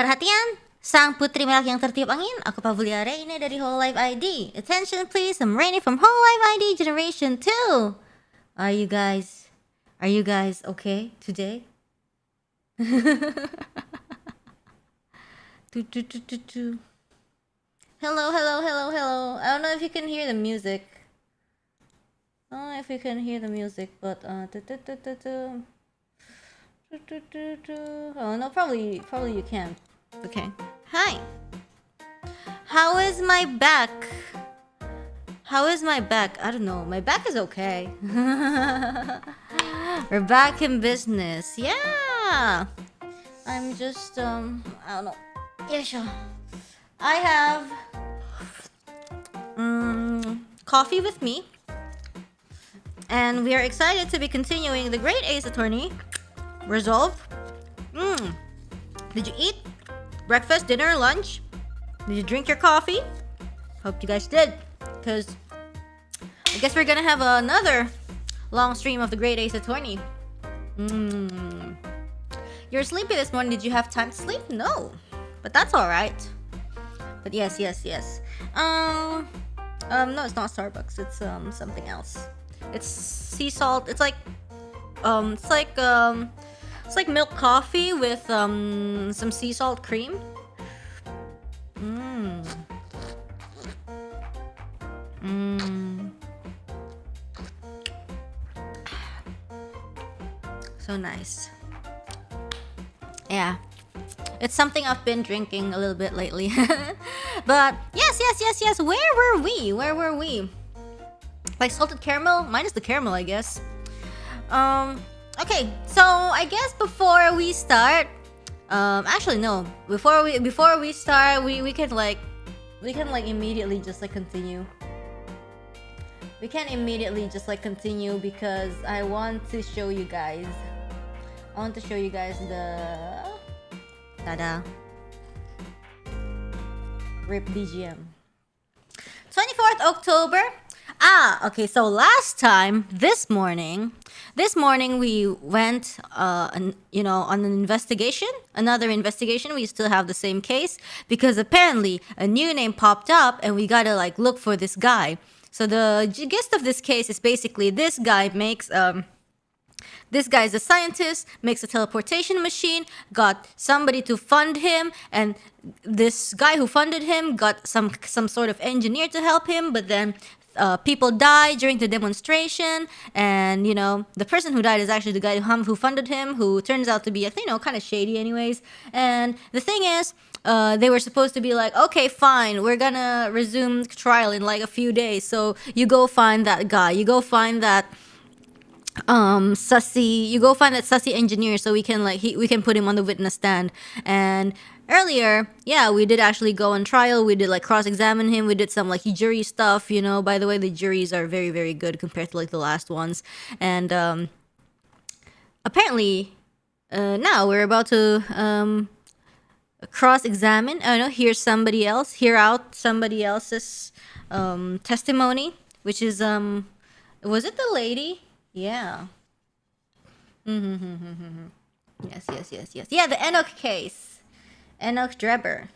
Perhatian, sang putri merak yang tertiup angin. Aku Pavolia Reine dari hololiveID. Attention please, I'm Reine from hololiveID Generation 2. Are you guys okay today? Hello. I don't know if you can hear the music. I don't know if you can hear the music, but oh no, probably you can. Okay. Hi. How is my back? I don't know. My back is okay. We're back in business. Yeah. I'm just I don't know. Yeah, sure. I have coffee with me. And we are excited to be continuing the Great Ace Attorney Resolve. Did you eat breakfast, dinner, lunch? Did you drink your coffee? Hope you guys did, because I guess we're gonna have another long stream of the Great Ace Attorney. You're sleepy this morning. Did you have time to sleep? No, but that's all right. But yes. No, it's not Starbucks. It's something else. It's sea salt. It's like milk coffee with some sea salt cream. So nice. Yeah. It's something I've been drinking a little bit lately. But yes. Where were we? Like salted caramel? Minus the caramel, I guess. Okay, so I guess before we start, actually no. Before we start, we can immediately just continue. We can immediately just continue because I want to show you guys. The tada RIP BGM. 24th October. Okay, so last time, this morning we went on an investigation, another investigation. We still have the same case because apparently a new name popped up and we gotta look for this guy. So the gist of this case is basically this guy is a scientist, makes a teleportation machine, got somebody to fund him, and this guy who funded him got some sort of engineer to help him, but then people died during the demonstration, and the person who died is actually the guy who funded him, who turns out to be kind of shady anyways. And the thing is, they were supposed to be like, okay, fine, we're gonna resume trial in a few days, so you go find that guy, you go find that sussy engineer, so we can put him on the witness stand. And earlier, yeah, we did actually go on trial. We did cross-examine him. We did some jury stuff. By the way, the juries are very, very good compared to the last ones. And apparently, now we're about to cross-examine. Hear out somebody else's testimony, which is was it the lady? Yeah. Yes. Yeah, the Enoch case. Enoch Drebber.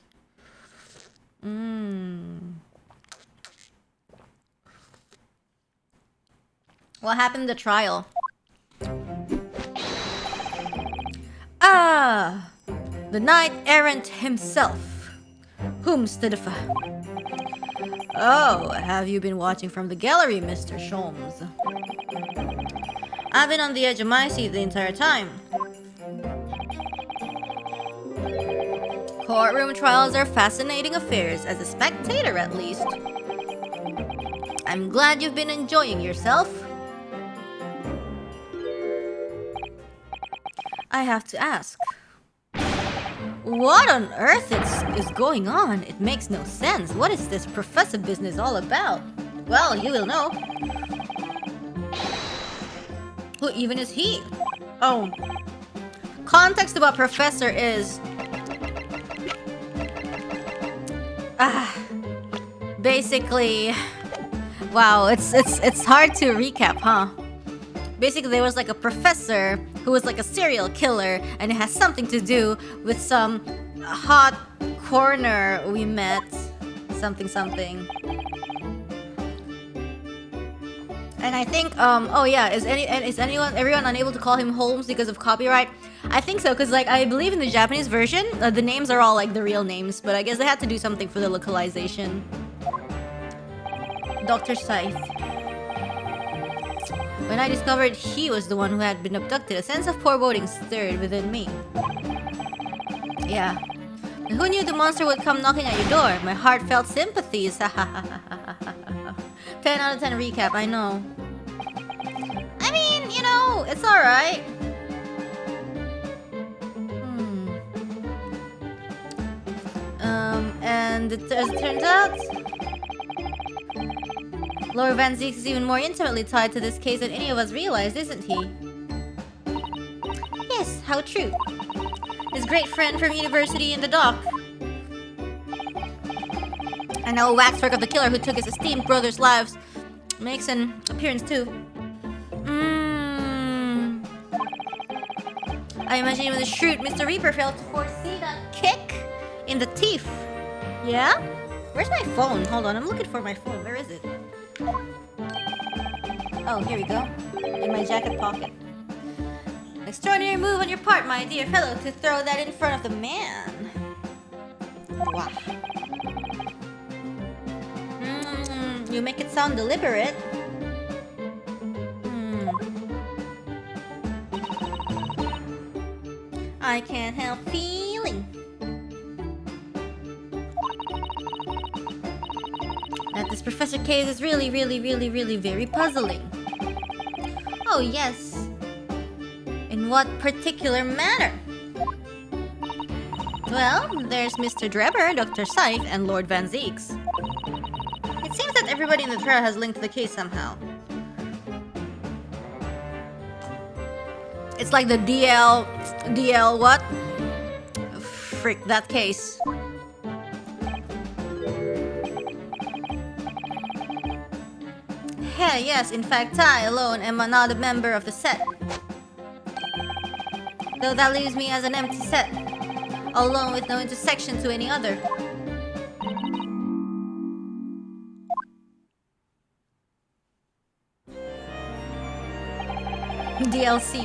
What happened in the trial? The knight errant himself. Whomstedifa. Oh, have you been watching from the gallery, Mr. Sholmes? I've been on the edge of my seat the entire time. Courtroom trials are fascinating affairs, as a spectator at least. I'm glad you've been enjoying yourself. I have to ask, what on earth is going on? It makes no sense. What is this professor business all about? Well, you will know. Who even is he? Oh. Context about professor is... basically... Wow, it's hard to recap, huh? Basically, there was a professor who was a serial killer, and it has something to do with some hot corner we met. Something something. And I think oh yeah, is everyone unable to call him Holmes because of copyright? I think so, because like I believe in the Japanese version the names are all like the real names, but I guess they had to do something for the localization. Dr. Scythe. When I discovered he was the one who had been abducted, a sense of foreboding stirred within me. Yeah. And who knew the monster would come knocking at your door? My heart felt sympathies. 10 out of 10 recap, I know. I mean, you know, it's alright. And as it turns out, Lord Van Zeek is even more intimately tied to this case than any of us realized, isn't he? Yes, how true. His great friend from university in the dock. And now a waxwork of the killer who took his esteemed brother's lives makes an appearance too. I imagine even the shrewd Mr. Reaper failed to foresee that kick in the teeth. Yeah? Where's my phone? Hold on, I'm looking for my phone. Where is it? Oh, here we go. In my jacket pocket. Extraordinary move on your part, my dear fellow, to throw that in front of the man. Wow. You make it sound deliberate. I can't help feeling that this Professor case is really very puzzling. Oh yes. In what particular manner? Well, there's Mr. Drebber, Dr. Scythe, and Lord Van Zeeks. It seems that everybody in the trial has linked to the case somehow. It's like the DL what? Frick, that case. Hell yes, in fact I alone am not a member of the set. Though that leaves me as an empty set, alone with no intersection to any other. DLC.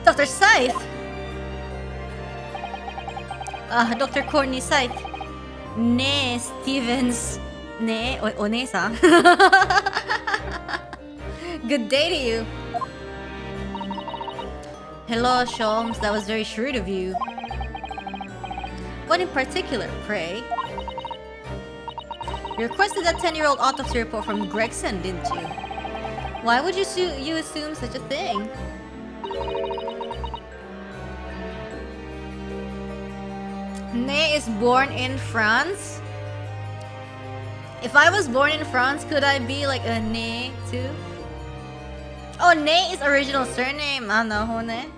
Dr. Scythe! Dr. Courtney Scythe. Ne Stevens. Ne Onesa. Good day to you. Hello, Sholmes. That was very shrewd of you. What in particular, pray? You requested that 10-year-old autopsy report from Gregson, didn't you? Why would you assume such a thing? Ne is born in France? If I was born in France, could I be like a Ne too? Oh, Ne is original surname. Ah, no, Hone.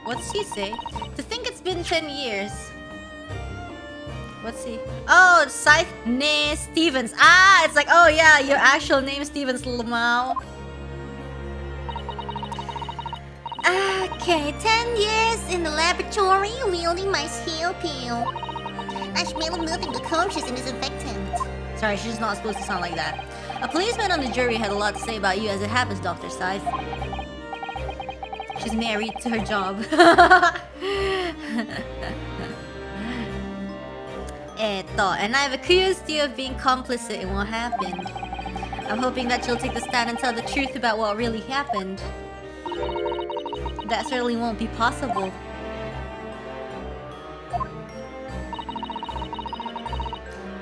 What's he say? To think it's been 10 years. What's he? Oh, Scythe Ne Stevens. Ah, it's like, oh yeah, your actual name Stevens Lamau. Okay, 10 years in the laboratory wielding my steel peel. I smell nothing but corpses and disinfectant. Sorry, she's not supposed to sound like that. A policeman on the jury had a lot to say about you as it happens, Dr. Scythe. She's married to her job. And I've accused you of being complicit in what happened. I'm hoping that you'll take the stand and tell the truth about what really happened. That certainly won't be possible.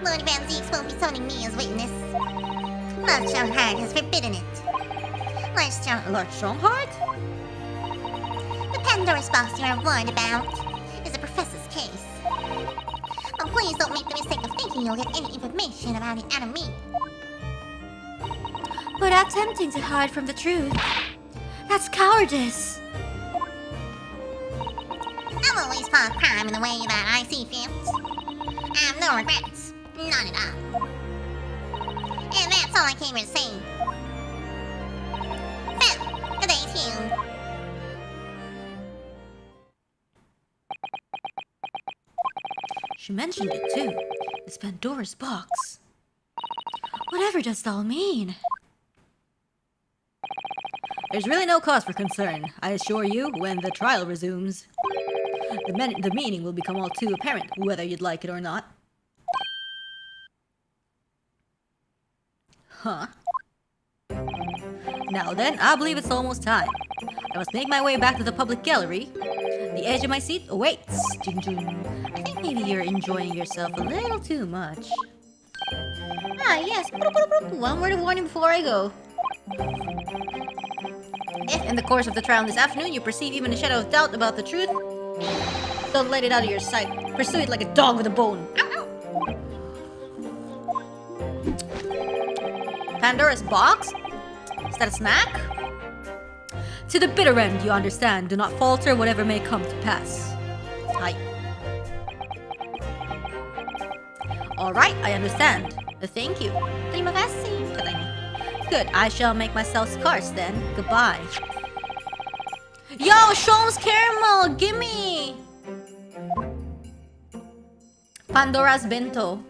Lord Van Zeeks won't be summoning me as witness. Lord Strongheart has forbidden it. Lord Strongheart? The Pandora's box you are warned about is the Professor's case. But please don't make the mistake of thinking you'll get any information about it out of me. Without attempting to hide from the truth. That's cowardice. I've always fought crime in the way that I see fit. I have no regrets. None at all. And that's all I came here to say. tuned. She mentioned it too. It's Pandora's box. Whatever does it all mean? There's really no cause for concern, I assure you, when the trial resumes. The meaning will become all too apparent, whether you'd like it or not. Huh? Now then, I believe it's almost time. I must make my way back to the public gallery. The edge of my seat awaits. I think maybe you're enjoying yourself a little too much. Ah, yes. One word of warning before I go. If in the course of the trial this afternoon you perceive even a shadow of doubt about the truth, don't let it out of your sight. Pursue it like a dog with a bone. Pandora's box? Is that a snack? To the bitter end, you understand. Do not falter, whatever may come to pass. Hi. Alright, I understand. Thank you. Terima kasih. Good, I shall make myself scarce then. Goodbye. Yo, Sholmes Caramel, gimme! Pandora's Bento.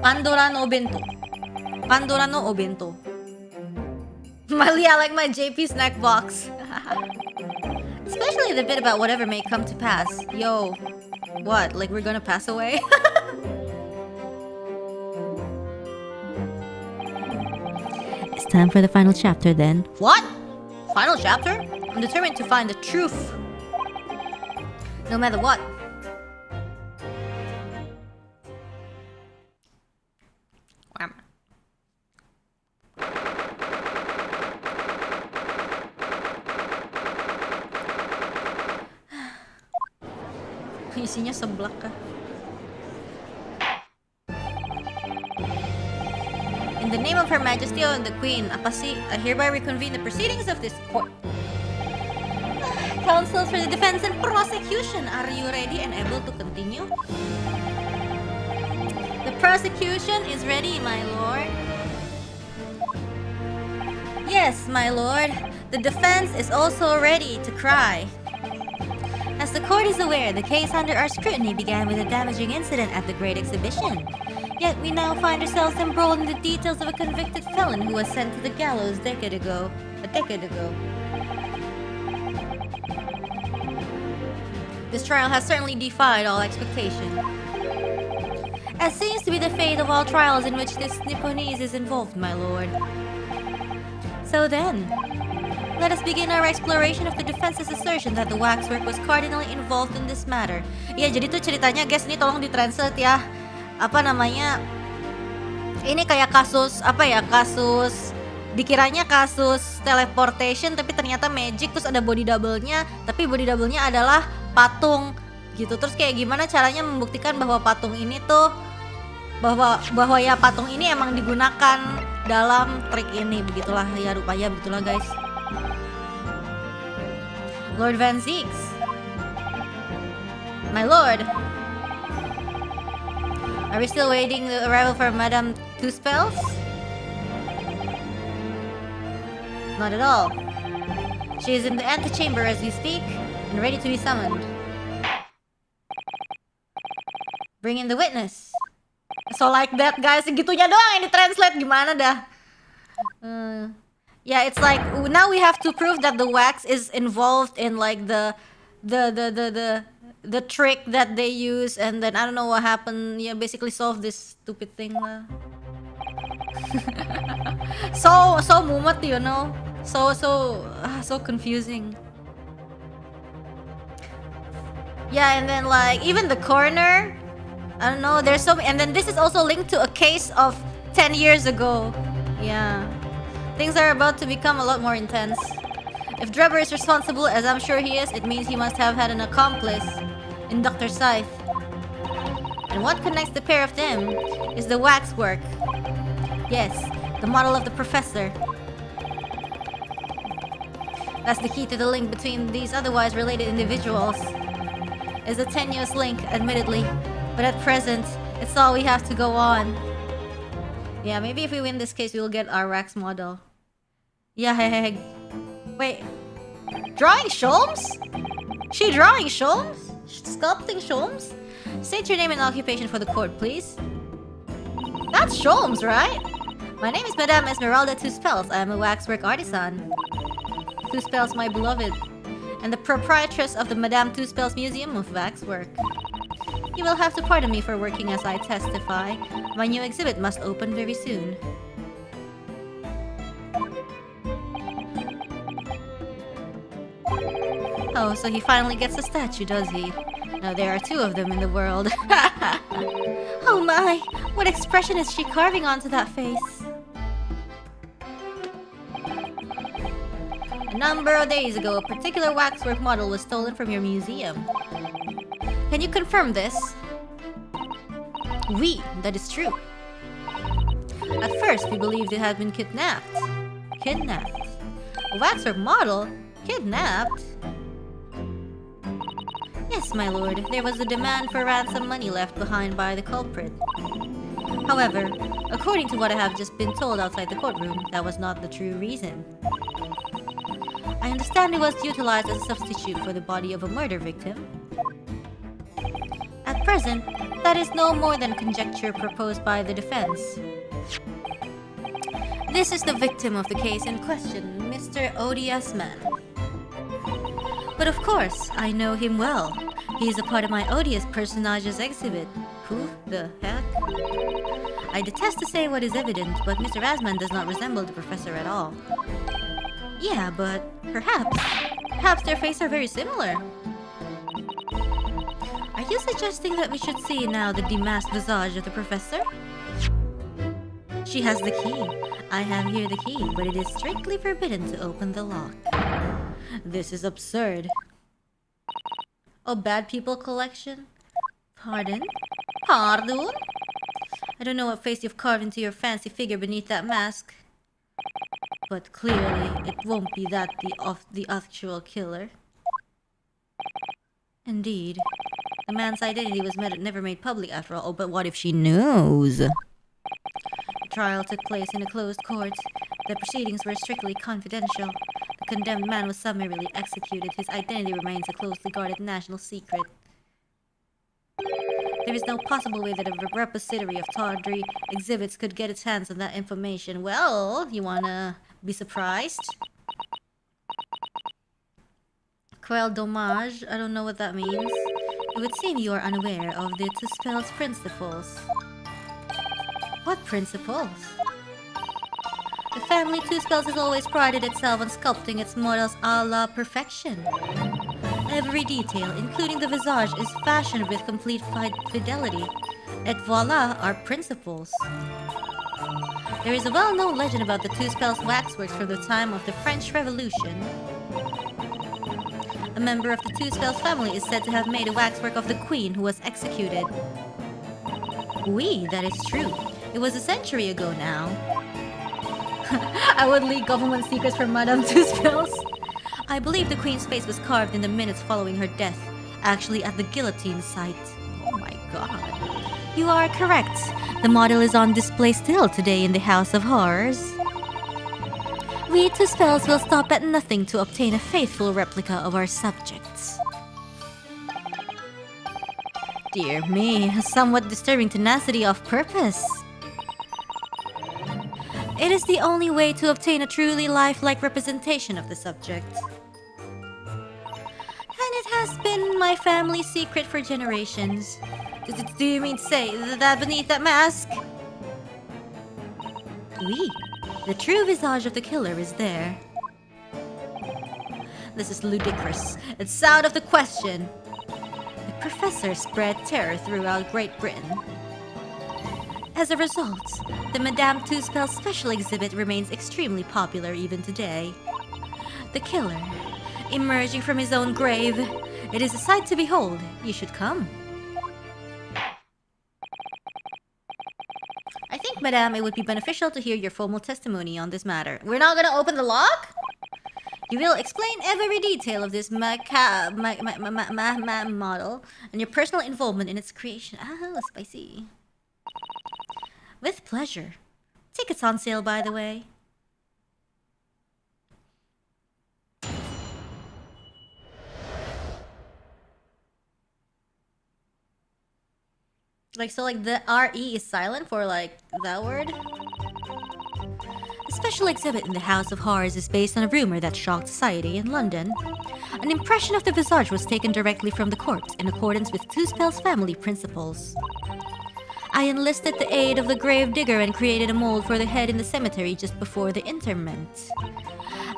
Pandora no Bento. Pandora no Obento. Malia, like my JP snack box. Especially the bit about whatever may come to pass. Yo, what? Like we're gonna pass away? It's time for the final chapter then. What? Final chapter? I'm determined to find the truth. No matter what. Isinya seblak kah? In the name of Her Majesty and the Queen, apa sih? I hereby reconvene the proceedings of this court. Counsels for the defense and prosecution, are you ready and able to continue? The prosecution is ready, my lord. Yes, my lord. The defense is also ready to cry. As the court is aware, the case under our scrutiny began with a damaging incident at the Great Exhibition. Yet we now find ourselves embroiled in the details of a convicted felon who was sent to the gallows a decade ago. This trial has certainly defied all expectation. As seems to be the fate of all trials in which this Nipponese is involved, my lord. So then, let us begin our exploration of the defense's assertion that the waxwork was cardinally involved in this matter. Ya, jadi tuh ceritanya guys, ini tolong ditranslate ya. Apa namanya? Ini kayak kasus, kasus dikiranya kasus teleportation tapi ternyata magic, terus ada body double-nya, tapi body double-nya adalah patung gitu. Terus kayak gimana caranya membuktikan bahwa patung ini tuh bahwa ya patung ini emang digunakan dalam trik ini, begitulah ya, rupanya begitulah guys. Lord Van Zieks. My lord. Are we still waiting the arrival for Madame Two Spells? Not at all. She is in the antechamber as we speak and ready to be summoned. Bring in the witness. So like that guys, segitunya doang yang ditranslate, gimana dah? Yeah, it's like now we have to prove that the wax is involved in like the trick that they use, and then I don't know what happened. Yeah, basically solve this stupid thing lah. so mumat, you know. So confusing. Yeah, and then like even the coroner, I don't know, there's so many, and then this is also linked to a case of 10 years ago. Yeah. Things are about to become a lot more intense. If Drebber is responsible, as I'm sure he is, it means he must have had an accomplice in Dr. Scythe. And what connects the pair of them is the waxwork. Yes, the model of the professor. That's the key to the link between these otherwise related individuals. It's a tenuous link, admittedly, but at present, it's all we have to go on. Yeah, maybe if we win this case, we will get our wax model. Yeah, hey. Wait, Drawing Sholmes? She drawing Sholmes? Sculpting Sholmes? State your name and occupation for the court, please. That's Sholmes, right? My name is Madame Esmeralda Two Spells. I am a waxwork artisan. Two Spells, my beloved, and the proprietress of the Madame Two Spells Museum of Waxwork. You will have to pardon me for working as I testify. My new exhibit must open very soon. Oh, so he finally gets a statue, does he? Now there are two of them in the world. Oh my! What expression is she carving onto that face? A number of days ago, a particular waxwork model was stolen from your museum. Can you confirm this? Oui, that is true. At first, we believed it had been kidnapped. Kidnapped? A waxwork model? Kidnapped? Yes, my lord. There was a demand for ransom money left behind by the culprit. However, according to what I have just been told outside the courtroom, that was not the true reason. I understand it was utilized as a substitute for the body of a murder victim. At present, that is no more than conjecture proposed by the defense. This is the victim of the case in question, Mr. Odious Man. But of course, I know him well. He is a part of my odious personages exhibit. Who the heck? I detest to say what is evident, but Mr. Asman does not resemble the professor at all. Yeah, but perhaps their faces are very similar. Are you suggesting that we should see now the demasked visage of the professor? She has the key. I have here the key, but it is strictly forbidden to open the lock. This is absurd. Oh, bad people collection? Pardon? Pardon? I don't know what face you've carved into your fancy figure beneath that mask. But clearly, it won't be that of the actual killer. Indeed. The man's identity was never made public after all. Oh, but what if she knows? The trial took place in a closed court. The proceedings were strictly confidential. The condemned man was summarily executed. His identity remains a closely guarded national secret. There is no possible way that a repository of tawdry exhibits could get its hands on that information. Well, you wanna be surprised? Quel dommage. I don't know what that means. It would seem you are unaware of the Two Spells principles. What principles? The family Two Spells has always prided itself on sculpting its models a la perfection. Every detail, including the visage, is fashioned with complete fidelity. Et voila, our principles. There is a well-known legend about the Two Spells waxworks from the time of the French Revolution. A member of the Two Spells family is said to have made a waxwork of the queen who was executed. Oui, that is true. It was a century ago now. I would leak government secrets from Madame Two Spells. I believe the queen's face was carved in the minutes following her death, actually at the guillotine site. Oh my god. You are correct. The model is on display still today in the House of Horrors. We Two Spells will stop at nothing to obtain a faithful replica of our subjects. Dear me, a somewhat disturbing tenacity of purpose. It is the only way to obtain a truly lifelike representation of the subject. And it has been my family's secret for generations. Do you mean to say that beneath that mask? Oui, the true visage of the killer is there. This is ludicrous. It's out of the question. The professor spread terror throughout Great Britain. As a result, the Madame Two Spells special exhibit remains extremely popular even today. The killer, emerging from his own grave, it is a sight to behold. You should come. I think, Madame, it would be beneficial to hear your formal testimony on this matter. We're not gonna open the lock? You will explain every detail of this model and your personal involvement in its creation. Ah, spicy. With pleasure. Tickets on sale, by the way. Like, so like the RE is silent for like that word? The special exhibit in the House of Horrors is based on a rumor that shocked society in London. An impression of the visage was taken directly from the corpse in accordance with Tuspel's family principles. I enlisted the aid of the grave digger and created a mold for the head in the cemetery just before the interment.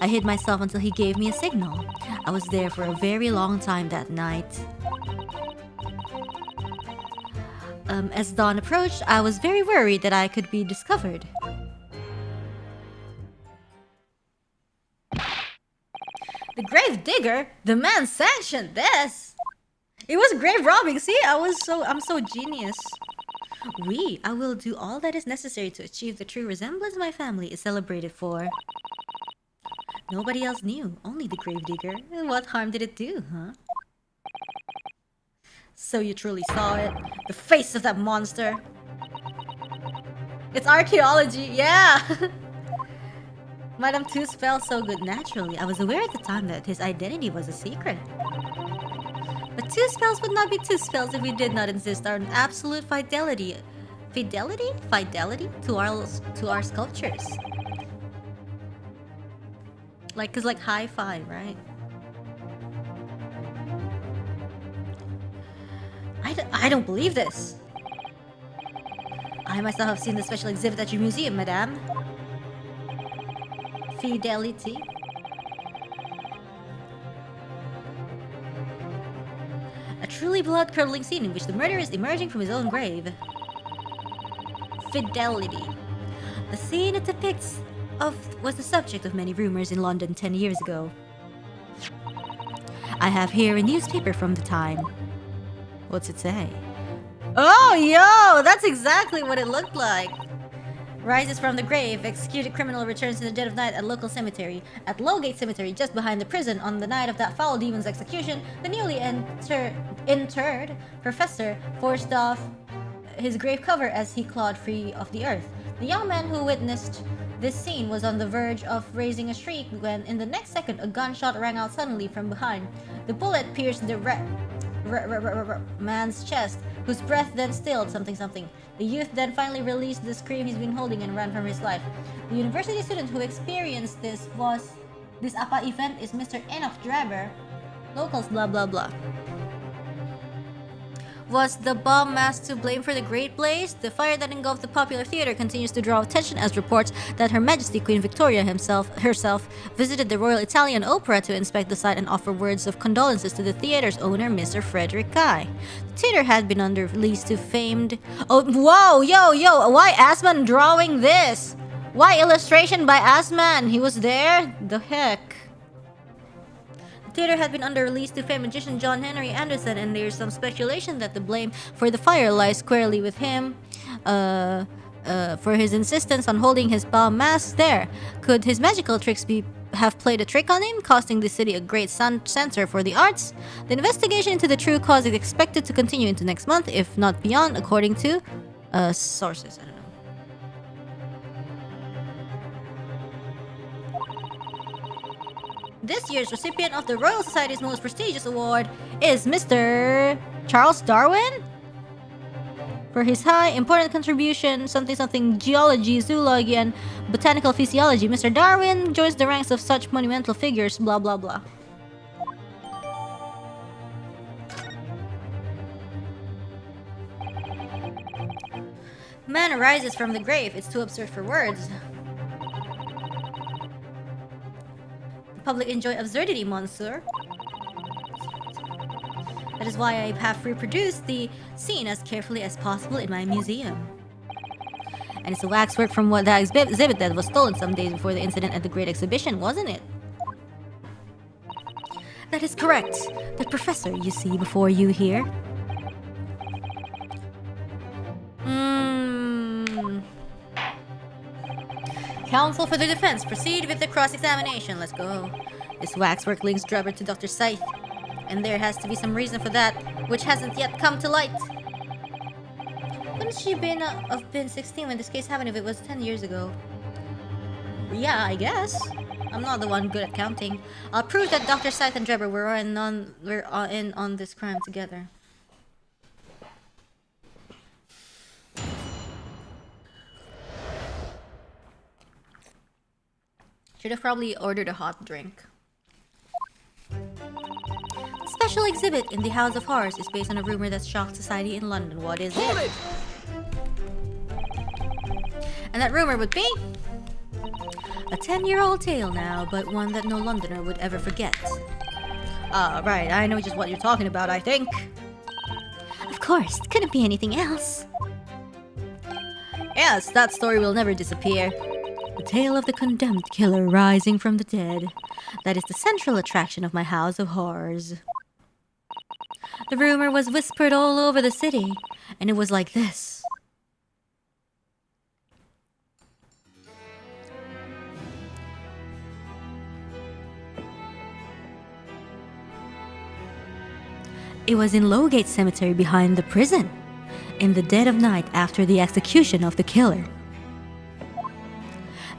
I hid myself until he gave me a signal. I was there for a very long time that night. As dawn approached, I was very worried that I could be discovered. The grave digger? The man sanctioned this! It was grave robbing, see? I'm so genius. I will do all that is necessary to achieve the true resemblance my family is celebrated for. Nobody else knew, only the grave digger. What harm did it do, huh? So you truly saw it? The face of that monster! It's archaeology, yeah! Madame Tuspel so good naturally. I was aware at the time that his identity was a secret. But Tuspels would not be Tuspels if we did not insist on absolute fidelity to our sculptures. Like, cause like high five, right? I don't believe this. I myself have seen the special exhibit at your museum, madame. Fidelity. A truly blood-curdling scene in which the murderer is emerging from his own grave. Fidelity. The scene it depicts was the subject of many rumors in London 10 years ago. I have here a newspaper from the time. What's it say? Oh, yo! That's exactly what it looked like. Rises from the grave, executed criminal returns in the dead of night at local cemetery. At Lowgate Cemetery, just behind the prison, on the night of that foul demon's execution, the newly interred professor forced off his grave cover as he clawed free of the earth. The young man who witnessed this scene was on the verge of raising a shriek when, in the next second, a gunshot rang out suddenly from behind. The bullet pierced the man's chest, whose breath then stilled something. The youth then finally released the scream he's been holding and ran from his life. The university student who experienced this event is Mr. Enoch Draber. Locals blah blah blah. Was the bomb mass to blame for the Great Blaze? The fire that engulfed the popular theater continues to draw attention as reports that Her Majesty Queen Victoria herself visited the Royal Italian Opera to inspect the site and offer words of condolences to the theater's owner, Mr. Frederick Guy. The theater had been under lease to famed... Oh, whoa, yo, why Asman drawing this? Why illustration by Asman? He was there? The heck? The theater had been under lease to famed magician John Henry Anderson, and there's some speculation that the blame for the fire lies squarely with him for his insistence on holding his bomb mask there. Could his magical tricks have played a trick on him, costing the city a great center for the arts? The investigation into the true cause is expected to continue into next month, if not beyond, according to sources. I don't know. This year's recipient of the Royal Society's most prestigious award is Mr. Charles Darwin for his high important contribution something geology, zoology, and botanical physiology. Mr. Darwin joins the ranks of such monumental figures, blah blah blah. Man arises from the grave. It's too absurd for words. Public enjoy absurdity, monsieur. That is why I have reproduced the scene as carefully as possible in my museum. And it's a waxwork from what the exhibit that was stolen some days before the incident at the Great Exhibition, wasn't it? That is correct. The professor you see before you here. Counsel for the defense, proceed with the cross-examination. Let's go. This waxwork links Drebber to Dr. Scythe, and there has to be some reason for that, which hasn't yet come to light. Wouldn't she have been 16 when this case happened if it was 10 years ago? Yeah, I guess. I'm not the one good at counting. I'll prove that Dr. Scythe and Drebber were in on this crime together. Should have probably ordered a hot drink. The special exhibit in the House of Horrors is based on a rumor that shocked society in London. What is it? And that rumor would be a 10-year-old tale now, but one that no Londoner would ever forget. Right, I know just what you're talking about, I think. Of course, it couldn't be anything else. Yes, that story will never disappear. The tale of the condemned killer rising from the dead. That is the central attraction of my House of Horrors. The rumor was whispered all over the city, and it was like this. It was in Lowgate Cemetery behind the prison, in the dead of night after the execution of the killer.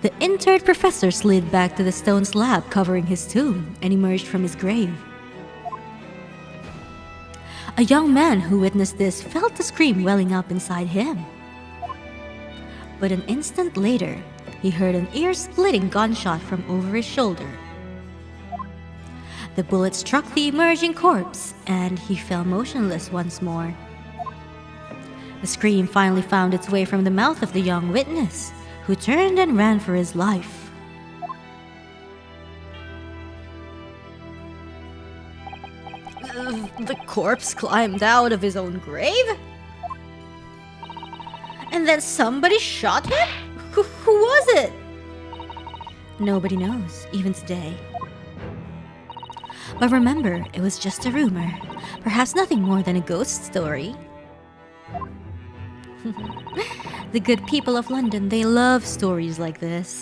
The interred professor slid back to the stone slab covering his tomb and emerged from his grave. A young man who witnessed this felt a scream welling up inside him. But an instant later, he heard an ear-splitting gunshot from over his shoulder. The bullet struck the emerging corpse, and he fell motionless once more. The scream finally found its way from the mouth of the young witness, who turned and ran for his life. The corpse climbed out of his own grave? And then somebody shot him? Who was it? Nobody knows, even today. But remember, it was just a rumor. Perhaps nothing more than a ghost story. The good people of London, they love stories like this.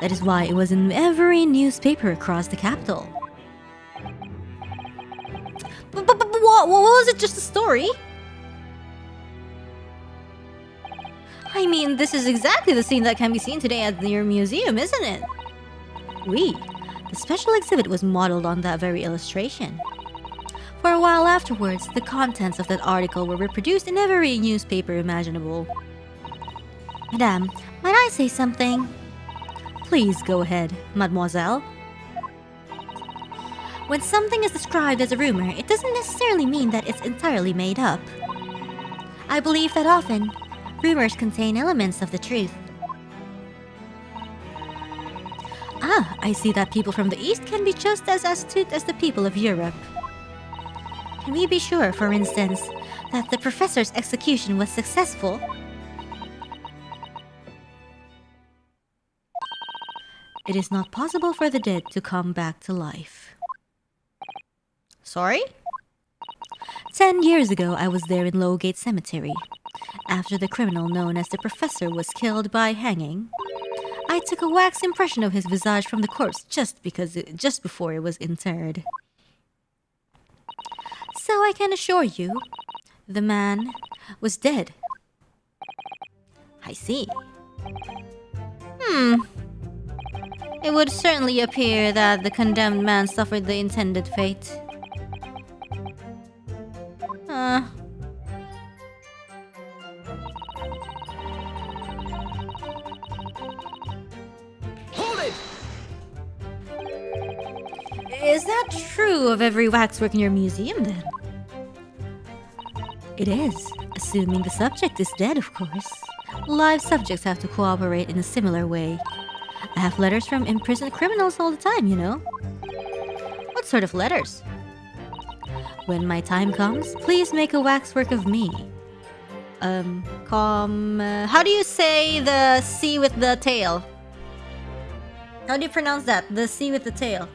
That is why it was in every newspaper across the capital. But what was it? Just a story? I mean, this is exactly the scene that can be seen today at your museum, isn't it? The special exhibit was modeled on that very illustration. For a while afterwards, the contents of that article were reproduced in every newspaper imaginable. Madame, might I say something? Please go ahead, mademoiselle. When something is described as a rumor, it doesn't necessarily mean that it's entirely made up. I believe that often, rumors contain elements of the truth. I see that people from the East can be just as astute as the people of Europe. Can we be sure, for instance, that the professor's execution was successful? It is not possible for the dead to come back to life. Sorry? 10 years ago, I was there in Lowgate Cemetery. After the criminal known as the professor was killed by hanging, I took a wax impression of his visage from the corpse just before it was interred. So I can assure you, the man was dead. I see. It would certainly appear that the condemned man suffered the intended fate. Is that true of every waxwork in your museum, then? It is, assuming the subject is dead, of course. Live subjects have to cooperate in a similar way. I have letters from imprisoned criminals all the time, you know. What sort of letters? When my time comes, please make a waxwork of me. How do you say the C with the tail? How do you pronounce that? The C with the tail.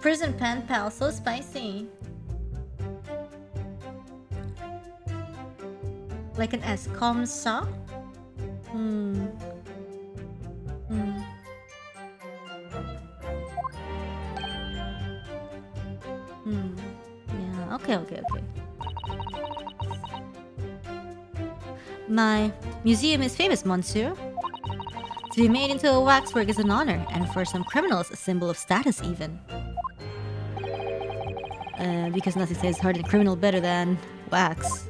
Prison pen pal, so spicy. Like an S. Comme ça? Yeah, okay. My museum is famous, monsieur. To be made into a waxwork is an honor, and for some criminals, a symbol of status even. Because nothing says hardened criminal better than wax.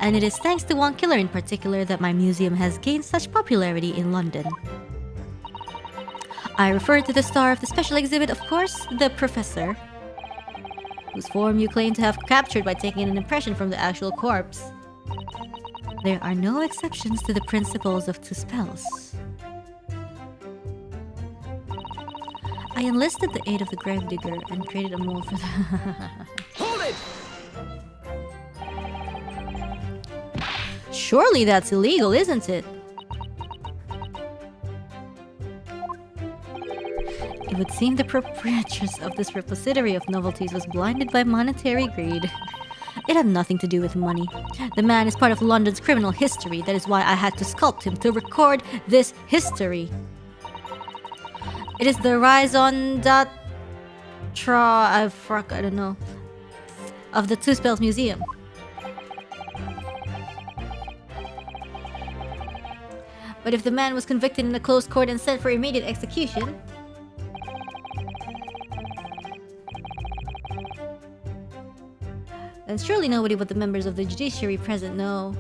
and it is thanks to one killer in particular that my museum has gained such popularity in London. I refer to the star of the special exhibit, of course, the Professor, whose form you claim to have captured by taking an impression from the actual corpse. There are no exceptions to the principles of two spells. I enlisted the aid of the gravedigger and created a mold for the... Hold it! Surely that's illegal, isn't it? It would seem the proprietress of this repository of novelties was blinded by monetary greed. It had nothing to do with money. The man is part of London's criminal history. That is why I had to sculpt him to record this history. It is the raison d'etre, I don't know, of the Two Spells Museum. But if the man was convicted in a closed court and sent for immediate execution, then surely nobody but the members of the judiciary present know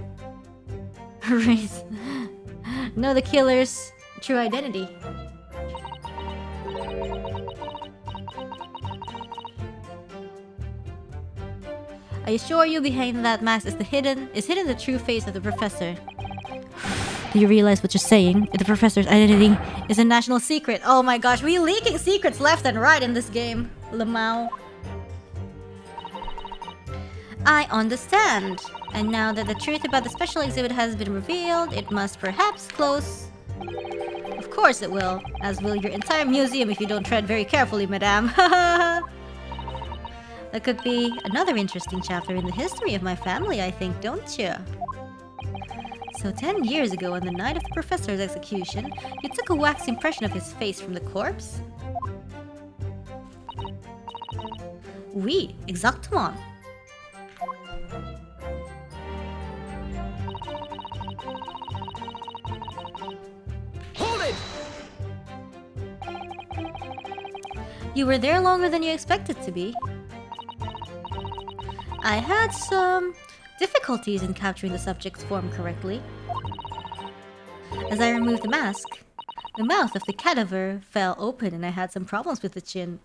the killer's true identity. I assure you, behind that mask is hidden the true face of the Professor. Do you realize what you're saying? The Professor's identity is a national secret. Oh my gosh, we leaking secrets left and right in this game, Lamau. I understand. And now that the truth about the special exhibit has been revealed, it must perhaps close. Of course it will, as will your entire museum if you don't tread very carefully, madame. That could be another interesting chapter in the history of my family, I think, don't you? So 10 years ago, on the night of the Professor's execution, you took a wax impression of his face from the corpse? Oui, exactement. Hold it! You were there longer than you expected to be. I had some difficulties in capturing the subject's form correctly. As I removed the mask, the mouth of the cadaver fell open and I had some problems with the chin.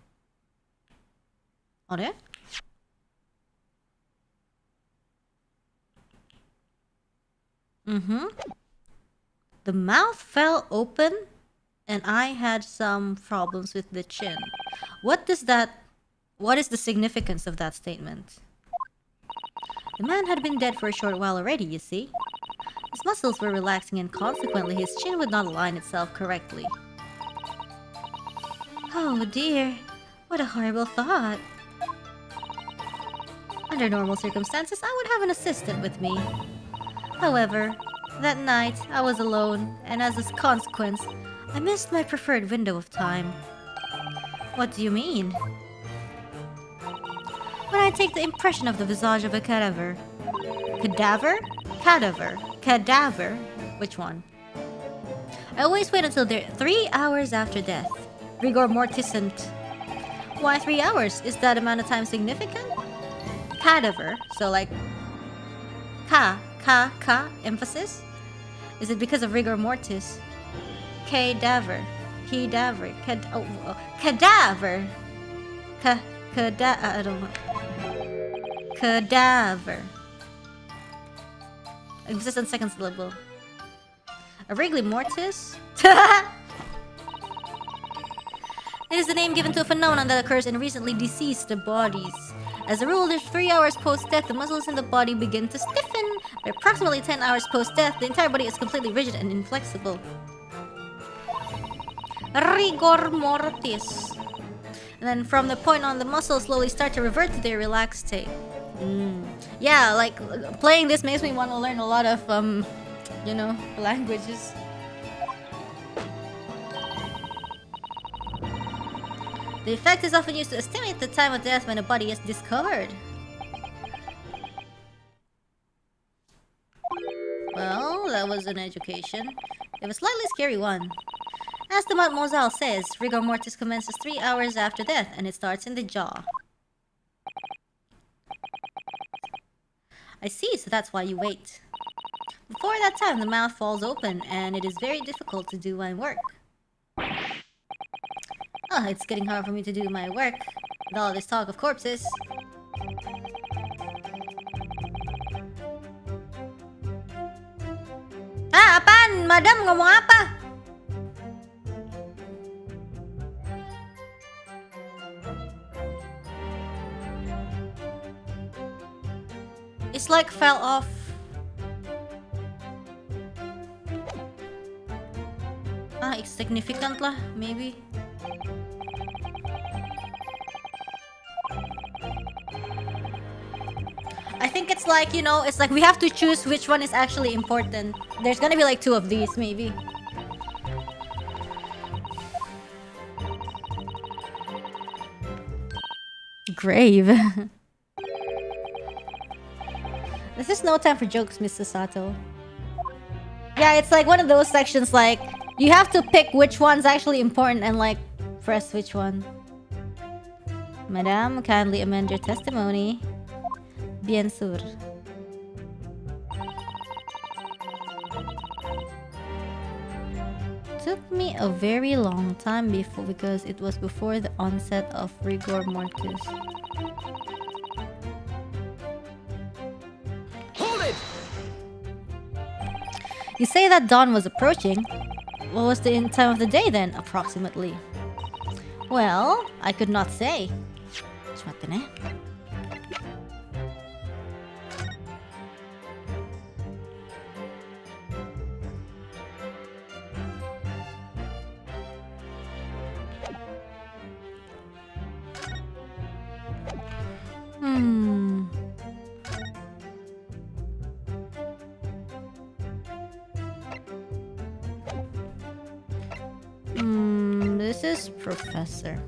Are? The mouth fell open and I had some problems with the chin. What is the significance of that statement? The man had been dead for a short while already, you see. His muscles were relaxing and consequently his chin would not align itself correctly. Oh dear, what a horrible thought. Under normal circumstances, I would have an assistant with me. However, that night I was alone, and as a consequence, I missed my preferred window of time. What do you mean? When I take the impression of the visage of a cadaver. Cadaver? Cadaver. Cadaver? Which one? I always wait until 3 hours after death. Rigor mortis and... Why 3 hours? Is that amount of time significant? Cadaver. So like... Ka, emphasis? Is it because of rigor mortis? Cadaver. Cadaver. Cadaver. I don't know. Cadaver. Emphasis on second syllable. A rigor mortis? It is the name given to a phenomenon that occurs in recently deceased bodies. As a rule, there's 3 hours post-death, the muscles in the body begin to stiffen. By approximately 10 hours post-death, the entire body is completely rigid and inflexible. Rigor mortis. And then from the point on, the muscles slowly start to revert to their relaxed state. Yeah, like, playing this makes me want to learn a lot of, languages. The effect is often used to estimate the time of death when a body is discovered. Well, that was an education. It was a slightly scary one. As the Mademoiselle says, rigor mortis commences 3 hours after death, and it starts in the jaw. I see, so that's why you wait. Before that time, the mouth falls open, and it is very difficult to do my work. Oh, it's getting hard for me to do my work with all this talk of corpses. Ah, apaan? Madam, ngomong apa? It's like fell off. Ah, it's significant lah, maybe. I think it's like, you know, it's like we have to choose which one is actually important. There's gonna be like 2 of these, maybe. Grave. This is no time for jokes, Mr. Sato. Yeah, it's like one of those sections like you have to pick which one's actually important and like press which one. Madam, kindly amend your testimony. Bien sûr. Took me a very long time because it was before the onset of rigor mortis. Hold it! You say that dawn was approaching. What was the time of the day then, approximately? Well, I could not say. This is Professor.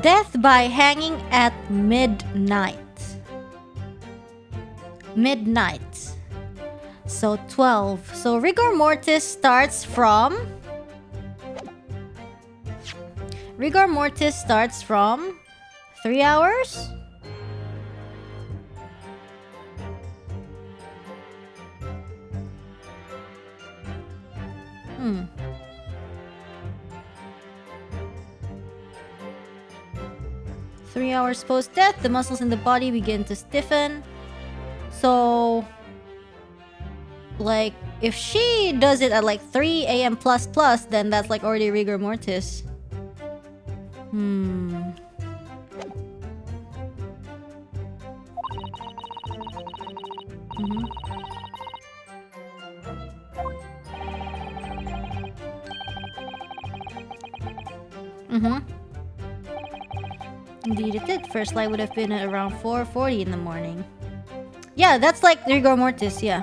Death by hanging at midnight. Midnight. So 12. So rigor mortis starts from... Rigor mortis starts from 3 hours? Hmm. 3 hours post-death, the muscles in the body begin to stiffen. So, like, if she does it at like 3 a.m. plus, then that's like already rigor mortis. Hmm. Indeed it did. First light would have been at around 4:40 in the morning. Yeah, that's like rigor mortis, yeah.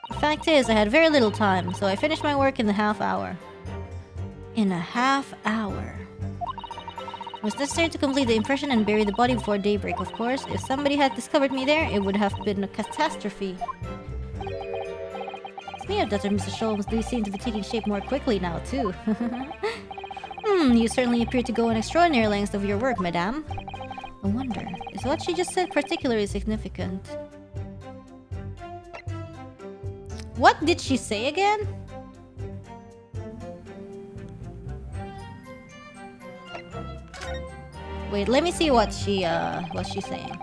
The fact is, I had very little time, so I finished my work in the half hour. In a half hour. It was necessary to complete the impression and bury the body before daybreak, of course. If somebody had discovered me there, it would have been a catastrophe. It's me, Dr. Mr. Sholmes. Do seem to be taking shape more quickly now, too. You certainly appear to go an extraordinary lengths of your work, madame. I wonder, is what she just said particularly significant? What did she say again? Wait, let me see what she's saying.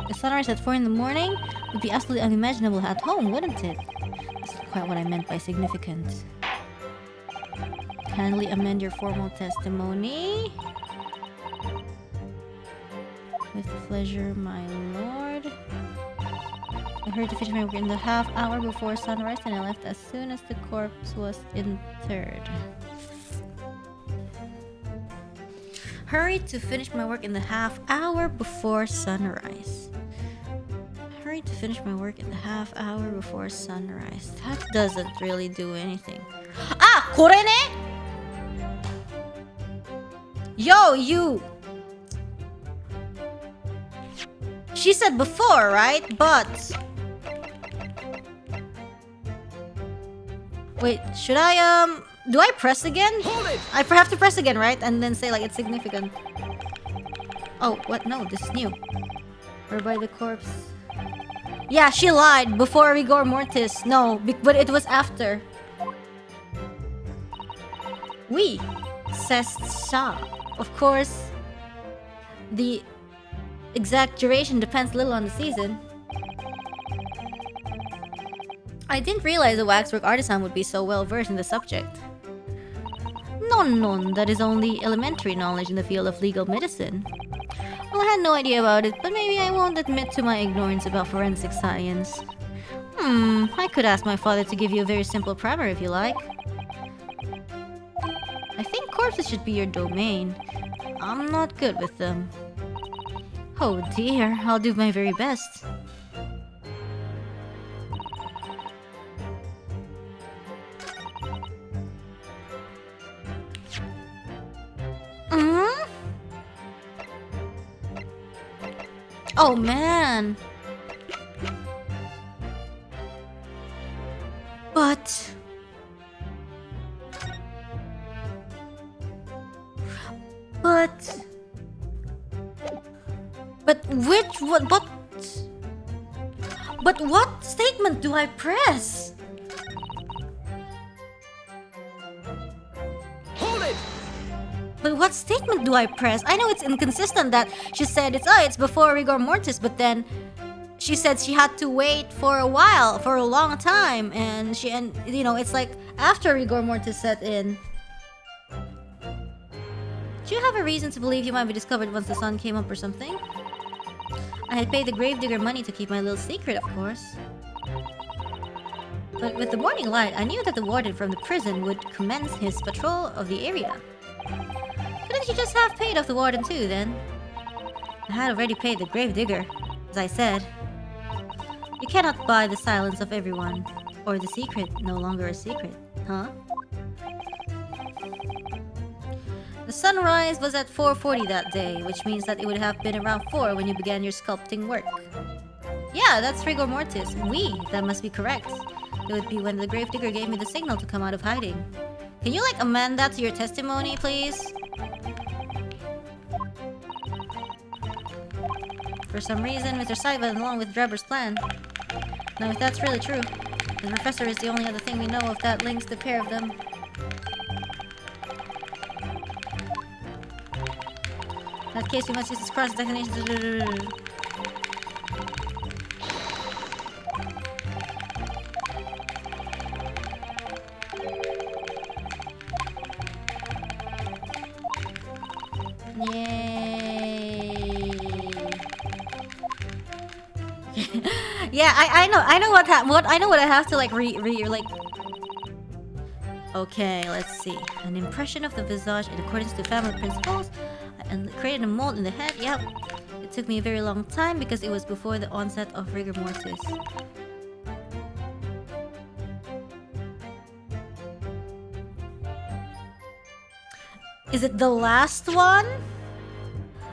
The sunrise at 4 in the morning would be absolutely unimaginable at home, wouldn't it? That's not quite what I meant by significant. Kindly amend your formal testimony. With pleasure, my lord. I heard to finish my work in the half hour before sunrise, and I left as soon as the corpse was interred. Hurried to finish my work in the half hour before sunrise. Hurried to finish my work in the half hour before sunrise. That doesn't really do anything. Ah! Kore ne? Yo, you! She said before, right? But Wait, should I, do I press again? Hold it! I have to press again, right? And then say, like, it's significant. Oh, what? No, this is new. Or by the corpse. Yeah, she lied. Before rigor mortis. No, but it was after. Oui, says ça. Of course, the exact duration depends little on the season. I didn't realize a waxwork artisan would be so well versed in the subject. Non, that is only elementary knowledge in the field of legal medicine. Well, I had no idea about it, but maybe I won't admit to my ignorance about forensic science. I could ask my father to give you a very simple primer if you like. I think corpses should be your domain. I'm not good with them. Oh dear, I'll do my very best. Oh man. But what statement do I press? Hold it! But what statement do I press? I know it's inconsistent that she said it's before rigor mortis, but then she said she had to wait for a while, for a long time, and you know, it's like after rigor mortis set in. Do you have a reason to believe you might be discovered once the sun came up or something? I had paid the gravedigger money to keep my little secret, of course. But with the morning light, I knew that the warden from the prison would commence his patrol of the area. Couldn't you just have paid off the warden too, then? I had already paid the gravedigger, as I said. You cannot buy the silence of everyone, or the secret no longer a secret, huh? The sunrise was at 4:40 that day, which means that it would have been around 4 when you began your sculpting work. Yeah, that's rigor mortis. Oui, that must be correct. It would be when the gravedigger gave me the signal to come out of hiding. Can you, like, amend that to your testimony, please? For some reason, Mr. Sai went along with Drebber's plan. Now, if that's really true, the professor is the only other thing we know of that links the pair of them. In that case, we must use this cross-examination to... Yay! Yeah, I know what I have to like like. Okay, let's see. An impression of the visage in accordance to family principles, and created a mold in the head. Yep. It took me a very long time because it was before the onset of rigor mortis. Is it the last one?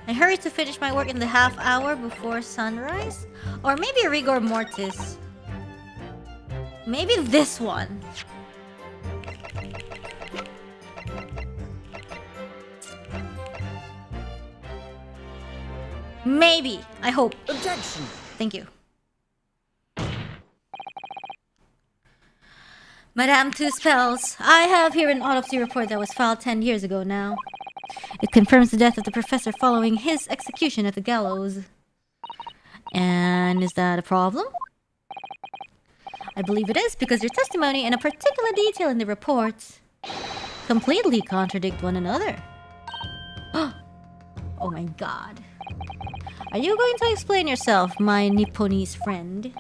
I hurried to finish my work in the half hour before sunrise? Or maybe rigor mortis. Maybe this one. Maybe. I hope. Objection! Thank you. Madame Two Spells, I have here an autopsy report that was filed 10 years ago now. It confirms the death of the professor following his execution at the gallows. And is that a problem? I believe it is because your testimony and a particular detail in the report completely contradict one another. Oh my god. Are you going to explain yourself, my Nipponese friend?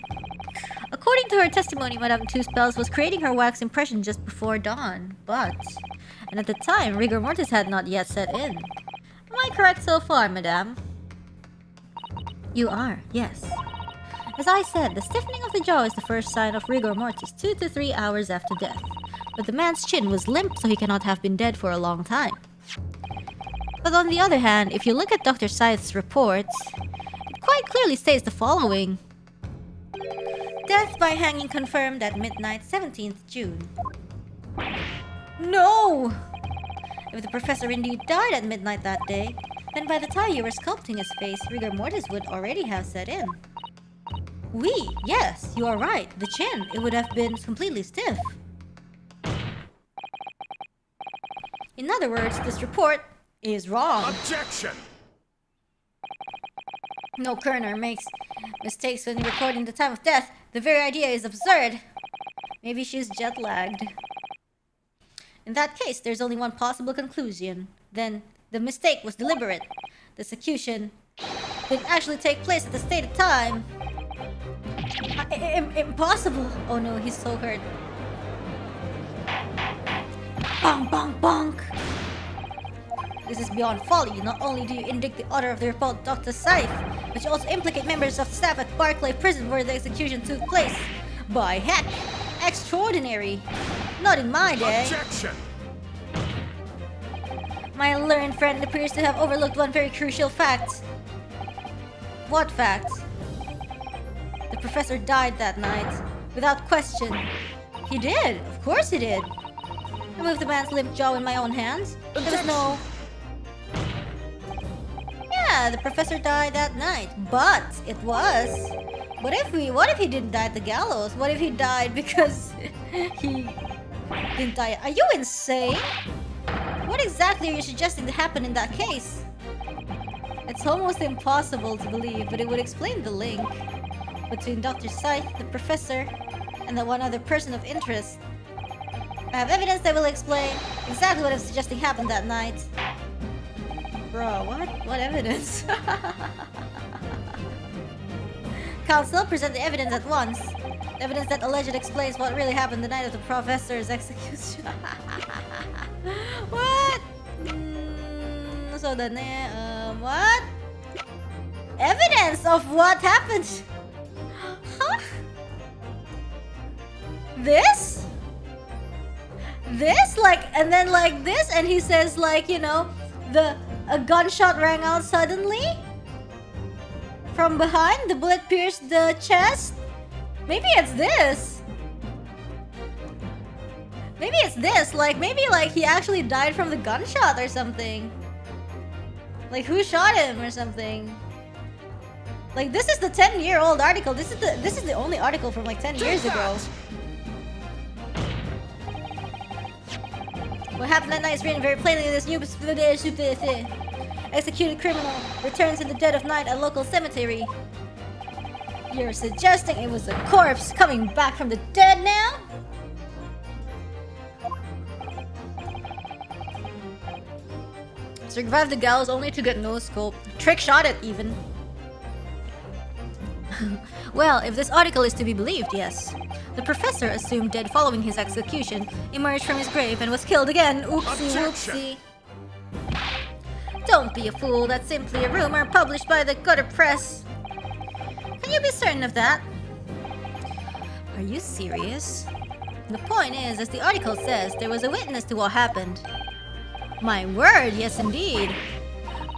According to her testimony, Madame Two Spells was creating her wax impression just before dawn, and at the time, rigor mortis had not yet set in. Am I correct so far, Madame? You are, yes. As I said, the stiffening of the jaw is the first sign of rigor mortis 2 to 3 hours after death. But the man's chin was limp, so he cannot have been dead for a long time. But on the other hand, if you look at Dr. Scythe's reports, it quite clearly states the following. Death by hanging confirmed at midnight, 17th June. No! If the professor indeed died at midnight that day, then by the time you were sculpting his face, rigor mortis would already have set in. Yes, you are right. The chin, it would have been completely stiff. In other words, this report is wrong. Objection! No coroner makes mistakes when recording the time of death. The very idea is absurd. Maybe she's jet-lagged. In that case, there's only one possible conclusion. Then, the mistake was deliberate. The execution didn't actually take place at the stated time. Impossible! Oh no, he's so hurt. Bonk, bonk, bonk! This is beyond folly. Not only do you indict the author of the report, Dr. Saif, but you also implicate members of staff at Barclay Prison where the execution took place. By heck! Extraordinary! Not in my day. Objection! My learned friend appears to have overlooked one very crucial fact. What fact? The professor died that night. Without question. He did. Of course he did. I moved the man's limp jaw in my own hands. There was no... Yeah, the professor died that night. But it was... What if he didn't die at the gallows? What if he died because he didn't die? Are you insane? What exactly are you suggesting to happen in that case? It's almost impossible to believe, but it would explain the link between Dr. Saif, the professor, and that one other person of interest. I have evidence that will explain exactly what I'm suggesting happened that night. Bro, what? What evidence? Counsel, present the evidence at once. The evidence that allegedly explains what really happened the night of the professor's execution. What? So what? Evidence of what happened? Huh? This? This? Like, and then like this, and he says like, you know, a gunshot rang out suddenly? From behind, the bullet pierced the chest? Maybe it's this. Maybe it's this, like, maybe like he actually died from the gunshot or something. Like, who shot him or something? Like, this is the 10-year-old article. This is the only article from like 10 years ago. What happened that night is written very plainly in this new executed criminal returns in the dead of night at local cemetery. You're suggesting it was a corpse coming back from the dead now? Survived the gallows only to get no scope. Trick shot it even. Well, if this article is to be believed, yes. The professor, assumed dead following his execution, emerged from his grave and was killed again. Oopsie whoopsie. Don't be a fool, that's simply a rumor published by the gutter press. Can you be certain of that? Are you serious? The point is, as the article says, there was a witness to what happened. My word, yes indeed.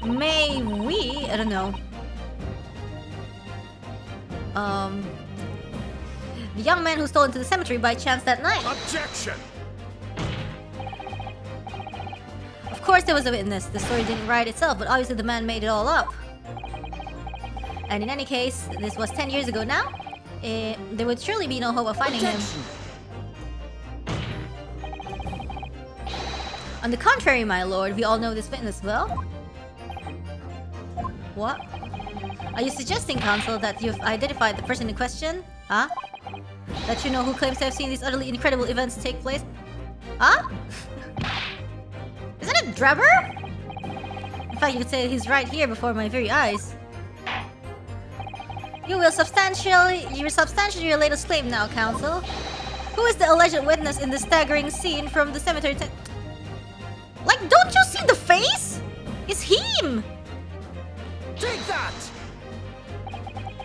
May we... I don't know. The young man who stole into the cemetery by chance that night. Objection! Of course there was a witness. The story didn't write itself, but obviously the man made it all up. And in any case, this was 10 years ago now. There would surely be no hope of finding him. On the contrary, my lord, we all know this witness well. What? Are you suggesting, counsel, that you've identified the person in question? Huh? That you know who claims to have seen these utterly incredible events take place? Huh? Isn't it Drebber? In fact, you could say he's right here before my very eyes. You're substantially your latest claim now, counsel. Who is the alleged witness in the staggering scene from the cemetery? Like, don't you see the face? It's him! Take that!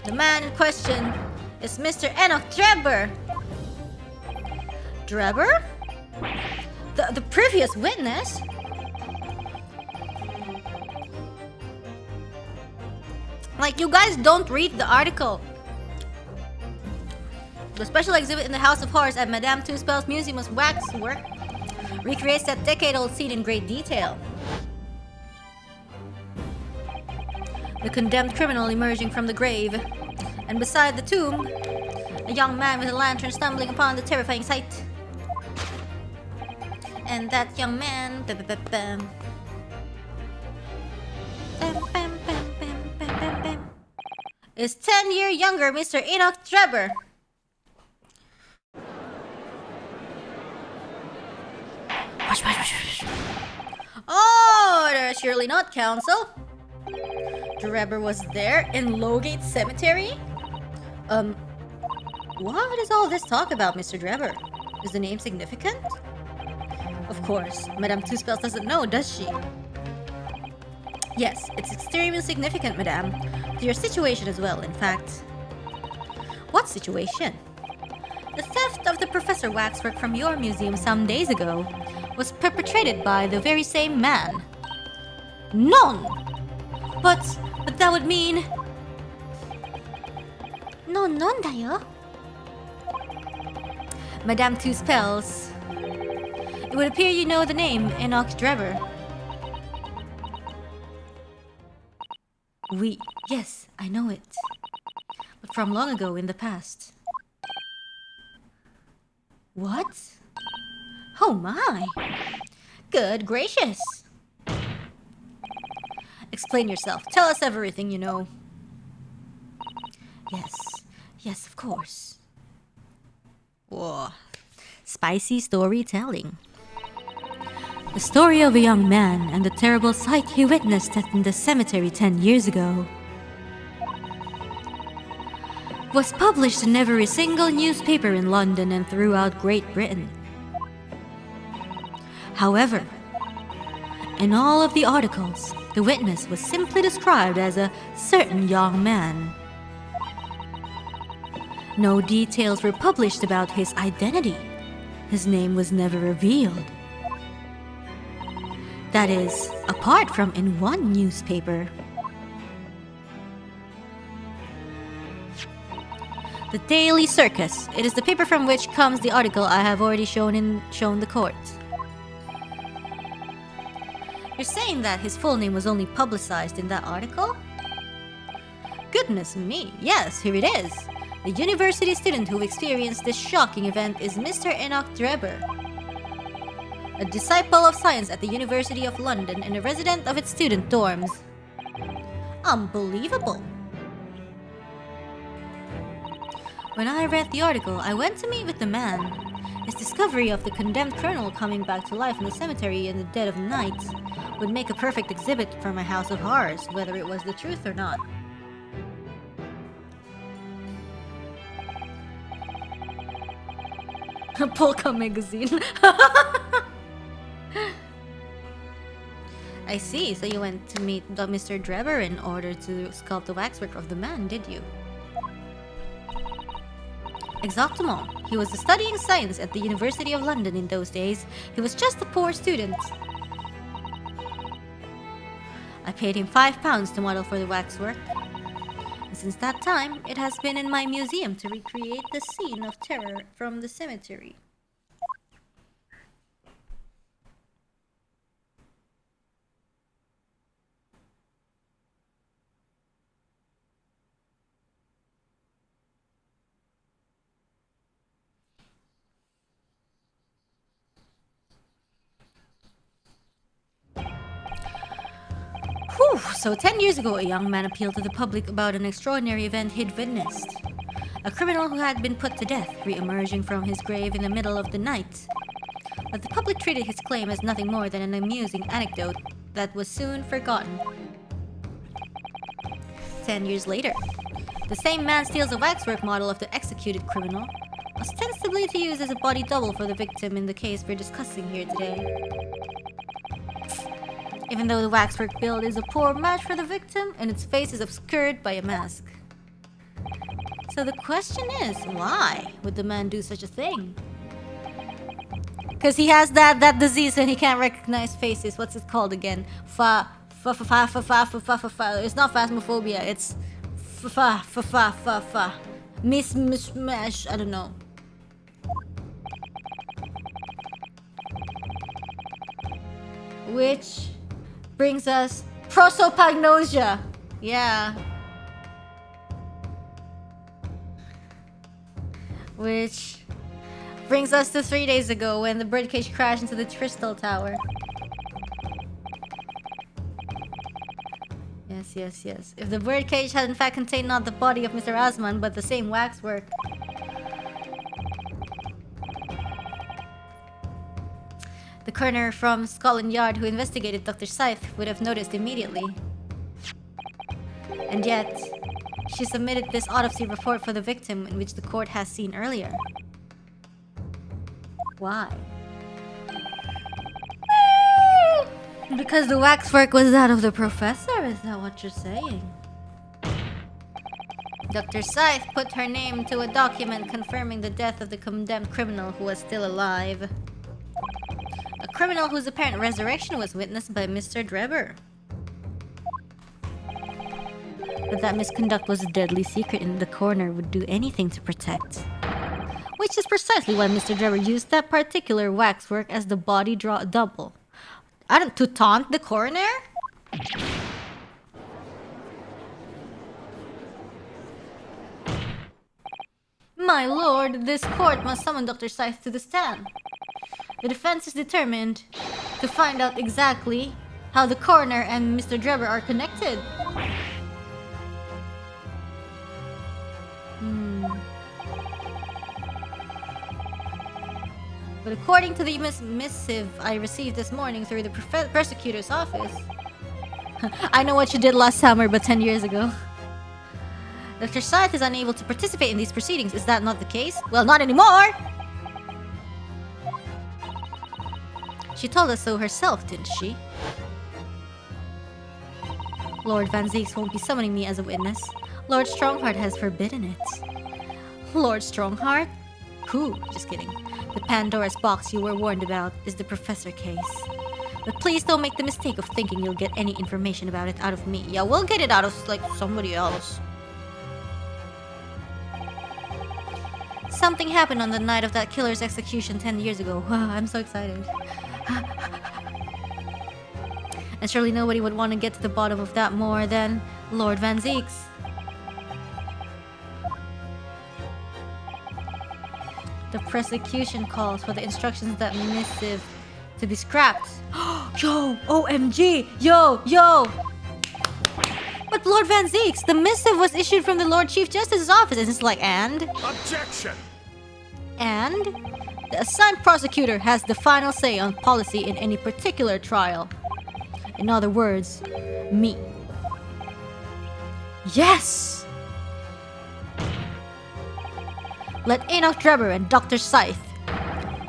The man in question is Mr. Enoch Drebber. Drebber? The previous witness? Like, you guys don't read the article. The special exhibit in the House of Horrors at Madame Tuspel's Museum was waxwork recreates that decade-old scene in great detail. The condemned criminal emerging from the grave, and beside the tomb, a young man with a lantern stumbling upon the terrifying sight. And that young man is 10-year younger Mr. Enoch Drebber. Order, surely not, Counsel. Drebber was there in Lowgate Cemetery? What is all this talk about, Mr. Drebber? Is the name significant? Of course, Madame Two-Spells doesn't know, does she? Yes, it's extremely significant, Madame. To your situation as well, in fact. What situation? The theft of the Professor waxwork from your museum some days ago was perpetrated by the very same man. None! But that would mean... Non da yo. Madame Two-Spells. It would appear you know the name Enoch Drebber. Oui, yes, I know it. But from long ago in the past. What? Oh my! Good gracious! Explain yourself. Tell us everything you know. Yes, of course. Whoa. Spicy storytelling. The story of a young man and the terrible sight he witnessed in the cemetery 10 years ago was published in every single newspaper in London and throughout Great Britain. However, in all of the articles, the witness was simply described as a certain young man. No details were published about his identity. His name was never revealed. That is, apart from in one newspaper. The Daily Circus. It is the paper from which comes the article I have already shown the court. You're saying that his full name was only publicized in that article? Goodness me, yes, here it is. The university student who experienced this shocking event is Mr. Enoch Drebber, a disciple of science at the University of London and a resident of its student dorms. Unbelievable. When I read the article, I went to meet with the man. His discovery of the condemned criminal coming back to life in the cemetery in the dead of night would make a perfect exhibit for my house of horrors, whether it was the truth or not. Polka magazine. I see, so you went to meet Mr. Drebber in order to sculpt the waxwork of the man, did you? Exactement. He was studying science at the University of London in those days. He was just a poor student. I paid him £5 to model for the waxwork. And since that time, it has been in my museum to recreate the scene of terror from the cemetery. Whew, so 10 years ago, a young man appealed to the public about an extraordinary event he'd witnessed. A criminal who had been put to death, re-emerging from his grave in the middle of the night. But the public treated his claim as nothing more than an amusing anecdote that was soon forgotten. 10 years later, the same man steals a waxwork model of the executed criminal, ostensibly to use as a body double for the victim in the case we're discussing here today. Even though the waxwork build is a poor match for the victim and its face is obscured by a mask. So the question is, why would the man do such a thing? Because he has that disease and he can't recognize faces. What's it called again? It's not phasmophobia, it's mismatch, I don't know. Which brings us prosopagnosia. Yeah. Which brings us to 3 days ago when the birdcage crashed into the Crystal Tower. Yes. If the birdcage had in fact contained not the body of Mr. Osman, but the same waxwork. The coroner from Scotland Yard who investigated Dr. Scythe would have noticed immediately. And yet, she submitted this autopsy report for the victim, in which the court has seen earlier. Why? Because the waxwork was that of the professor, is that what you're saying? Dr. Scythe put her name to a document confirming the death of the condemned criminal who was still alive. A criminal whose apparent resurrection was witnessed by Mr. Drebber. But that misconduct was a deadly secret and the coroner would do anything to protect. Which is precisely why Mr. Drebber used that particular waxwork as the body double. To taunt the coroner? My lord, this court must summon Dr. Scythe to the stand. The defense is determined to find out exactly how the coroner and Mr. Drebber are connected. But according to the missive I received this morning through the prosecutor's office... I know what you did last summer, but 10 years ago. Dr. Scythe is unable to participate in these proceedings. Is that not the case? Well, not anymore! She told us so herself, didn't she? Lord Van Zeeks won't be summoning me as a witness. Lord Strongheart has forbidden it. Lord Strongheart? Who? Just kidding. The Pandora's box you were warned about is the Professor case. But please don't make the mistake of thinking you'll get any information about it out of me. Yeah, we'll get it out of, like, somebody else. Something happened on the night of that killer's execution 10 years ago. Wow, I'm so excited. And surely nobody would want to get to the bottom of that more than Lord Van Zeeks. The prosecution calls for the instructions of that missive to be scrapped. Yo! OMG! Yo! But Lord Van Zeeks, the missive was issued from the Lord Chief Justice's office, and it's like, and? Objection! And? The assigned prosecutor has the final say on policy in any particular trial. In other words, me. Yes! Let Enoch Drebber and Dr. Scythe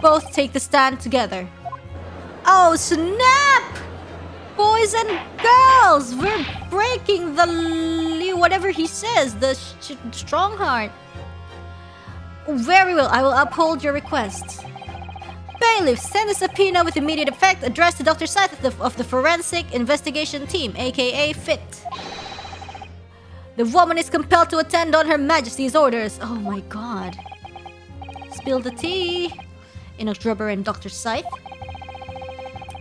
both take the stand together. Oh, snap! Boys and girls, we're breaking the... whatever he says, the Strongheart. Very well, I will uphold your request. Bailiff, send a subpoena with immediate effect addressed to Dr. Scythe of the Forensic Investigation Team, aka FIT. The woman is compelled to attend on Her Majesty's orders. Oh my god. Spill the tea. Enoch Drebber and Dr. Scythe.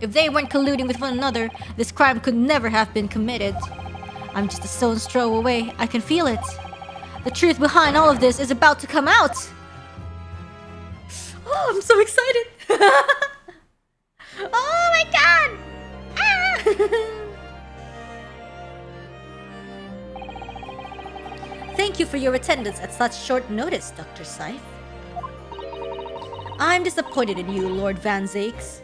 If they weren't colluding with one another, this crime could never have been committed. I'm just a stone's throw away. I can feel it. The truth behind all of this is about to come out. Oh, I'm so excited. Oh my god. Ah. Thank you for your attendance at such short notice, Dr. Scythe. I'm disappointed in you, Lord Van Zeeks.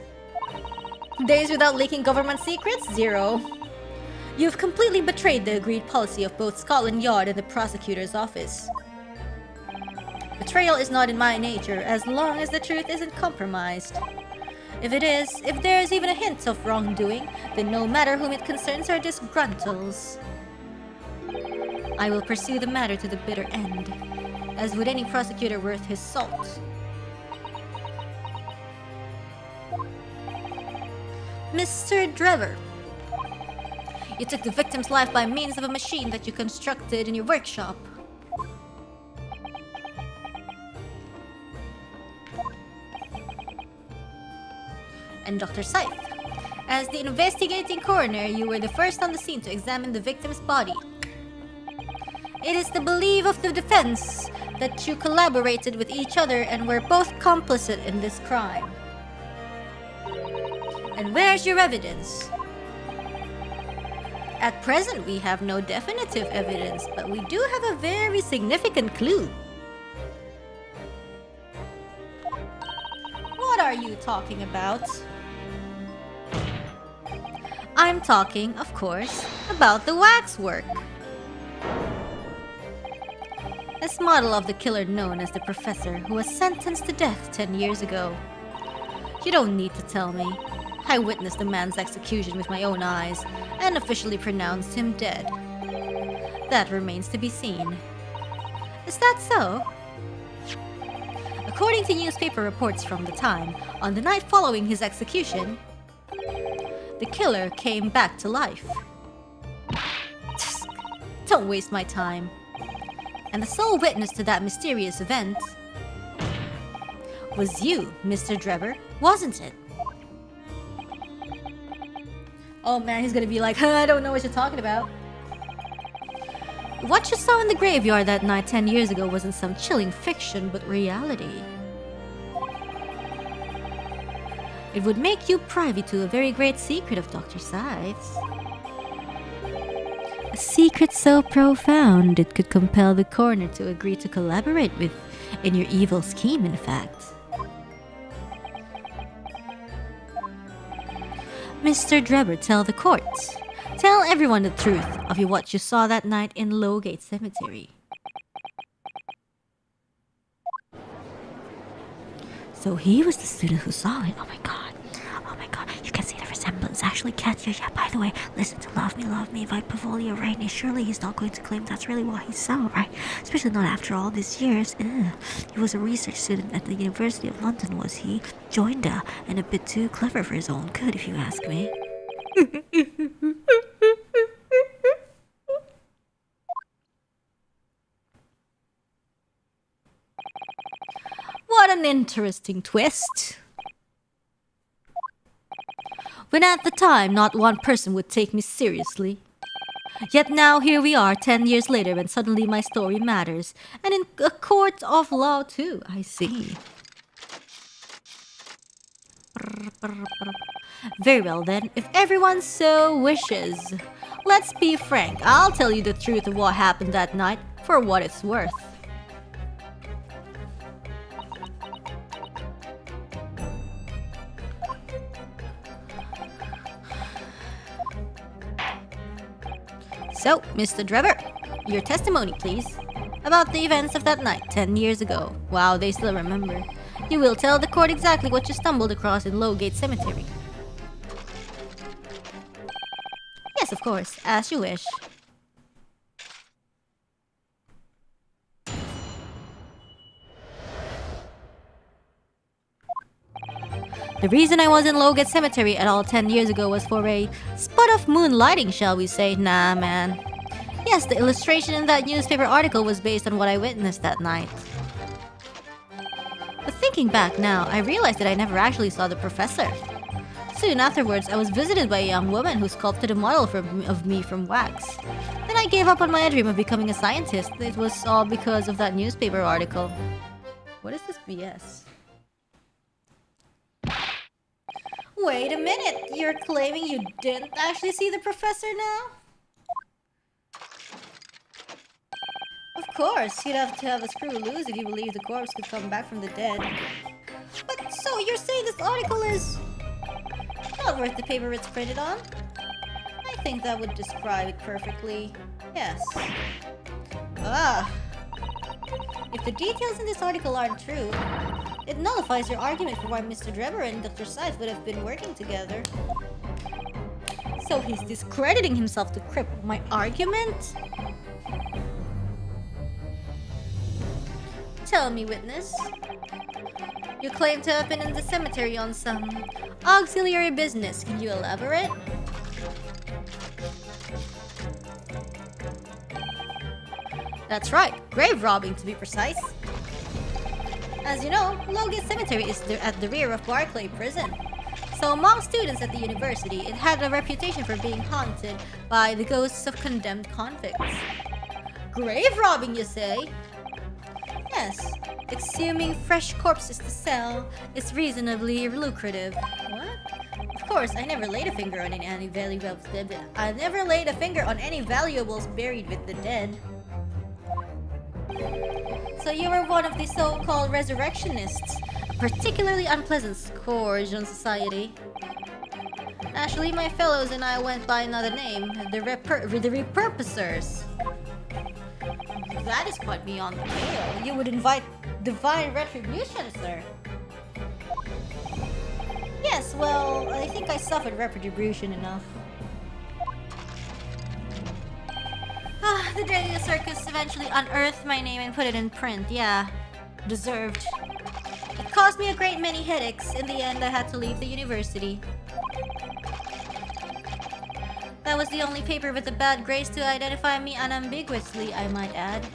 Days without leaking government secrets? 0. You've completely betrayed the agreed policy of both Scotland Yard and the prosecutor's office. Betrayal is not in my nature, as long as the truth isn't compromised. If it is, if there is even a hint of wrongdoing, then no matter whom it concerns are disgruntles. I will pursue the matter to the bitter end, as would any prosecutor worth his salt. Mr. Drebber, you took the victim's life by means of a machine that you constructed in your workshop. And Dr. Scythe, As the investigating coroner, you were the first on the scene to examine the victim's body. It is the belief of the defense that you collaborated with each other and were both complicit in this crime. And where's your evidence? At present, we have no definitive evidence, but we do have a very significant clue. What are you talking about? I'm talking, of course, about the waxwork. This model of the killer known as the Professor, who was sentenced to death 10 years ago. You don't need to tell me. I witnessed the man's execution with my own eyes and officially pronounced him dead. That remains to be seen. Is that so? According to newspaper reports from the time, on the night following his execution, the killer came back to life. Don't waste my time. And the sole witness to that mysterious event was you, Mr. Drebber, wasn't it? Oh man, he's gonna be like, I don't know what you're talking about. What you saw in the graveyard that night 10 years ago wasn't some chilling fiction, but reality. It would make you privy to a very great secret of Dr. Scythe's. A secret so profound it could compel the coroner to agree to collaborate with in your evil scheme, in fact. Mr. Drebber, tell the court. Tell everyone the truth of what you saw that night in Lowgate Cemetery. So he was the student who saw it. Oh my god. Oh my god. You can see the resemblance. Actually, can't you? Yeah, by the way, listen to Love Me by Pavolia Reine. Surely he's not going to claim that's really what he saw, right? Especially not after all these years. He was a research student at the University of London, was he? Joined and a bit too clever for his own good, if you ask me. What an interesting twist. When at the time not one person would take me seriously. Yet now here we are 10 years later and suddenly my story matters. And in a court of law too, I see. Very well then, if everyone so wishes. Let's be frank, I'll tell you the truth of what happened that night for what it's worth. So, Mr. Drebber, your testimony, please. About the events of that night 10 years ago. Wow, they still remember. You will tell the court exactly what you stumbled across in Lowgate Cemetery. Yes, of course, as you wish. The reason I was in Lowgate Cemetery at all 10 years ago was for a spot of moonlighting, shall we say. Nah, man. Yes, the illustration in that newspaper article was based on what I witnessed that night. But thinking back now, I realized that I never actually saw the professor. Soon afterwards, I was visited by a young woman who sculpted a model of me from wax. Then I gave up on my dream of becoming a scientist. It was all because of that newspaper article. What is this BS? Wait a minute, you're claiming you didn't actually see the professor now? Of course, you'd have to have a screw loose if you believe the corpse could come back from the dead. But so you're saying this article is not worth the paper it's printed on? I think that would describe it perfectly. Yes. If the details in this article aren't true, it nullifies your argument for why Mr. Drebber and Dr. Scythe would have been working together. So he's discrediting himself to cripple my argument? Tell me, witness. You claim to have been in the cemetery on some auxiliary business. Can you elaborate? That's right, grave robbing to be precise. As you know, Lowgate Cemetery is at the rear of Barclay Prison. So among students at the university, it had a reputation for being haunted by the ghosts of condemned convicts. Grave robbing, you say? Yes, exhuming fresh corpses to sell is reasonably lucrative. What? Of course, I never laid a finger on any valuables. I never laid a finger on any valuables buried with the dead. So you were one of the so-called resurrectionists, a particularly unpleasant scourge on society. Actually, my fellows and I went by another name, the repurposers. That is quite beyond the pale. You would invite divine retribution, sir. Yes, well, I think I suffered retribution enough. The daily circus eventually unearthed my name and put it in print. Yeah, deserved. It caused me a great many headaches. In the end, I had to leave the university. That was the only paper with a bad grace to identify me unambiguously, I might add.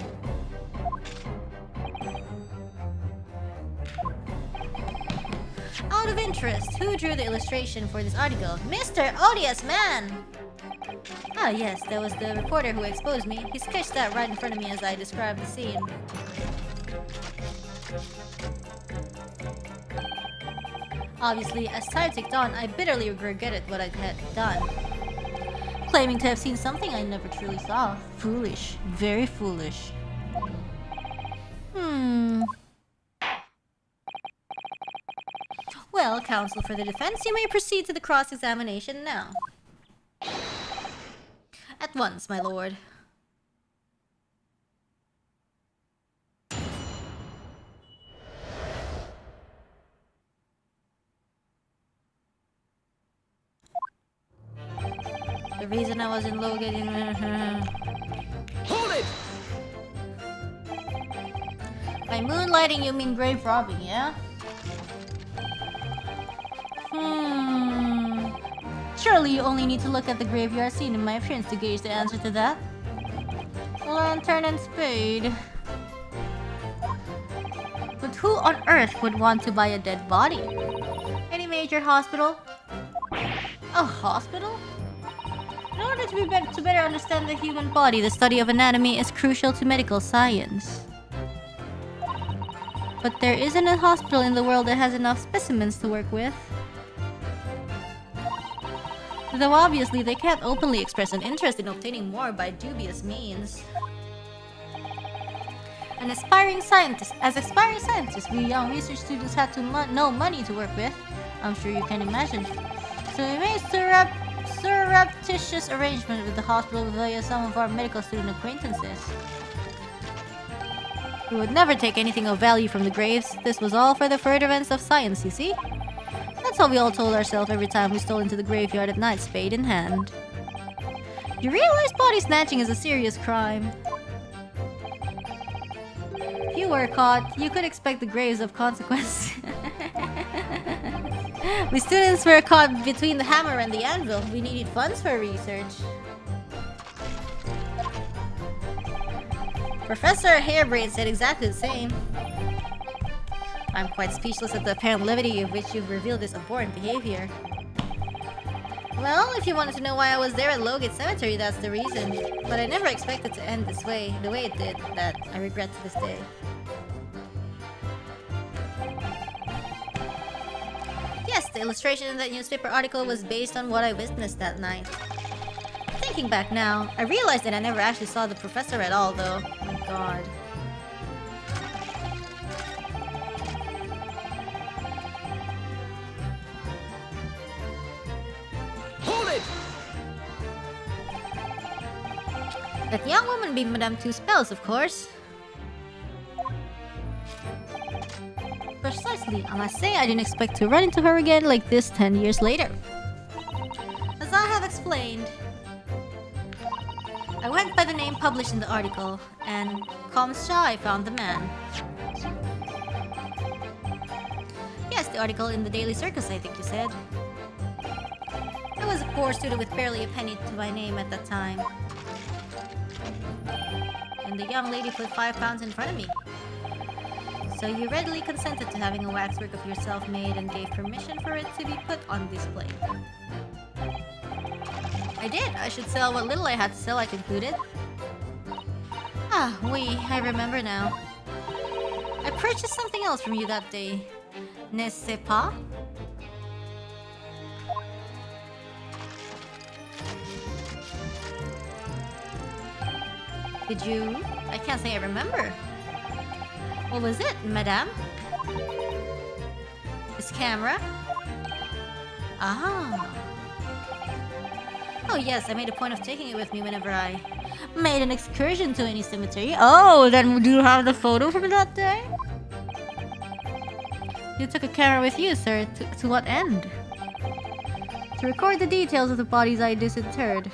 Out of interest, who drew the illustration for this article? Mr. Odious Man! Ah yes, that was the reporter who exposed me. He sketched that right in front of me as I described the scene. Obviously, as time ticked on, I bitterly regretted what I had done. Claiming to have seen something I never truly saw. Foolish. Very foolish. Well, counsel for the defense, you may proceed to the cross-examination now. At once, my lord. The reason I was in Logan... Hold it! By moonlighting, you mean grave robbing, yeah? Surely you only need to look at the graveyard scene in my appearance to gauge the answer to that. Lantern and spade. But who on earth would want to buy a dead body? Any major hospital? A hospital? In order to better understand the human body, the study of anatomy is crucial to medical science. But there isn't a hospital in the world that has enough specimens to work with. Though obviously they can't openly express an interest in obtaining more by dubious means. As aspiring scientists, we young research students had to no money to work with. I'm sure you can imagine. So we made surreptitious arrangement with the hospital via some of our medical student acquaintances. We would never take anything of value from the graves. This was all for the furtherance of science, you see? That's how we all told ourselves every time we stole into the graveyard at night, spade in hand. You realize body snatching is a serious crime. If you were caught, you could expect the graves of consequence. We students were caught between the hammer and the anvil. We needed funds for research. Professor Hairbrain said exactly the same. I'm quite speechless at the apparent levity of which you've revealed this abhorrent behavior. Well, if you wanted to know why I was there at Lowgate Cemetery, that's the reason. But I never expected to end this way, the way it did, that I regret to this day. Yes, the illustration in that newspaper article was based on what I witnessed that night. Thinking back now, I realized that I never actually saw the professor at all, though. Oh my god. Hold it! That young woman being Madame Two Spells, of course. Precisely. I must say I didn't expect to run into her again like this 10 years later. As I have explained, I went by the name published in the article, and I found the man. Yes, the article in the Daily Circus, I think you said. I was a poor student with barely a penny to my name at that time. And the young lady put £5 in front of me. So you readily consented to having a waxwork of yourself made and gave permission for it to be put on display. I did. I should sell what little I had to sell, I concluded. Ah, oui, I remember now. I purchased something else from you that day. N'est-ce pas? Did you? I can't say I remember. What was it, madame? This camera? Ah. Oh yes, I made a point of taking it with me whenever I made an excursion to any cemetery. Oh, then do you have the photo from that day? You took a camera with you, sir. To what end? To record the details of the bodies I disinterred.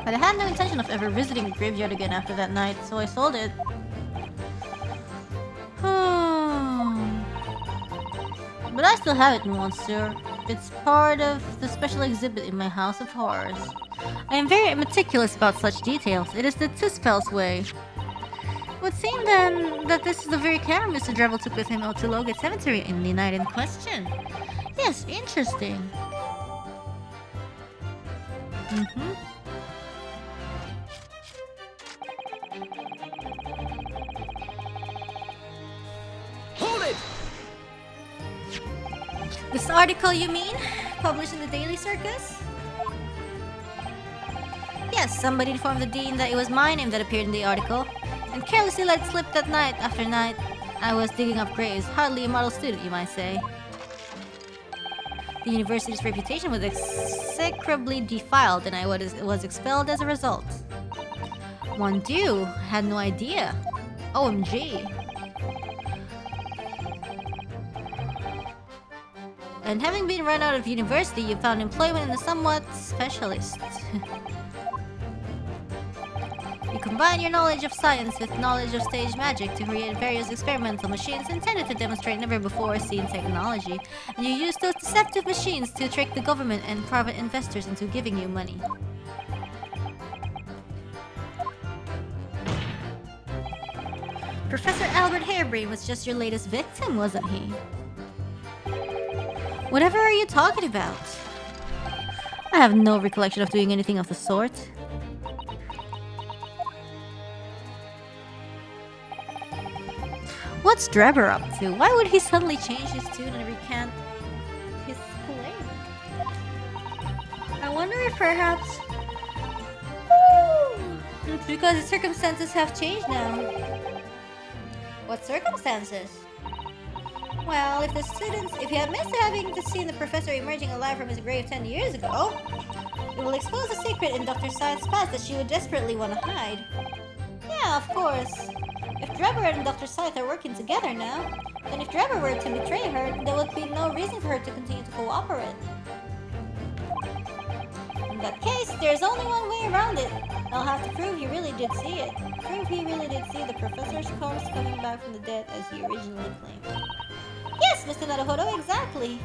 But I had no intention of ever visiting the graveyard again after that night, so I sold it. But I still have it, monsieur. It's part of the special exhibit in my house of horrors. I am very meticulous about such details. It is the Tuspel's way. It would seem then that this is the very camera Mr. Drevel took with him out to Logan Cemetery in the night in question. Yes, interesting. Hold it! This article, you mean? Published in the Daily Circus? Yes, somebody informed the dean that it was my name that appeared in the article, and carelessly let it slip that night after night. I was digging up graves, hardly a model student, you might say. The university's reputation was execrably defiled, and I was expelled as a result. Mon Dieu, I had no idea. OMG. And having been run out of university, you found employment in a somewhat specialist. You combine your knowledge of science with knowledge of stage magic to create various experimental machines intended to demonstrate never-before-seen technology, and you use those deceptive machines to trick the government and private investors into giving you money. Professor Albert Harebrain was just your latest victim, wasn't he? Whatever are you talking about? I have no recollection of doing anything of the sort. What's Drever up to? Why would he suddenly change his tune and recant his claim? I wonder if perhaps... It's because the circumstances have changed now. What circumstances? Well, if you had missed having seen the professor emerging alive from his grave 10 years ago, it will expose a secret in Dr. Saat's past that she would desperately want to hide. Yeah, of course. If Drever and Dr. Saat are working together now, then if Drever were to betray her, there would be no reason for her to continue to cooperate. In that case, there's only one way around it. I'll have to prove he really did see it. Prove he really did see the professor's corpse coming back from the dead as he originally claimed. Yes, Mr. Naruhodo, exactly.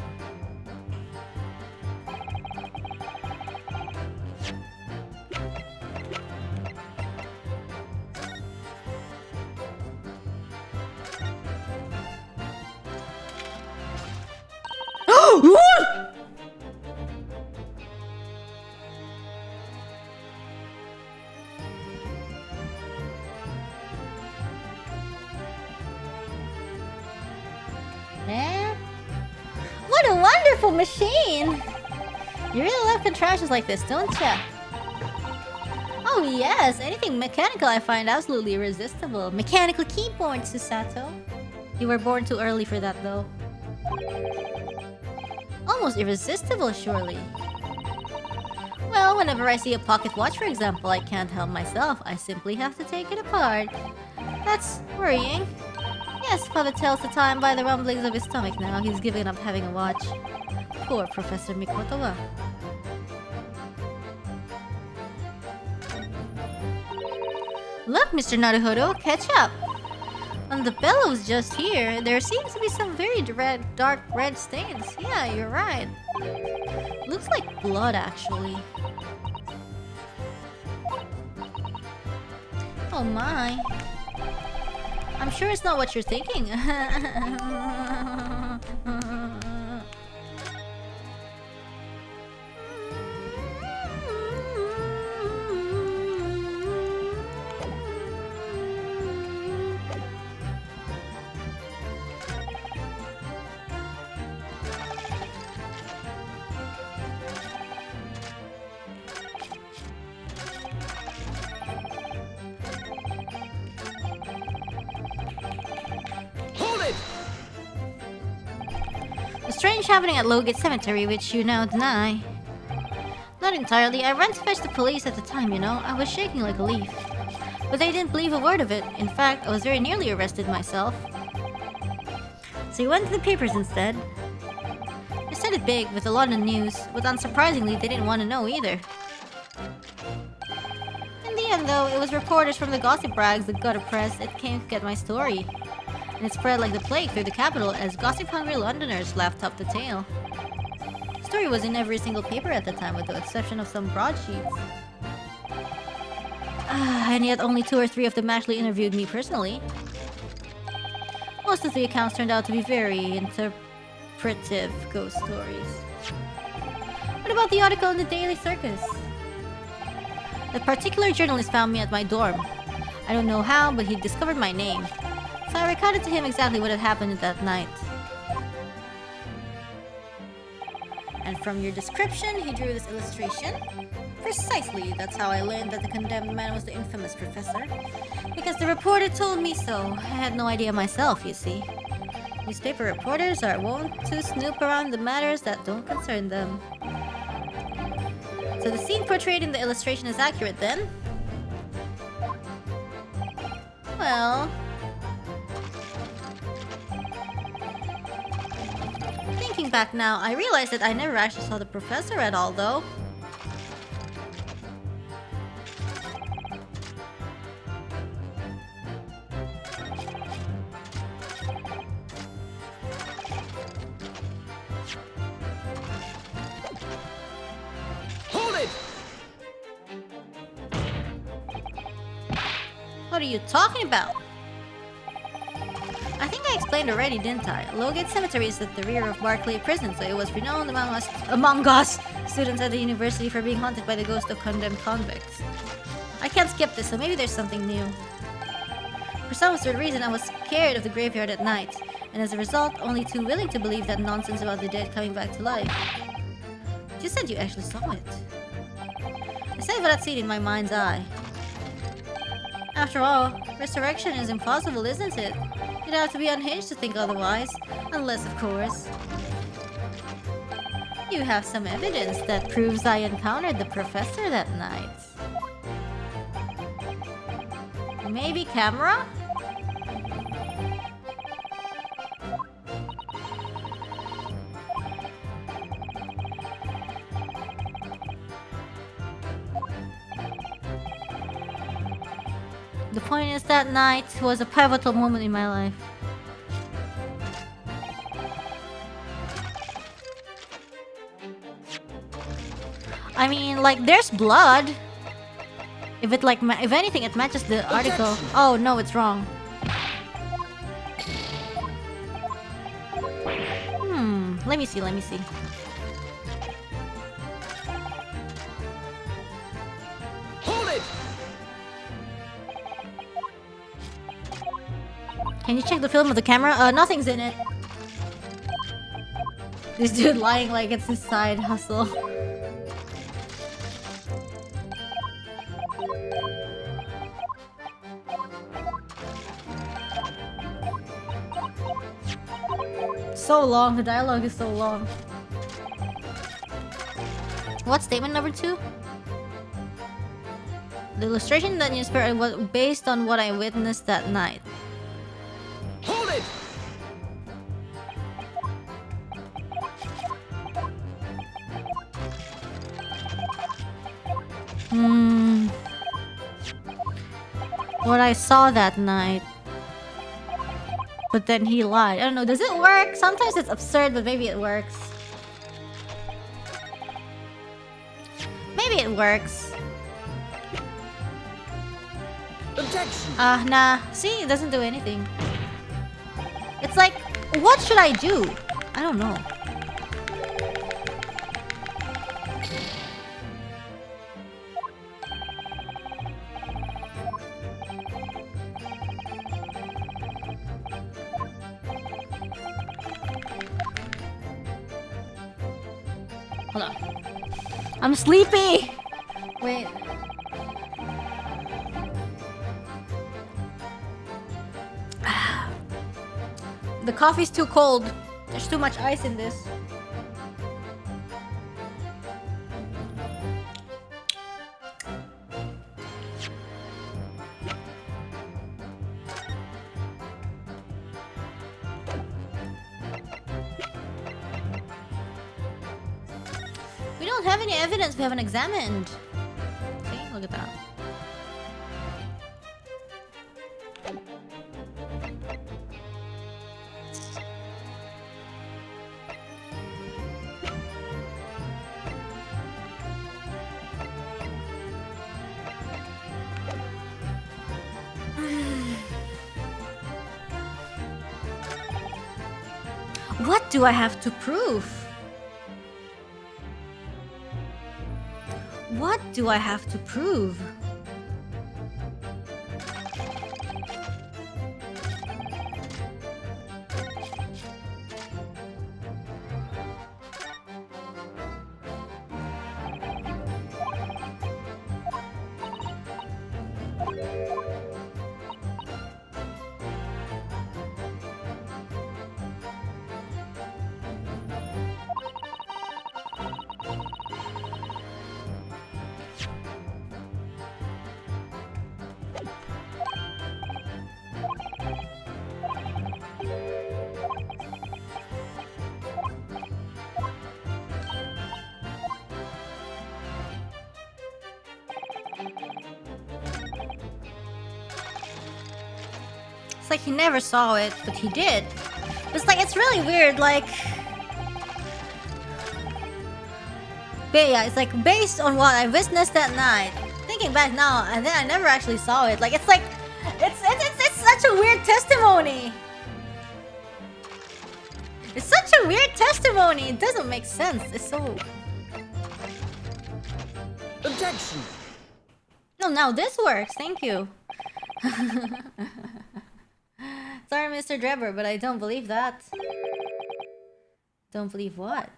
What? Man, what a wonderful machine! You really love contraptions like this, don't ya? Oh yes, anything mechanical I find absolutely irresistible. Mechanical keyboard, Susato. You were born too early for that, though. Almost irresistible, surely. Well, whenever I see a pocket watch, for example, I can't help myself. I simply have to take it apart. That's worrying. Yes, Papa tells the time by the rumblings of his stomach now. He's giving up having a watch. Poor Professor Mikoto. Look, Mr. Naruhodo, catch up! On the bellows just here, there seems to be some very dark red stains. Yeah, you're right. Looks like blood, actually. Oh my. I'm sure it's not what you're thinking. A strange happening at Lowgate Cemetery, which you now deny. Not entirely. I ran to fetch the police at the time, you know. I was shaking like a leaf. But they didn't believe a word of it. In fact, I was very nearly arrested myself. So you went to the papers instead. They said it big, with a lot of news, but unsurprisingly, they didn't want to know either. In the end, though, it was reporters from the gossip rags, the gutter press, that came to get my story. And it spread like the plague through the capital as gossip-hungry Londoners laughed up the tale. The story was in every single paper at the time, with the exception of some broadsheets. And yet only 2 or 3 of them actually interviewed me personally. Most of the accounts turned out to be very interpretive ghost stories. What about the article in the Daily Circus? The particular journalist found me at my dorm. I don't know how, but he discovered my name. So I recounted to him exactly what had happened that night. And from your description, he drew this illustration. Precisely, that's how I learned that the condemned man was the infamous professor. Because the reporter told me so. I had no idea myself, you see. Newspaper reporters are wont to snoop around the matters that don't concern them. So the scene portrayed in the illustration is accurate then? Well... Thinking back now, I realize that I never actually saw the professor at all, though. Hold it! What are you talking about? I think I explained already, didn't I? Lowgate Cemetery is at the rear of Barclay Prison, so it was renowned among us students at the university for being haunted by the ghost of condemned convicts. I can't skip this, so maybe there's something new. For some absurd reason, I was scared of the graveyard at night, and as a result, only too willing to believe that nonsense about the dead coming back to life. You said you actually saw it. I said what I'd seen in my mind's eye. After all, resurrection is impossible, isn't it? You'd have to be unhinged to think otherwise. Unless, of course, you have some evidence that proves I encountered the professor that night. Maybe camera? The point is that night was a pivotal moment in my life. I mean, like, there's blood. If it like, if anything, it matches the article. Oh no, it's wrong. Let me see. Hold it! Can you check the film of the camera? Nothing's in it. This dude lying like it's his side hustle. So long, the dialogue is so long. What's statement number 2? The illustration in that newspaper was based on what I witnessed that night. Hold it! What I saw that night. But then he lied. I don't know, does it work? Sometimes it's absurd, but maybe it works. Maybe it works. Objection! Nah. See, it doesn't do anything. It's like, what should I do? I don't know. Hold on. I'm sleepy! Wait. The coffee's too cold. There's too much ice in this. We don't have any evidence. We haven't examined. See? Look at that. What do I have to prove? What do I have to prove? It's like he never saw it, but he did. It's like, it's really weird, like... But yeah, it's like, based on what I witnessed that night, thinking back now, and then I never actually saw it. Like, it's like... It's such a weird testimony! It's such a weird testimony! It doesn't make sense. It's so... Objection! No, now this works. Thank you. Sorry, Mr. Drebber, but I don't believe that. Don't believe what?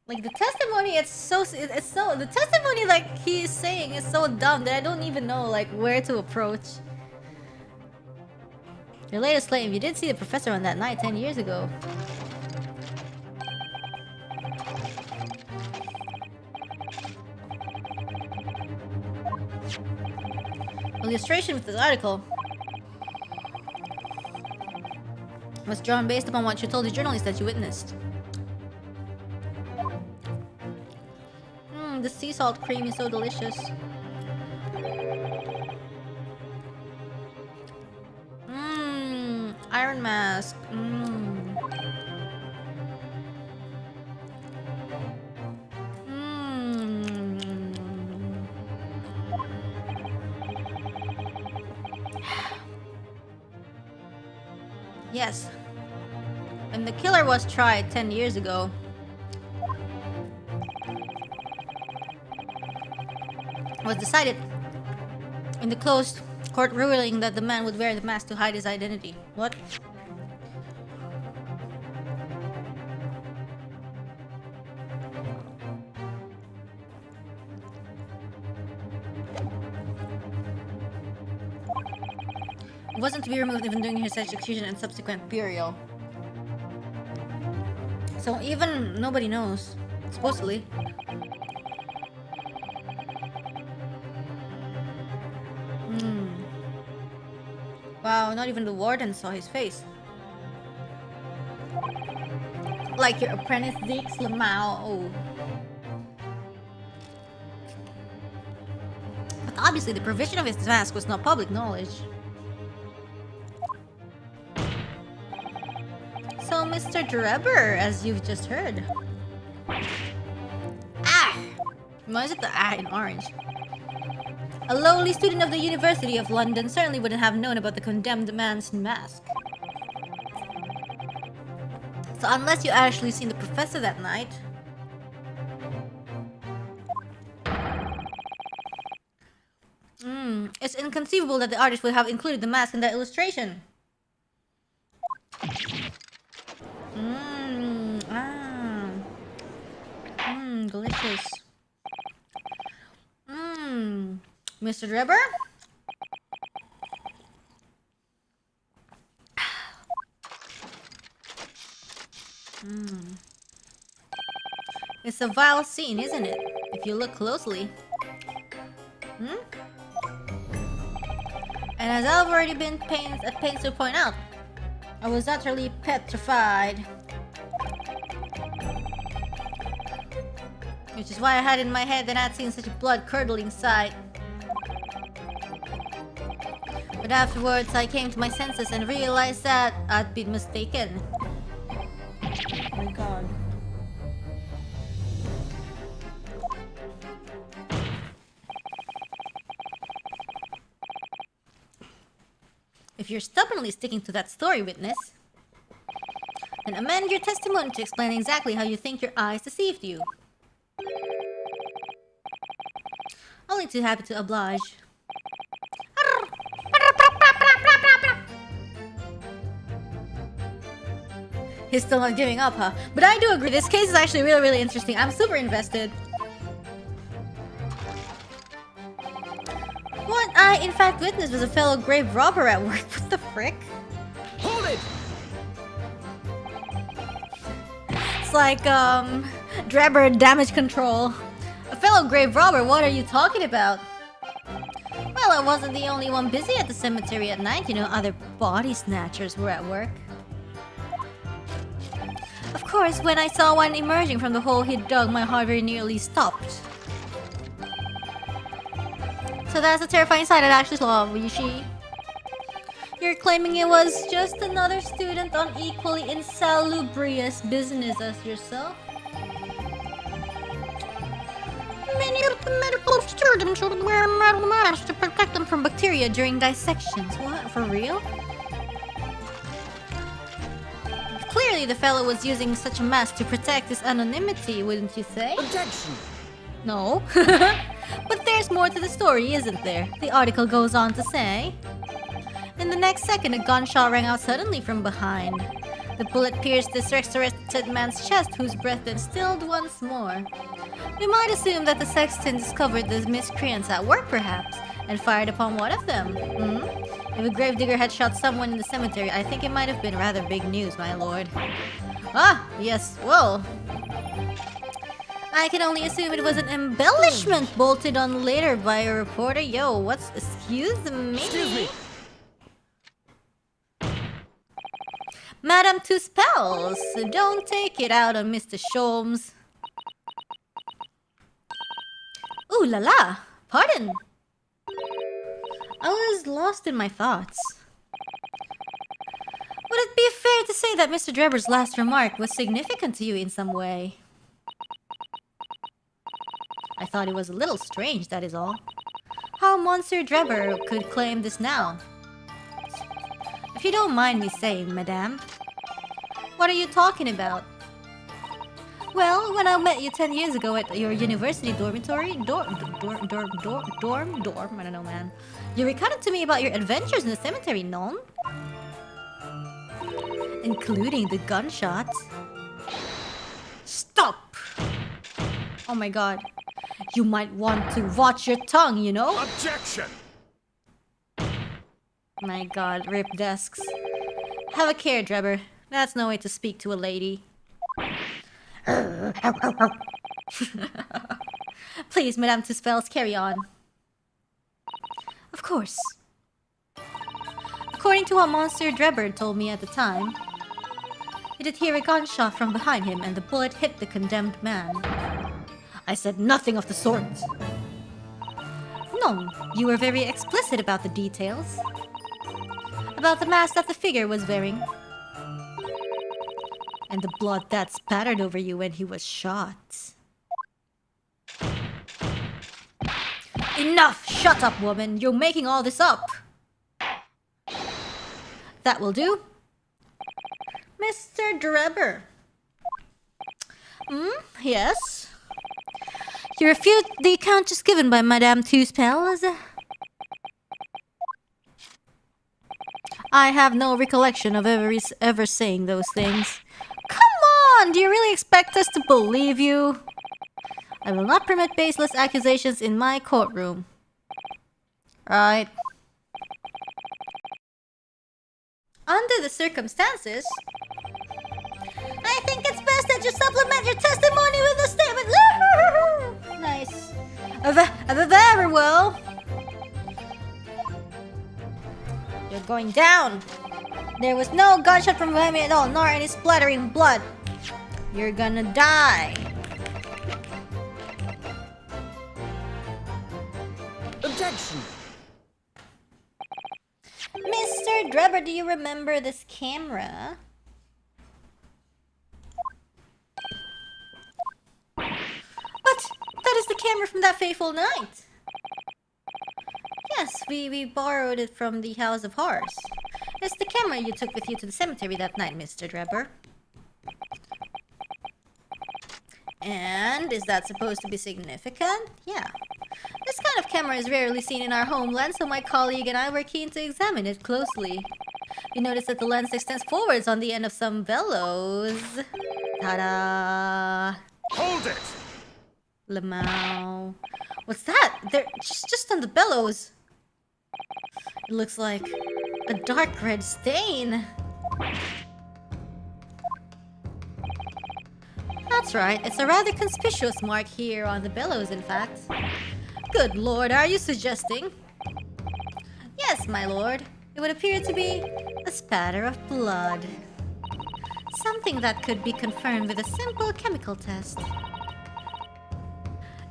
Like, the testimony, it's so, the testimony, like, he is saying is so dumb that I don't even know, like, where to approach. Your latest claim, you did see the professor on that night 10 years ago. Illustration with this article was drawn based upon what you told the journalist that you witnessed. The sea salt cream is so delicious. Iron mask. Yes. When the killer was tried 10 years ago, it was decided in the closed court ruling that the man would wear the mask to hide his identity. What? It wasn't to be removed even during his execution and subsequent burial. So even nobody knows, supposedly. Wow, not even the warden saw his face. Like your apprentice Dix Lamau. Oh. But obviously the provision of his mask was not public knowledge. So, Mr. Drebber, as you've just heard. Why is it the A in orange? A lowly student of the University of London certainly wouldn't have known about the condemned man's mask. So unless you actually seen the professor that night... it's inconceivable that the artist would have included the mask in that illustration. Delicious. Mr. Drebber? It's a vile scene, isn't it? If you look closely. And as I've already been at pains to point out, I was utterly petrified. Which is why I had in my head that I'd seen such a blood-curdling sight. But afterwards, I came to my senses and realized that I'd been mistaken. Oh my god. If you're stubbornly sticking to that story, witness, then amend your testimony to explain exactly how you think your eyes deceived you. Only too happy to oblige. He's still not giving up, huh? But I do agree, this case is actually really interesting. I'm super invested. What I, in fact, witnessed was a fellow grave robber at work. What the frick? Hold it! It's like, Drebber damage control. A fellow grave robber, what are you talking about? Well, I wasn't the only one busy at the cemetery at night. You know, other body snatchers were at work. Of course, when I saw one emerging from the hole he'd dug, my heart very nearly stopped. So that's a terrifying sight I actually saw, Rishi. You're claiming it was just another student on equally insalubrious business as yourself? Many of the medical students would wear metal masks to protect them from bacteria during dissections. What? For real? Clearly the fellow was using such a mask to protect his anonymity, wouldn't you say? Objection! No. But there's more to the story, isn't there? The article goes on to say... In the next second, a gunshot rang out suddenly from behind. The bullet pierced this resurrected man's chest, whose breath then stilled once more. We might assume that the sexton discovered the miscreants at work, perhaps, and fired upon one of them. If a gravedigger had shot someone in the cemetery, I think it might have been rather big news, my lord. Ah, yes, well... I can only assume it was an embellishment bolted on later by a reporter. Yo, what's... Excuse me? Excuse me! Madame Two Spells, don't take it out on Mr. Sholmes. Ooh la la, pardon. I was lost in my thoughts. Would it be fair to say that Mr. Drebber's last remark was significant to you in some way? I thought it was a little strange, that is all. How Monsieur Drebber could claim this now. If you don't mind me saying, madame. What are you talking about? Well, when I met you 10 years ago at your university dormitory, dorm, I don't know, man. You recounted to me about your adventures in the cemetery, non? Including the gunshots. Stop! Oh my god. You might want to watch your tongue, you know? Objection! My god, rip desks. Have a care, Drebber. That's no way to speak to a lady. Please, Madame Two Spells, carry on. Of course. According to what Monsieur Drebber told me at the time, he did hear a gunshot from behind him and the bullet hit the condemned man. I said nothing of the sort. No, you were very explicit about the details. About the mask that the figure was wearing. And the blood that spattered over you when he was shot. Enough! Shut up, woman. You're making all this up. That will do. Mr. Drebber. Yes? You refute the account just given by Madame Tuspels? I have no recollection of ever saying those things. Come on! Do you really expect us to believe you? I will not permit baseless accusations in my courtroom. Right. Under the circumstances, I think it's best that you supplement your testimony with a statement. Nice. Very well. You're going down. There was no gunshot from behind me at all, nor any splattering blood. You're gonna die. Objection! Mr. Drebber, do you remember this camera? But that is the camera from that fateful night. Yes, we borrowed it from the House of Horrors. It's the camera you took with you to the cemetery that night, Mr. Drebber. And is that supposed to be significant? Yeah. This kind of camera is rarely seen in our homeland, so my colleague and I were keen to examine it closely. We noticed that the lens extends forwards on the end of some bellows. Ta-da! Hold it! Lamau. What's that? They're just on the bellows. It looks like a dark red stain. That's right, it's a rather conspicuous mark here on the bellows, in fact. Good lord, are you suggesting? Yes, my lord. It would appear to be a spatter of blood. Something that could be confirmed with a simple chemical test.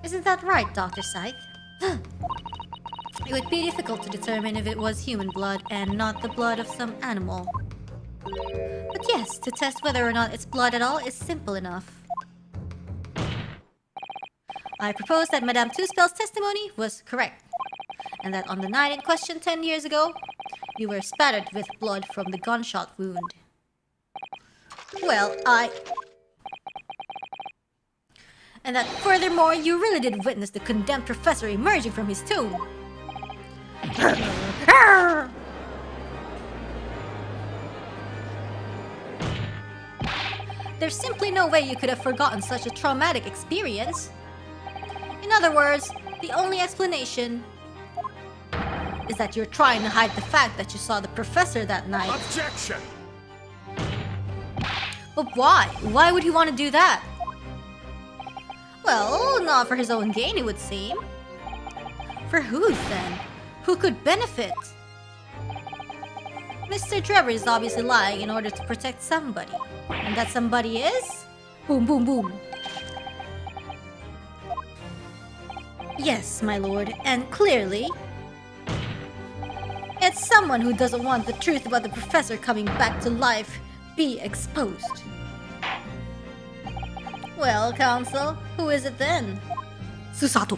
Isn't that right, Dr. Scythe? It would be difficult to determine if it was human blood and not the blood of some animal. But yes, to test whether or not it's blood at all is simple enough. I propose that Madame Tuspel's testimony was correct, and that on the night in question 10 years ago, you were spattered with blood from the gunshot wound. Well, and that furthermore, you really did witness the condemned professor emerging from his tomb. There's simply no way you could have forgotten such a traumatic experience. In other words, the only explanation is that you're trying to hide the fact that you saw the professor that night. Objection! But why? Why would he want to do that? Well, not for his own gain, it would seem. For whose, then? Who could benefit? Mr. Drebber is obviously lying in order to protect somebody. And that somebody is... Boom, boom, boom. Yes, my lord, and clearly... it's someone who doesn't want the truth about the professor coming back to life be exposed. Well, counsel, who is it then? Susato.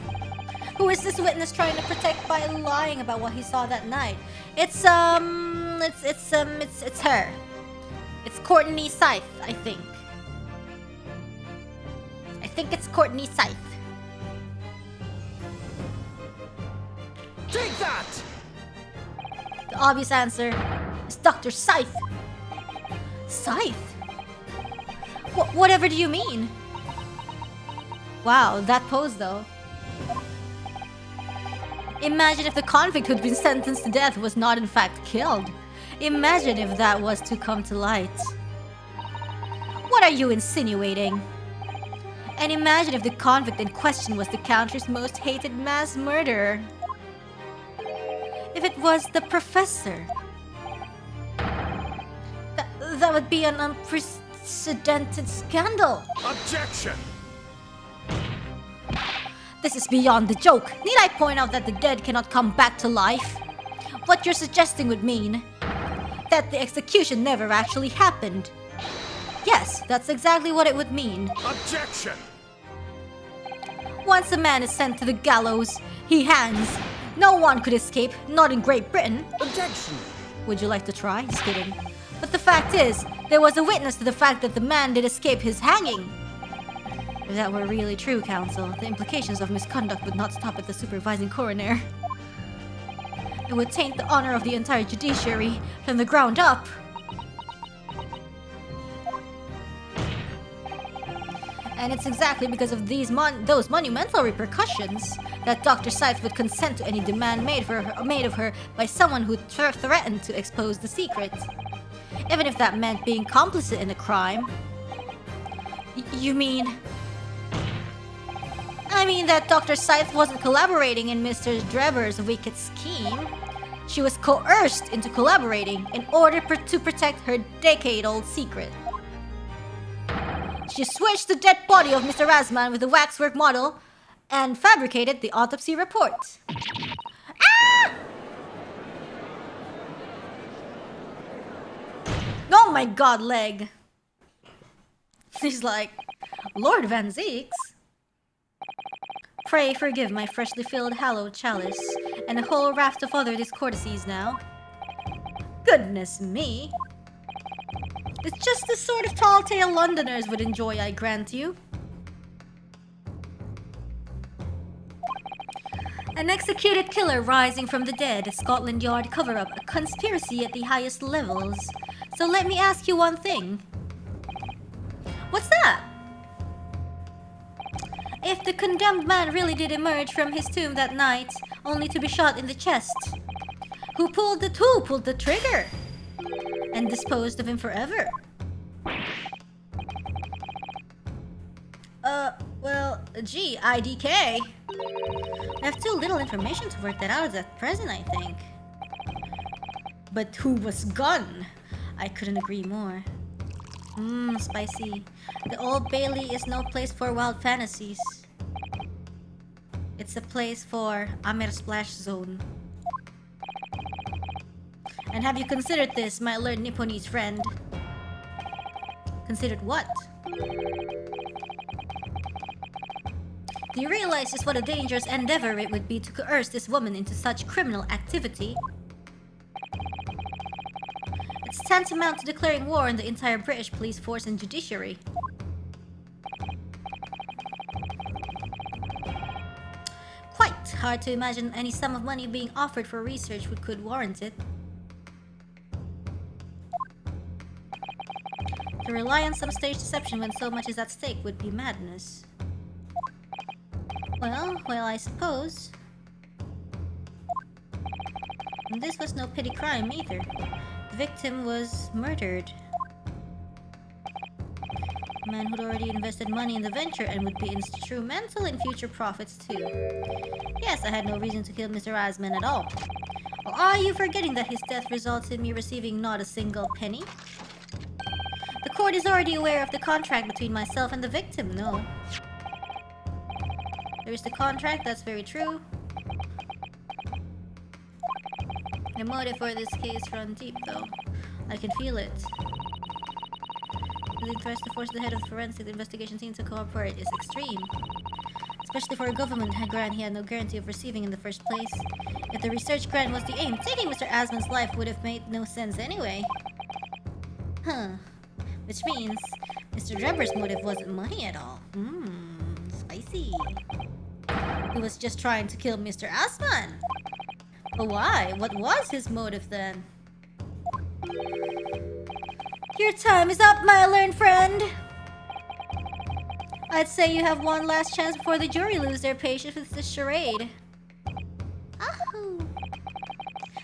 Who is this witness trying to protect by lying about what he saw that night? It's her. It's Courtney Scythe, I think. I think it's Courtney Scythe. Take that! The obvious answer is Dr. Scythe. Scythe? Whatever do you mean? Wow, that pose though. Imagine if the convict who'd been sentenced to death was not in fact killed. Imagine if that was to come to light. What are you insinuating? And imagine if the convict in question was the country's most hated mass murderer. If it was the professor. That would be an unprecedented scandal. Objection! This is beyond the joke. Need I point out that the dead cannot come back to life? What you're suggesting would mean that the execution never actually happened. Yes, that's exactly what it would mean. Objection! Once a man is sent to the gallows, he hangs. No one could escape, not in Great Britain. Objection! Would you like to try? Just kidding. But the fact is, there was a witness to the fact that the man did escape his hanging. If that were really true, counsel, the implications of misconduct would not stop at the supervising coroner. It would taint the honor of the entire judiciary from the ground up. And it's exactly because of those monumental repercussions that Dr. Seitz would consent to any demand made of her by someone who threatened to expose the secret. Even if that meant being complicit in the crime. You mean... I mean that Dr. Seitz wasn't collaborating in Mr. Dreber's wicked scheme. She was coerced into collaborating in order to protect her decade-old secret. She switched the dead body of Mr. Razman with the waxwork model and fabricated the autopsy report. Ah! Oh my god, leg. He's like, Lord Van Zeeks. Pray forgive my freshly filled hallowed chalice and a whole raft of other discourtesies now. Goodness me. It's just the sort of tall-tale Londoners would enjoy, I grant you. An executed killer rising from the dead, Scotland Yard cover-up, a conspiracy at the highest levels. So let me ask you one thing. What's that? If the condemned man really did emerge from his tomb that night, only to be shot in the chest, who pulled the trigger? And disposed of him forever? Well, gee, IDK. I have too little information to work that out at present, I think. But who was gone? I couldn't agree more. Spicy. The Old Bailey is no place for wild fantasies. It's a place for Amer Splash Zone. And have you considered this, my alert Nipponese friend? Considered what? Do you realize just what a dangerous endeavor it would be to coerce this woman into such criminal activity? It's tantamount to declaring war on the entire British police force and judiciary. Quite hard to imagine any sum of money being offered for research which could warrant it. To rely on some stage deception when so much is at stake would be madness. Well, I suppose. And this was no petty crime either. The victim was murdered. A man who'd already invested money in the venture and would be instrumental in future profits too. Yes, I had no reason to kill Mr. Asman at all. Or are you forgetting that his death resulted in me receiving not a single penny? The court is already aware of the contract between myself and the victim, no? There is the contract, that's very true. The motive for this case run deep, though. I can feel it. The interest to force the head of the forensic investigation team to cooperate is extreme. Especially for a government grant he had no guarantee of receiving in the first place. If the research grant was the aim, taking Mr. Asman's life would have made no sense anyway. Huh. Which means Mr. Dreber's motive wasn't money at all. Spicy. He was just trying to kill Mr. Asman. But why? What was his motive then? Your time is up, my learned friend. I'd say you have one last chance before the jury lose their patience with this charade. Ahoo.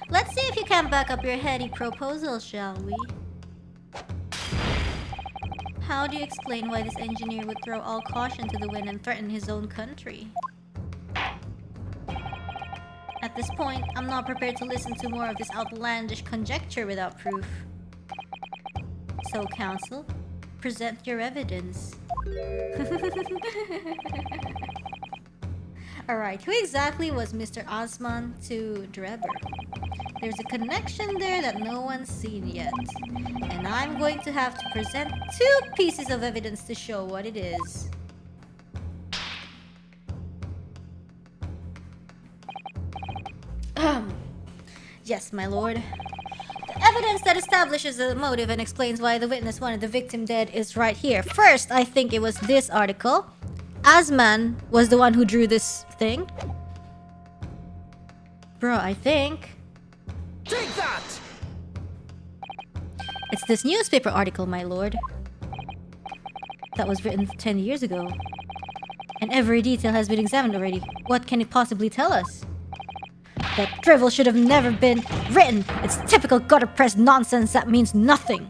Let's see if you can back up your heady proposal, shall we? How do you explain why this engineer would throw all caution to the wind and threaten his own country? At this point, I'm not prepared to listen to more of this outlandish conjecture without proof. So, counsel, present your evidence. Alright, who exactly was Mr. Osman to Dreber? There's a connection there that no one's seen yet. And I'm going to have to present 2 pieces of evidence to show what it is. Yes, my lord. The evidence that establishes the motive and explains why the witness wanted the victim dead is right here. First, I think it was this article. Asman was the one who drew this thing. Bro, I think Take that! it's this newspaper article, my lord. That was written 10 years ago. And every detail has been examined already. What can it possibly tell us? That drivel should have never been written. It's typical gutter-press nonsense that means nothing.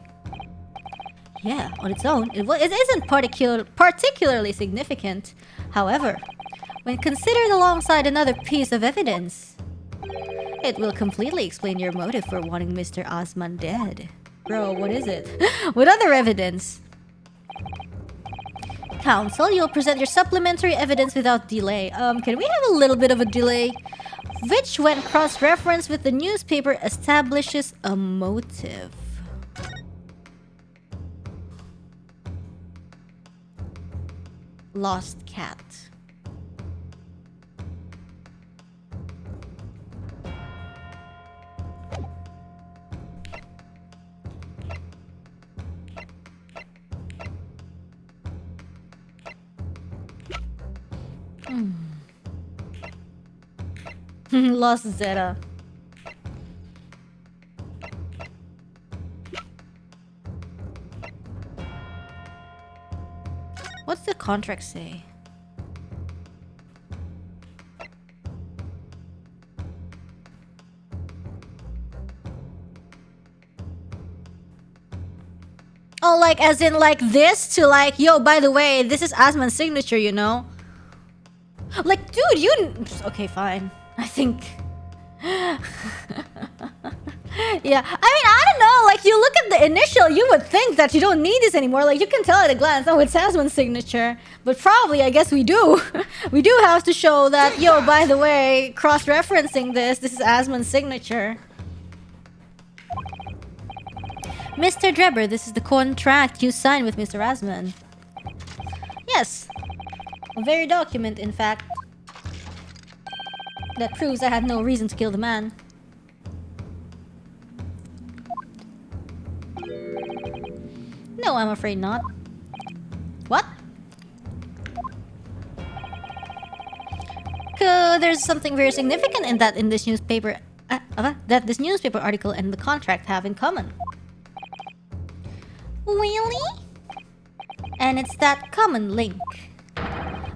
Yeah, on its own, it isn't particularly significant. However, when considered alongside another piece of evidence, it will completely explain your motive for wanting Mr. Osman dead. Bro, what is it? What other evidence? Counsel, you'll present your supplementary evidence without delay. Can we have a little bit of a delay? Which, when cross-referenced with the newspaper, establishes a motive. Lost cat. Lost Zeta. What's the contract say? Oh, like as in like this to like, yo, by the way, this is Asman's signature, you know? Like, dude, you... Okay, fine. I think... Yeah, I mean, I don't know. Like, you look at the initial, you would think that you don't need this anymore. Like, you can tell at a glance, oh, it's Asman's signature. But probably, I guess we do. We do have to show that, yo, by the way, cross-referencing this is Asman's signature. Mr. Drebber, this is the contract you signed with Mr. Asman. Yes. A very document, in fact. That proves I had no reason to kill the man. No, I'm afraid not. What? There's something very significant in that this newspaper article and the contract have in common. Really? And it's that common link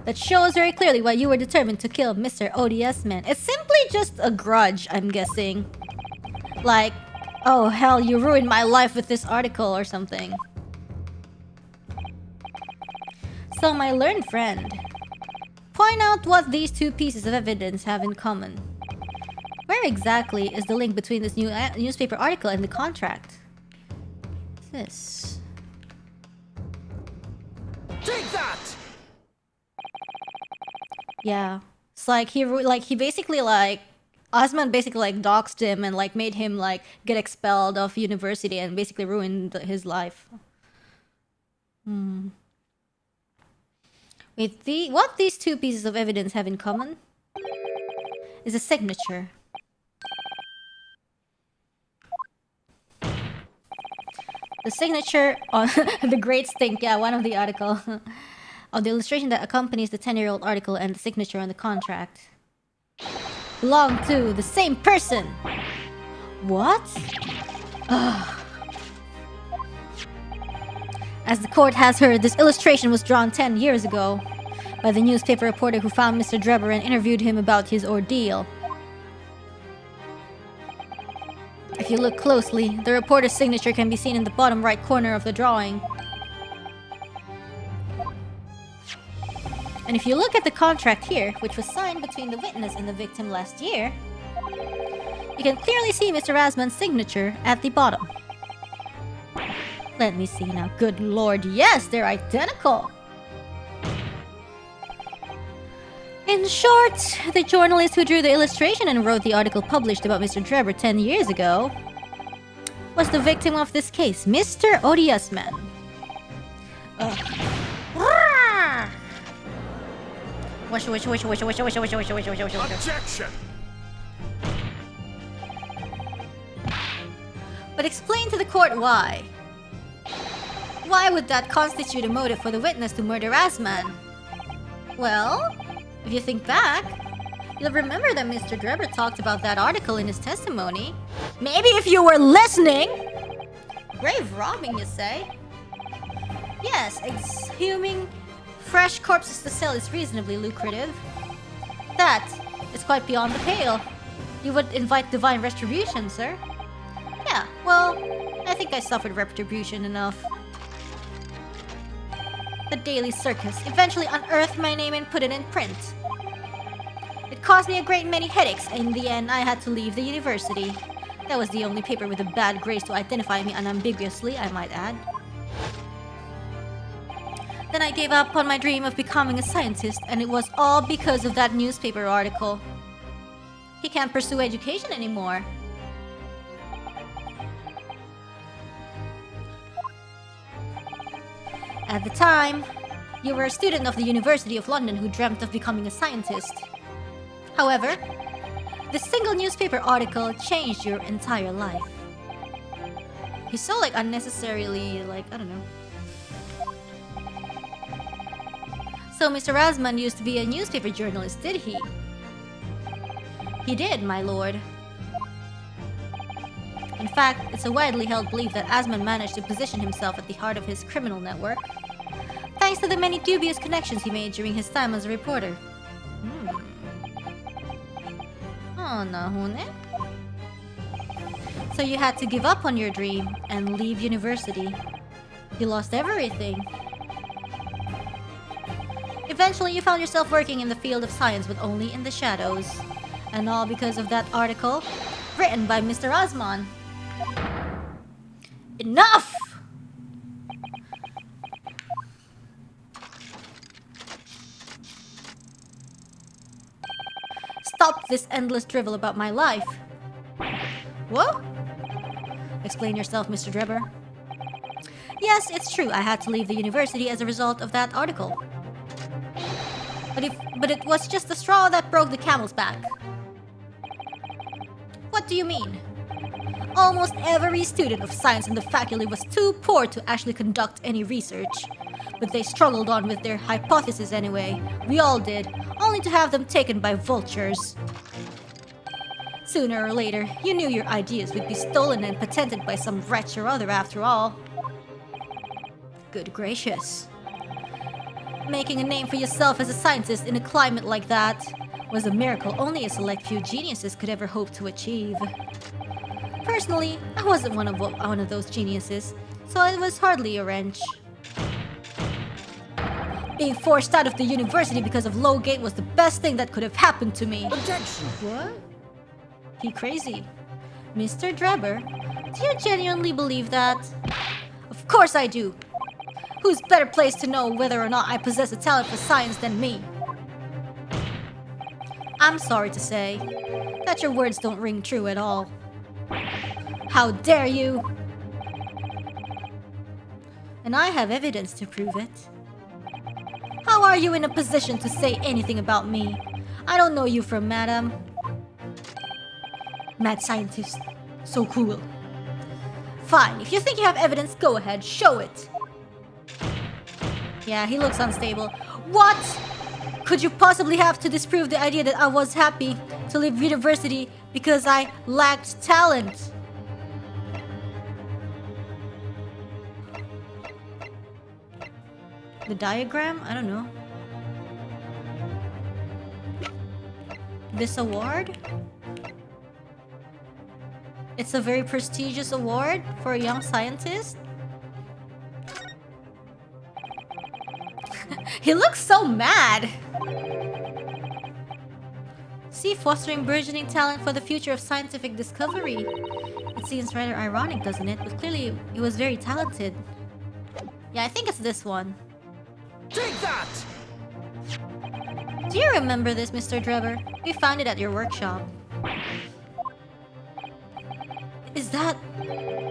that shows very clearly why you were determined to kill Mr. ODS Man. It's simply just a grudge, I'm guessing. Like, oh hell, you ruined my life with this article or something. So, my learned friend, point out what these two pieces of evidence have in common. Where exactly is the link between this newspaper article and the contract? What's this? Take that! Yeah, it's like he basically like Osman basically like doxed him and like made him like get expelled of university and basically ruined his life. Wait, what these two pieces of evidence have in common is a signature. The signature on the Great Stink, yeah, one of the article. Of the illustration that accompanies the 10-year-old article and the signature on the contract belong to the same person. What? As the court has heard, this illustration was drawn 10 years ago by the newspaper reporter who found Mr. Drebber and interviewed him about his ordeal. If you look closely, the reporter's signature can be seen in the bottom right corner of the drawing. And if you look at the contract here, which was signed between the witness and the victim last year, you can clearly see Mr. Asman's signature at the bottom. Let me see now. Good lord, yes, they're identical! In short, the journalist who drew the illustration and wrote the article published about Mr. Drebber 10 years ago was the victim of this case, Mr. ODS Man. Objection! But explain to the court why. Why would that constitute a motive for the witness to murder Asman? Well, if you think back, you'll remember that Mr. Drebber talked about that article in his testimony. Maybe if you were listening! Grave robbing, you say? Yes, exhuming fresh corpses to sell is reasonably lucrative. That is quite beyond the pale. You would invite divine retribution, sir? Yeah, well, I think I suffered retribution enough. The Daily Circus eventually unearthed my name and put it in print. It caused me a great many headaches, and in the end I had to leave the university. That was the only paper with a bad grace to identify me unambiguously, I might add. Then I gave up on my dream of becoming a scientist, and it was all because of that newspaper article. He can't pursue education anymore. At the time, you were a student of the University of London who dreamt of becoming a scientist. However, this single newspaper article changed your entire life. He's so unnecessarily I don't know. So Mr. Rasman used to be a newspaper journalist, did he? He did, my lord. In fact, it's a widely held belief that Asman managed to position himself at the heart of his criminal network, thanks to the many dubious connections he made during his time as a reporter. Oh, nahone. So you had to give up on your dream and leave university. You lost everything. Eventually, you found yourself working in the field of science but only in the shadows. And all because of that article written by Mr. Osman. Enough! Stop this endless drivel about my life. What? Explain yourself, Mr. Drebber. Yes, it's true. I had to leave the university as a result of that article. But it was just the straw that broke the camel's back. What do you mean? Almost every student of science in the faculty was too poor to actually conduct any research. But they struggled on with their hypotheses anyway. We all did, only to have them taken by vultures. Sooner or later, you knew your ideas would be stolen and patented by some wretch or other after all. Good gracious. Making a name for yourself as a scientist in a climate like that was a miracle only a select few geniuses could ever hope to achieve. Personally, I wasn't one of those geniuses, so it was hardly a wrench. Being forced out of the university because of low gate was the best thing that could have happened to me. Objection! What? He crazy. Mr. Drebber, do you genuinely believe that? Of course I do. Who's better placed to know whether or not I possess a talent for science than me? I'm sorry to say that your words don't ring true at all. How dare you? And I have evidence to prove it. How are you in a position to say anything about me? I don't know you from Madam. Mad scientist. So cool. Fine, if you think you have evidence, go ahead, show it. Yeah, he looks unstable. What could you possibly have to disprove the idea that I was happy to leave university because I lacked talent? The diagram? I don't know. This award? It's a very prestigious award for a young scientist. He looks so mad! See, fostering burgeoning talent for the future of scientific discovery. It seems rather ironic, doesn't it? But clearly, he was very talented. Yeah, I think it's this one. Take that! Do you remember this, Mr. Drebber? We found it at your workshop. Is that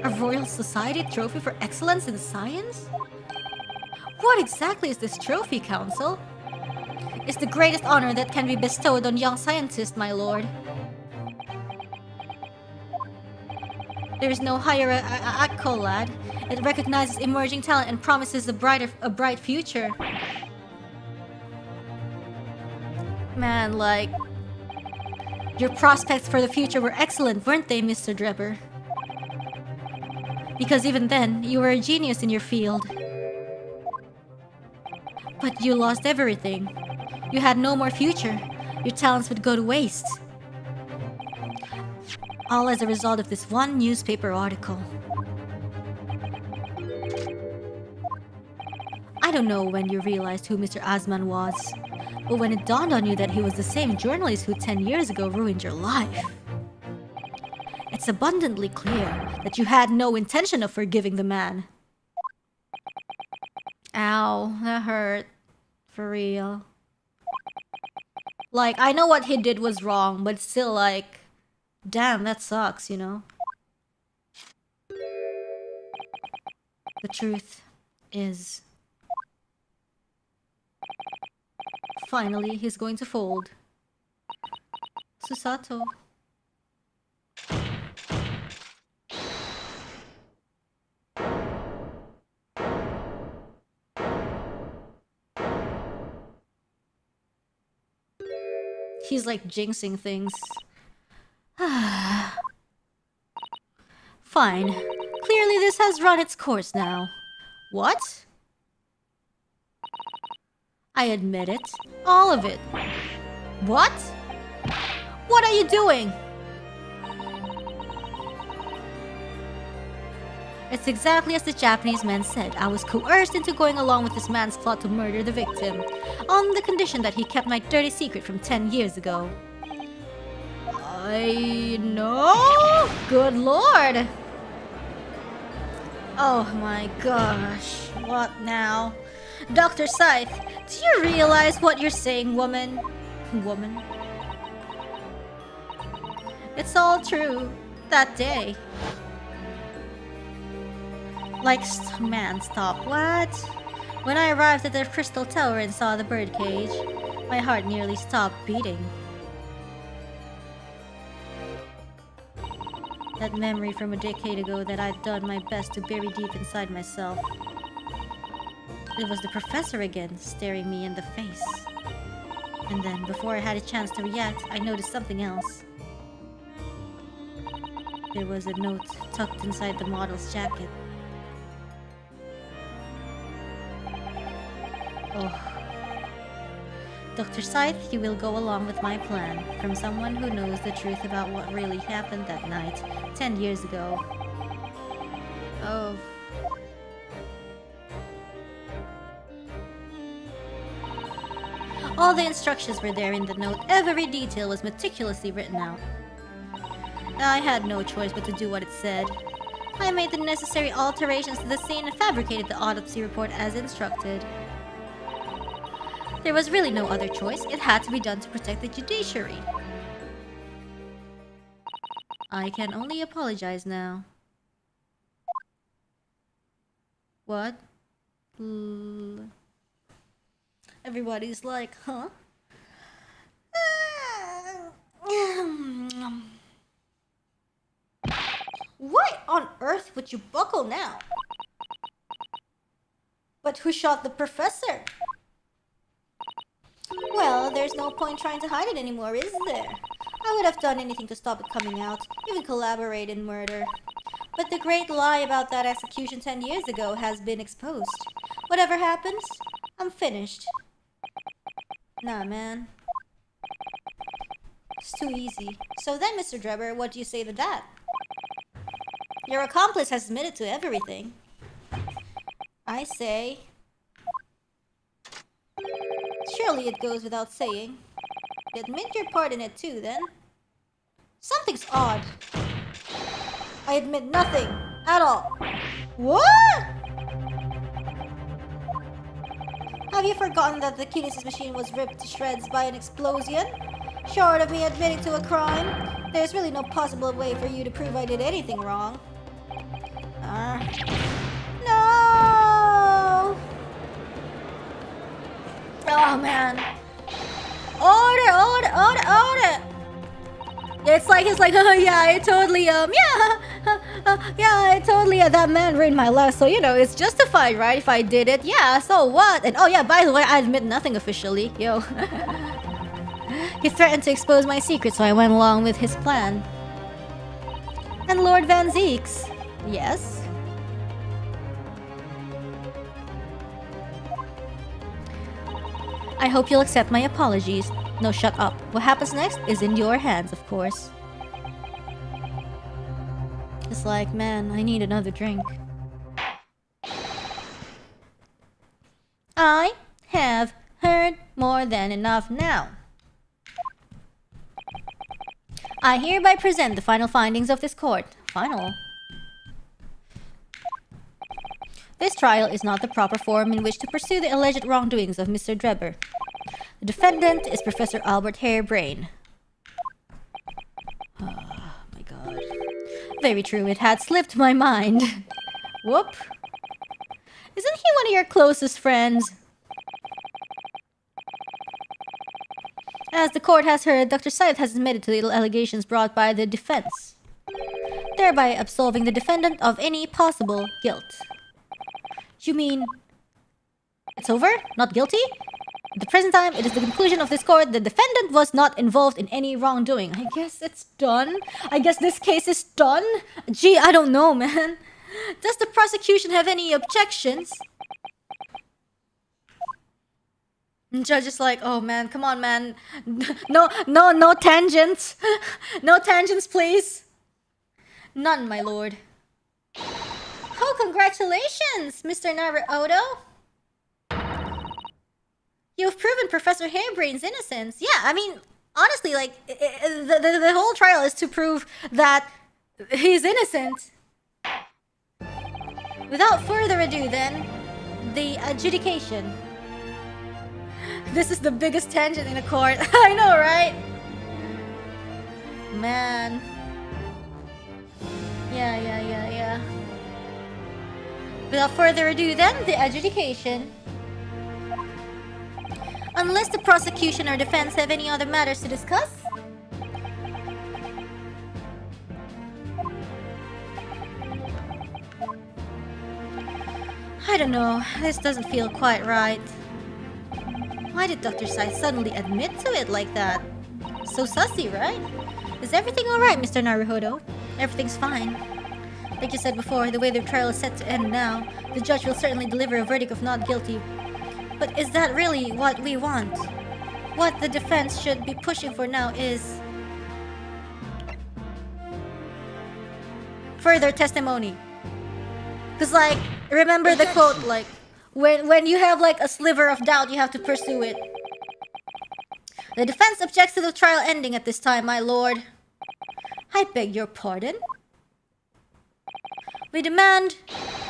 a Royal Society trophy for excellence in science? What exactly is this trophy, Council? It's the greatest honor that can be bestowed on young scientists, my lord. There is no hierarchical, lad. It recognizes emerging talent and promises a bright future. Man, like, your prospects for the future were excellent, weren't they, Mr. Drebber? Because even then, you were a genius in your field. But you lost everything. You had no more future. Your talents would go to waste. All as a result of this one newspaper article. I don't know when you realized who Mr. Azman was, but when it dawned on you that he was the same journalist who 10 years ago ruined your life, it's abundantly clear that you had no intention of forgiving the man. Ow, that hurt. For real. Like, I know what he did was wrong, but still, like, damn, that sucks, you know? The truth is, finally, he's going to fold. Susato. He's like jinxing things. Fine. Clearly this has run its course now. What? I admit it. All of it. What? What are you doing? It's exactly as the Japanese man said. I was coerced into going along with this man's plot to murder the victim, on the condition that he kept my dirty secret from 10 years ago. I know? Good lord! Oh my gosh. What now? Dr. Scythe, do you realize what you're saying, woman? Woman? It's all true. That day. Like, man, stop. What? When I arrived at the Crystal Tower and saw the birdcage, my heart nearly stopped beating. That memory from a decade ago that I'd done my best to bury deep inside myself. It was the professor again, staring me in the face. And then, before I had a chance to react, I noticed something else. There was a note tucked inside the model's jacket. Oh. Dr. Scythe, you will go along with my plan, from someone who knows the truth about what really happened that night, 10 years ago. Oh. All the instructions were there in the note. Every detail was meticulously written out. I had no choice but to do what it said. I made the necessary alterations to the scene and fabricated the autopsy report as instructed. There was really no other choice. It had to be done to protect the judiciary. I can only apologize now. What? Everybody's like, huh? Why on earth would you buckle now? But who shot the professor? Well, there's no point trying to hide it anymore, is there? I would have done anything to stop it coming out, even collaborate in murder. But the great lie about that execution 10 years ago has been exposed. Whatever happens, I'm finished. Nah, man. It's too easy. So then, Mr. Drebber, what do you say to that? Your accomplice has admitted to everything. I say... Surely it goes without saying. You admit your part in it too, then? Something's odd. I admit nothing. At all. What? Have you forgotten that the kinesis machine was ripped to shreds by an explosion? Short of me admitting to a crime, there's really no possible way for you to prove I did anything wrong. No! Oh man. Order! It's like, oh yeah, I totally, yeah, Yeah, I totally, that man ruined my life, so it's justified, right? If I did it, yeah, so what? And oh yeah, by the way, I admit nothing officially, yo. He threatened to expose my secret, so I went along with his plan. And Lord Van Zeeks, yes? I hope you'll accept my apologies. No, shut up. What happens next is in your hands, of course. It's like, man, I need another drink. I have heard more than enough now. I hereby present the final findings of this court. Final? This trial is not the proper forum in which to pursue the alleged wrongdoings of Mr. Drebber. The defendant is Professor Albert Harebrain. Oh my god. Very true, it had slipped my mind. Whoop. Isn't he one of your closest friends? As the court has heard, Dr. Said has admitted to the allegations brought by the defense, thereby absolving the defendant of any possible guilt. You mean it's over? Not guilty? At the present time, it is the conclusion of this court the defendant was not involved in any wrongdoing. I guess it's done. I guess this case is done. Gee, I don't know, man. Does the prosecution have any objections? And judge is like, oh man, come on, man. No tangents. No tangents, please. None, my lord. Oh, congratulations, Mr. Naruto. You've proven Professor Harebrain's innocence. Yeah, I mean, honestly, like, the whole trial is to prove that he's innocent. Without further ado, then, the adjudication. This is the biggest tangent in a court. I know, right? Man. Yeah. Without further ado, then, the adjudication. Unless the prosecution or defense have any other matters to discuss. I don't know, this doesn't feel quite right. Why did Dr. Sai suddenly admit to it like that? So sussy, right? Is everything alright, Mr. Naruhodo? Everything's fine. Like you said before, the way the trial is set to end now, the judge will certainly deliver a verdict of not guilty. But is that really what we want? What the defense should be pushing for now is further testimony. Cause like, remember the quote, like, when you have like a sliver of doubt, you have to pursue it. The defense objects to the trial ending at this time, my lord. I beg your pardon? We demand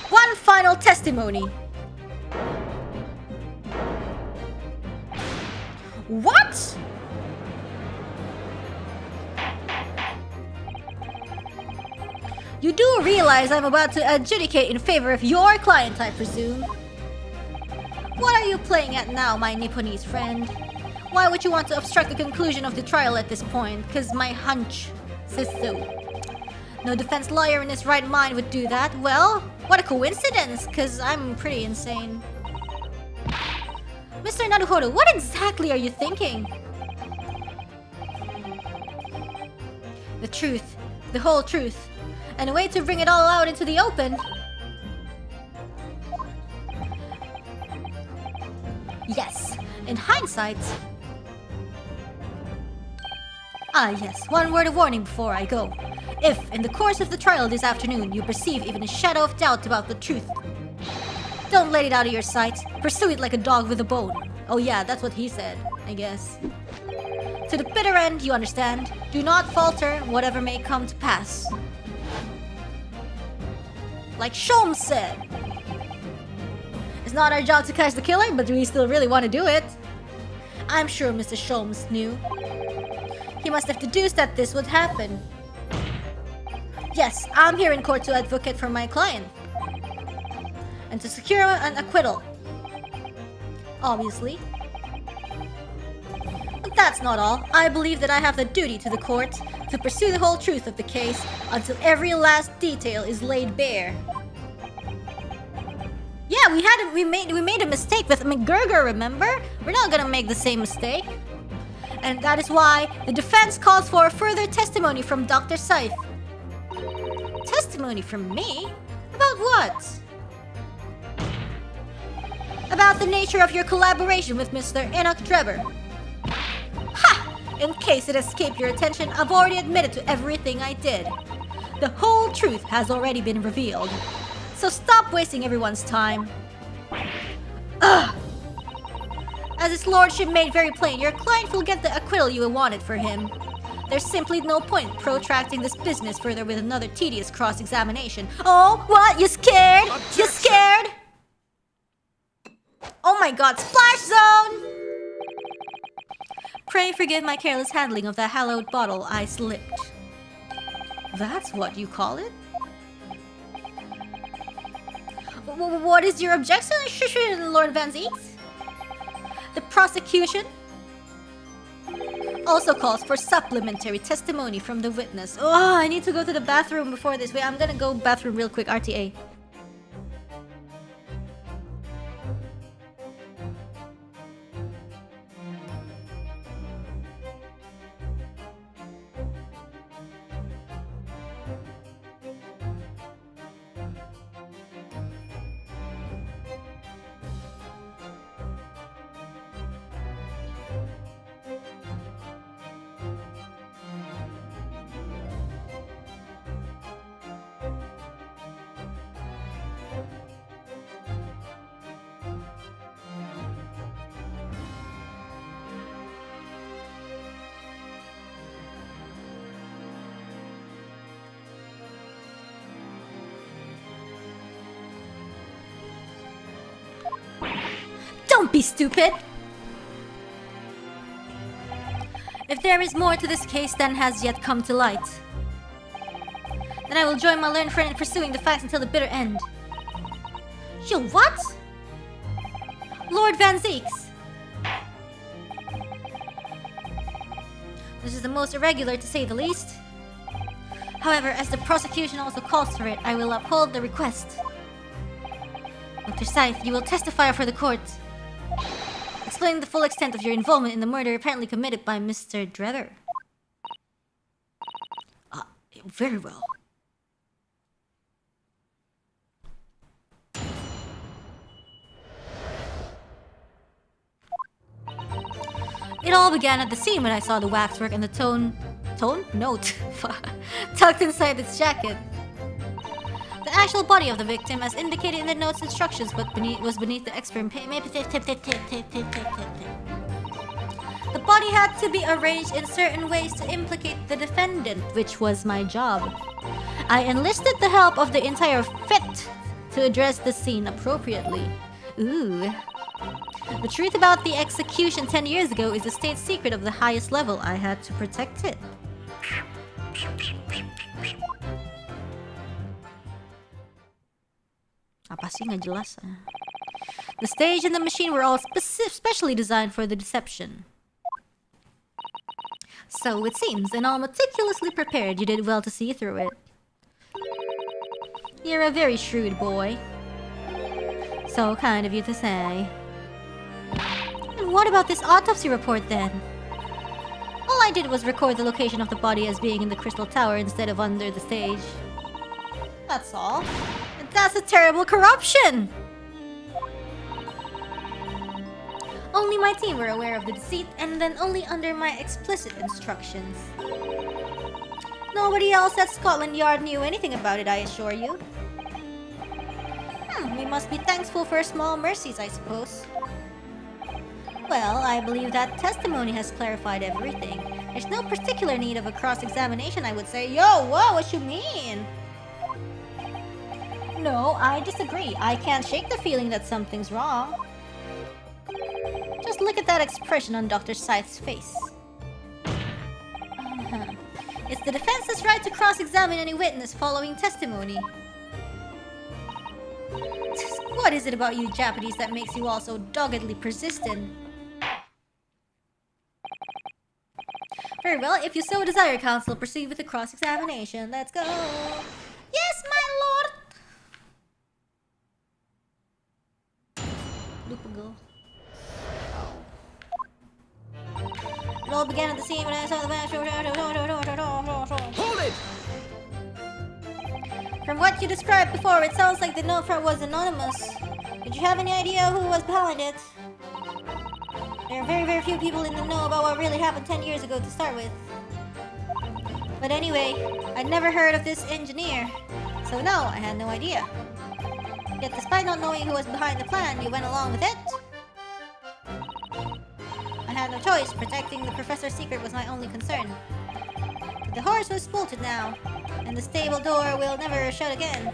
one final testimony. What? You do realize I'm about to adjudicate in favor of your client, I presume? What are you playing at now, my Nipponese friend? Why would you want to obstruct the conclusion of the trial at this point? Because my hunch says so. No defense lawyer in his right mind would do that. Well, what a coincidence, because I'm pretty insane. Mr. Naruhodo, what exactly are you thinking? The truth. The whole truth. And a way to bring it all out into the open. Yes, in hindsight. Ah yes, one word of warning before I go. If, in the course of the trial this afternoon, you perceive even a shadow of doubt about the truth, don't let it out of your sight. Pursue it like a dog with a bone. Oh yeah, that's what he said, I guess. To the bitter end, you understand? Do not falter, whatever may come to pass. Like Shom said. It's not our job to catch the killer, but do we still really want to do it? I'm sure Mr. Sholmes knew. He must have deduced that this would happen. Yes, I'm here in court to advocate for my client. And to secure an acquittal. Obviously. That's not all. I believe that I have the duty to the court to pursue the whole truth of the case until every last detail is laid bare. Yeah, we made a mistake with McGurger, remember? We're not gonna make the same mistake. And that is why the defense calls for further testimony from Dr. Seif. Testimony from me? About what? About the nature of your collaboration with Mr. Enoch Drebber. Ha! In case it escaped your attention, I've already admitted to everything I did. The whole truth has already been revealed. So stop wasting everyone's time. Ugh! As his lordship made very plain, your client will get the acquittal you wanted for him. There's simply no point protracting this business further with another tedious cross-examination. Oh, what? You scared? Objection. You scared? Oh my god, splash zone! Pray forgive my careless handling of the hallowed bottle I slipped. That's what you call it? What is your objection, Lord Van Zieks? The prosecution also calls for supplementary testimony from the witness. Oh, I need to go to the bathroom before this. Wait, I'm gonna go bathroom real quick, RTA. Don't be stupid! If there is more to this case than has yet come to light, then I will join my learned friend in pursuing the facts until the bitter end. You what? Lord Van Zieks! This is the most irregular, to say the least. However, as the prosecution also calls for it, I will uphold the request. Dr. Seif, you will testify for the court, explaining the full extent of your involvement in the murder apparently committed by Mr. Drebber. Very well. It all began at the scene when I saw the waxwork and the note tucked inside its jacket. The actual body of the victim, as indicated in the note's instructions, was beneath the experiment. The body had to be arranged in certain ways to implicate the defendant, which was my job. I enlisted the help of the entire FIT to address the scene appropriately. Ooh. The truth about the execution 10 years ago is a state secret of the highest level. I had to protect it. Apa sih nggak jelas? The stage and the machine were all specially designed for the deception. So it seems, and all meticulously prepared, you did well to see through it. You're a very shrewd boy. So kind of you to say. And what about this autopsy report then? All I did was record the location of the body as being in the Crystal Tower instead of under the stage. That's all. And that's a terrible corruption! Only my team were aware of the deceit, and then only under my explicit instructions. Nobody else at Scotland Yard knew anything about it, I assure you. We must be thankful for small mercies, I suppose. Well, I believe that testimony has clarified everything. There's no particular need of a cross-examination, I would say. Yo, whoa, what you mean? No, I disagree. I can't shake the feeling that something's wrong. Just look at that expression on Dr. Seif's face. It's the defense's right to cross-examine any witness following testimony. What is it about you Japanese that makes you all so doggedly persistent? Very well. If you so desire, counsel, proceed with the cross-examination. Let's go. Yes, my lord. Lupago. It all began at the scene when I saw the match. Hold it! From what you described before, it sounds like the note was anonymous. Did you have any idea who was behind it? There are very, very few people in the know about what really happened 10 years ago to start with. But anyway, I'd never heard of this engineer. So no, I had no idea. Yet despite not knowing who was behind the plan, you went along with it? I had no choice. Protecting the professor's secret was my only concern. But the horse was bolted now, and the stable door will never shut again.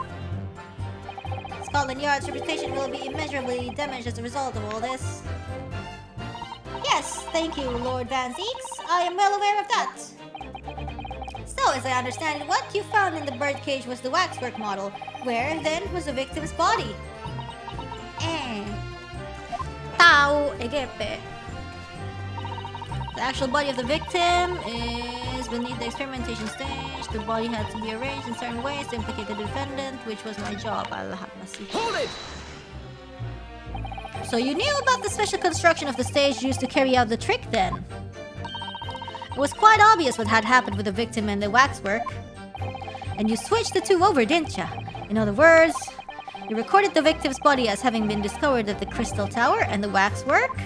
Scotland Yard's reputation will be immeasurably damaged as a result of all this. Yes, thank you, Lord Van Zeeks. I am well aware of that. So, as I understand it, what you found in the birdcage was the waxwork model. Where, then, was the victim's body? Tao egepe. The actual body of the victim is beneath the experimentation stage. The body had to be arranged in certain ways to implicate the defendant, which was my job. Hold it! So you knew about the special construction of the stage used to carry out the trick then? It was quite obvious what had happened with the victim and the waxwork. And you switched the two over, didn't ya? In other words, you recorded the victim's body as having been discovered at the Crystal Tower and the waxwork.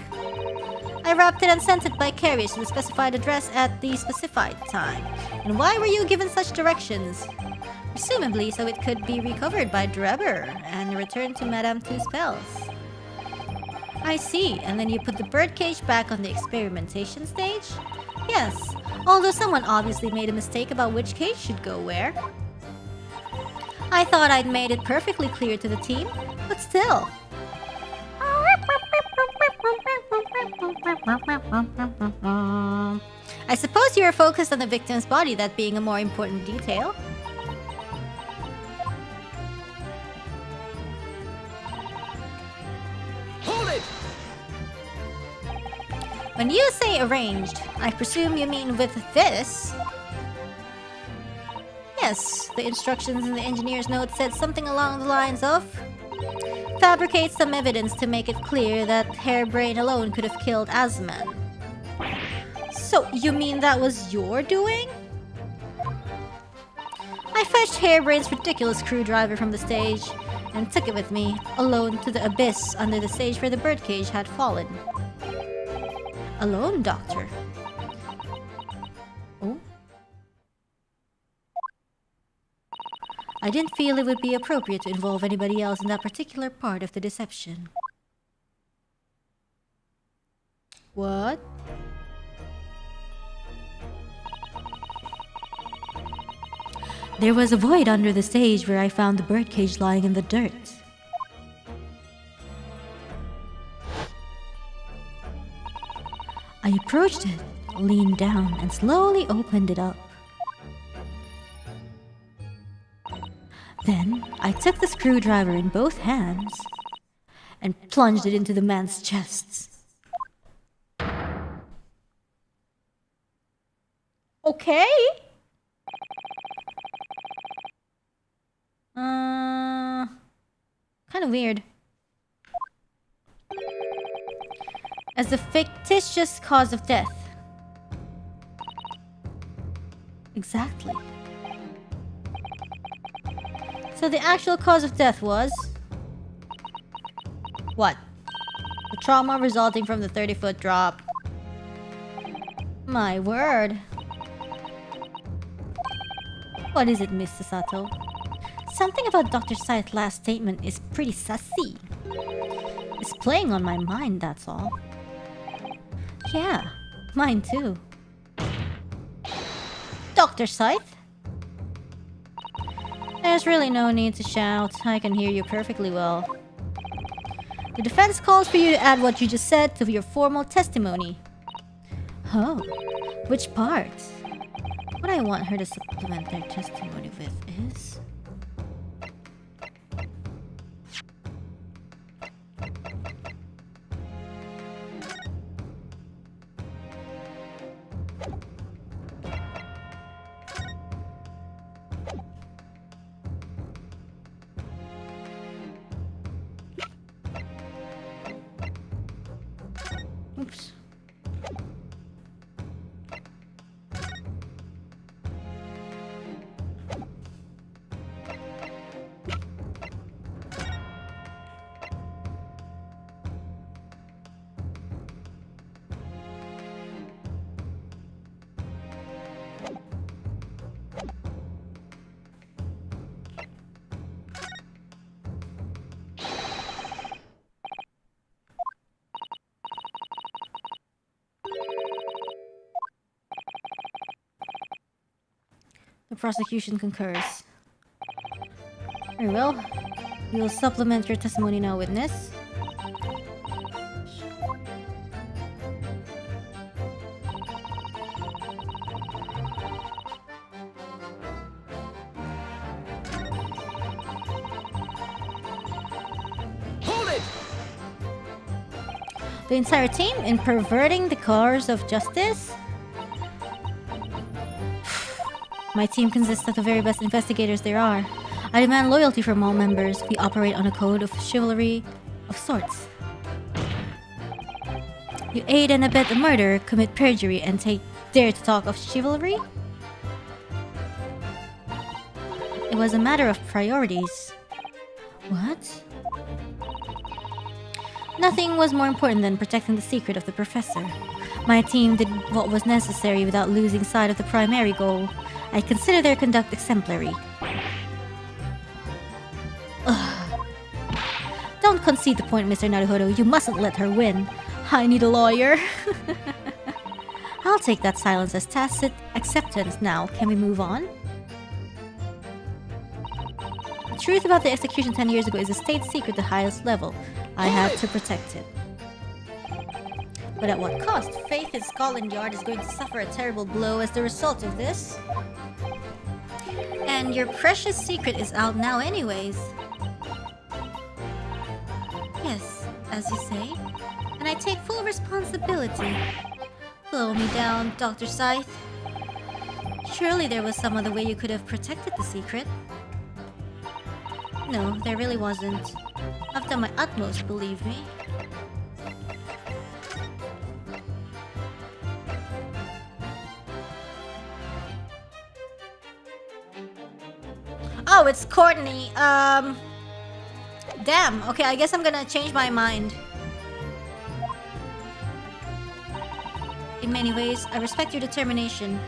I wrapped it and sent it by carriage to the specified address at the specified time. And why were you given such directions? Presumably so it could be recovered by Drebber and returned to Madame Two Spells. I see, and then you put the birdcage back on the experimentation stage? Yes, although someone obviously made a mistake about which cage should go where. I thought I'd made it perfectly clear to the team, but still. I suppose you are focused on the victim's body, that being a more important detail. Hold it! When you say arranged, I presume you mean with this? Yes, the instructions in the engineer's note said something along the lines of fabricate some evidence to make it clear that Hairbrain alone could have killed Asman. So, you mean that was your doing? I fetched Hairbrain's ridiculous screwdriver from the stage and took it with me, alone, to the abyss under the stage where the birdcage had fallen. Alone, Doctor? Oh? I didn't feel it would be appropriate to involve anybody else in that particular part of the deception. What? There was a void under the stage where I found the birdcage lying in the dirt. I approached it, leaned down, and slowly opened it up. Then, I took the screwdriver in both hands and plunged it into the man's chest. Okay. Kind of weird. As the fictitious cause of death. Exactly. So the actual cause of death was... what? The trauma resulting from the 30-foot drop. My word. What is it, Mr. Sato? Something about Dr. Scythe's last statement is pretty sussy. It's playing on my mind, that's all. Yeah, mine too. Dr. Scythe? There's really no need to shout. I can hear you perfectly well. The defense calls for you to add what you just said to your formal testimony. Oh, which part? What I want her to supplement their testimony with is... The prosecution concurs. Very well. We will supplement your testimony now, witness. Hold it! The entire team in perverting the course of justice? My team consists of the very best investigators there are. I demand loyalty from all members. We operate on a code of chivalry of sorts. You aid and abet a murder, commit perjury, and dare to talk of chivalry? It was a matter of priorities. What? Nothing was more important than protecting the secret of the professor. My team did what was necessary without losing sight of the primary goal. I consider their conduct exemplary. Ugh. Don't concede the point, Mr. Naruhodo. You mustn't let her win. I need a lawyer. I'll take that silence as tacit acceptance now. Can we move on? The truth about the execution 10 years ago is a state secret at the highest level. I have to protect it. But at what cost? Faith in Scotland Yard is going to suffer a terrible blow as the result of this. And your precious secret is out now anyways. Yes, as you say. And I take full responsibility. Blow me down, Dr. Scythe. Surely there was some other way you could have protected the secret. No, there really wasn't. I've done my utmost, believe me. Oh, it's Courtney. Damn. Okay, I guess I'm gonna change my mind. In many ways, I respect your determination.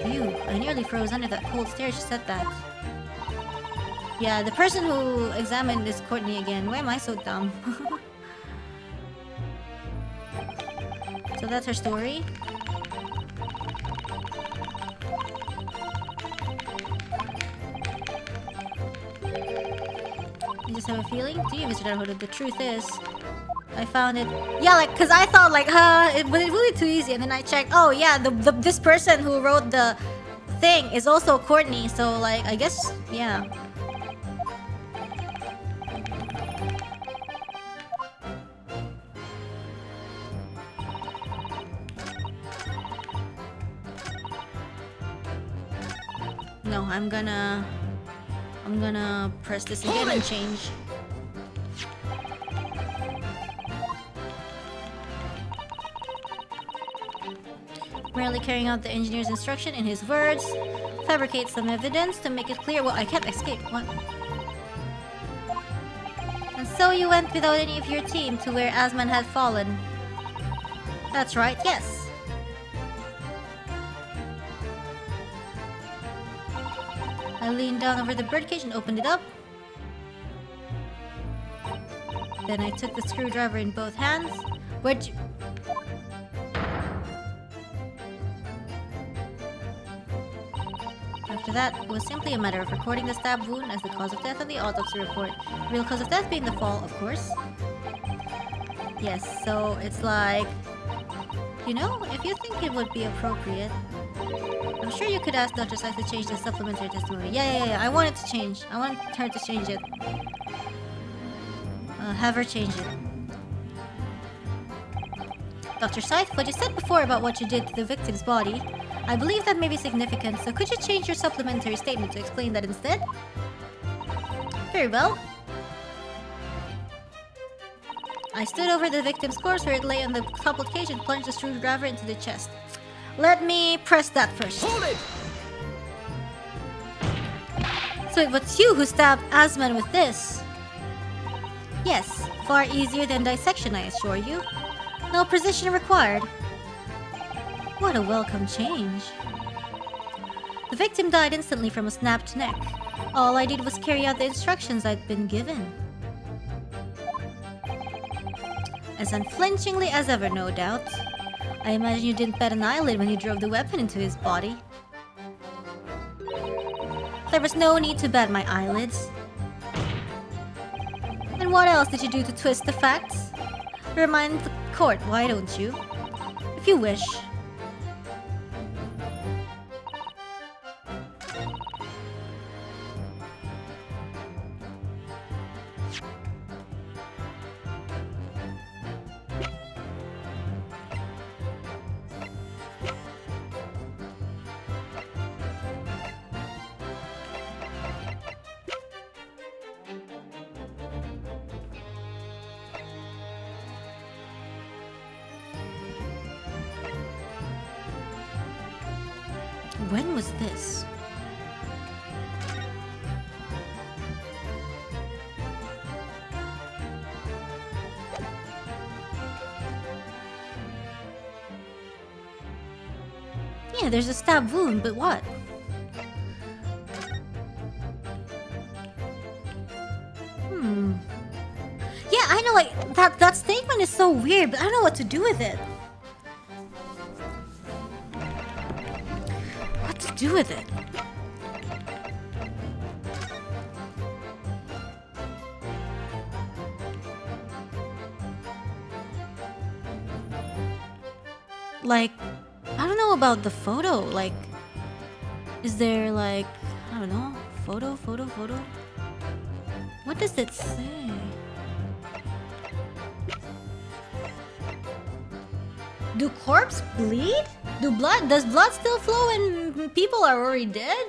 Phew, I nearly froze under that cold stare she said that. Yeah, the person who examined is Courtney again. Why am I so dumb? So that's her story. You just have a feeling? Do you, Mr. Naruhodo? The truth is, I found it. Yeah, like, cause I thought like, it would be too easy, and then I checked. Oh yeah, this person who wrote the thing is also Courtney. So like, I guess yeah. No, I'm gonna press this again and change. Merely carrying out the engineer's instruction in his words. Fabricate some evidence to make it clear. Well, I can't escape. What? And so you went without any of your team to where Asman had fallen. That's right, yes. I leaned down over the birdcage and opened it up. Then I took the screwdriver in both hands. Where'd you... After that, it was simply a matter of recording the stab wound as the cause of death on the autopsy report. The real cause of death being the fall, of course. Yes, so it's like... You know, if you think it would be appropriate, I'm sure you could ask Dr. Scythe to change the supplementary testimony. Yeah. I want it to change. I want her to change it. Have her change it. Dr. Scythe, what you said before about what you did to the victim's body, I believe that may be significant, so could you change your supplementary statement to explain that instead? Very well. I stood over the victim's corpse where it lay on the toppled cage and plunged the screwdriver into the chest. Let me press that first. Hold it! So it was you who stabbed Asman with this? Yes, far easier than dissection, I assure you. No precision required. What a welcome change. The victim died instantly from a snapped neck. All I did was carry out the instructions I'd been given. As unflinchingly as ever, no doubt. I imagine you didn't bat an eyelid when you drove the weapon into his body. There was no need to bat my eyelids. And what else did you do to twist the facts? Remind the court, why don't you? If you wish. When was this? Yeah, there's a stab wound, but what? Yeah, I know, like, that statement is so weird, but I don't know what to do with it. Do with it. Like, I don't know about the photo. Like, is there like, I don't know, photo? What does it say? Do corpses bleed? Does blood still flow when people are already dead?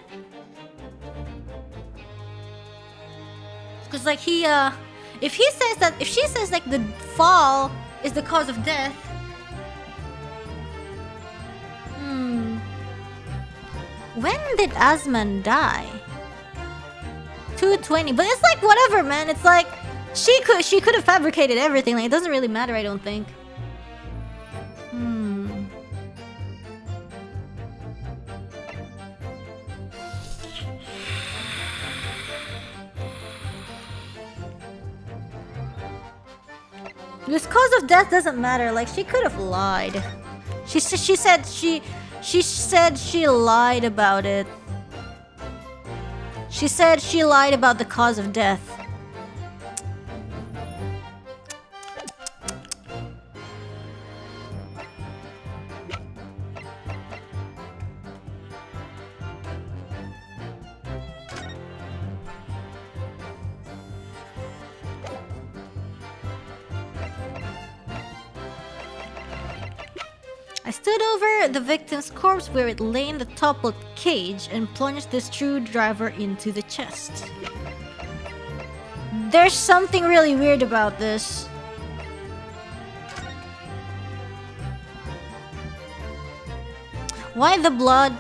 Cause like if she says like the fall is the cause of death. When did Asman die? 220, but it's like whatever, man. It's like she could have fabricated everything. Like it doesn't really matter, I don't think. This cause of death doesn't matter. Like she could have lied. She said she lied about it. She said she lied about the cause of death. I stood over the victim's corpse where it lay in the toppled cage and plunged the screwdriver into the chest. There's something really weird about this. Why the blood?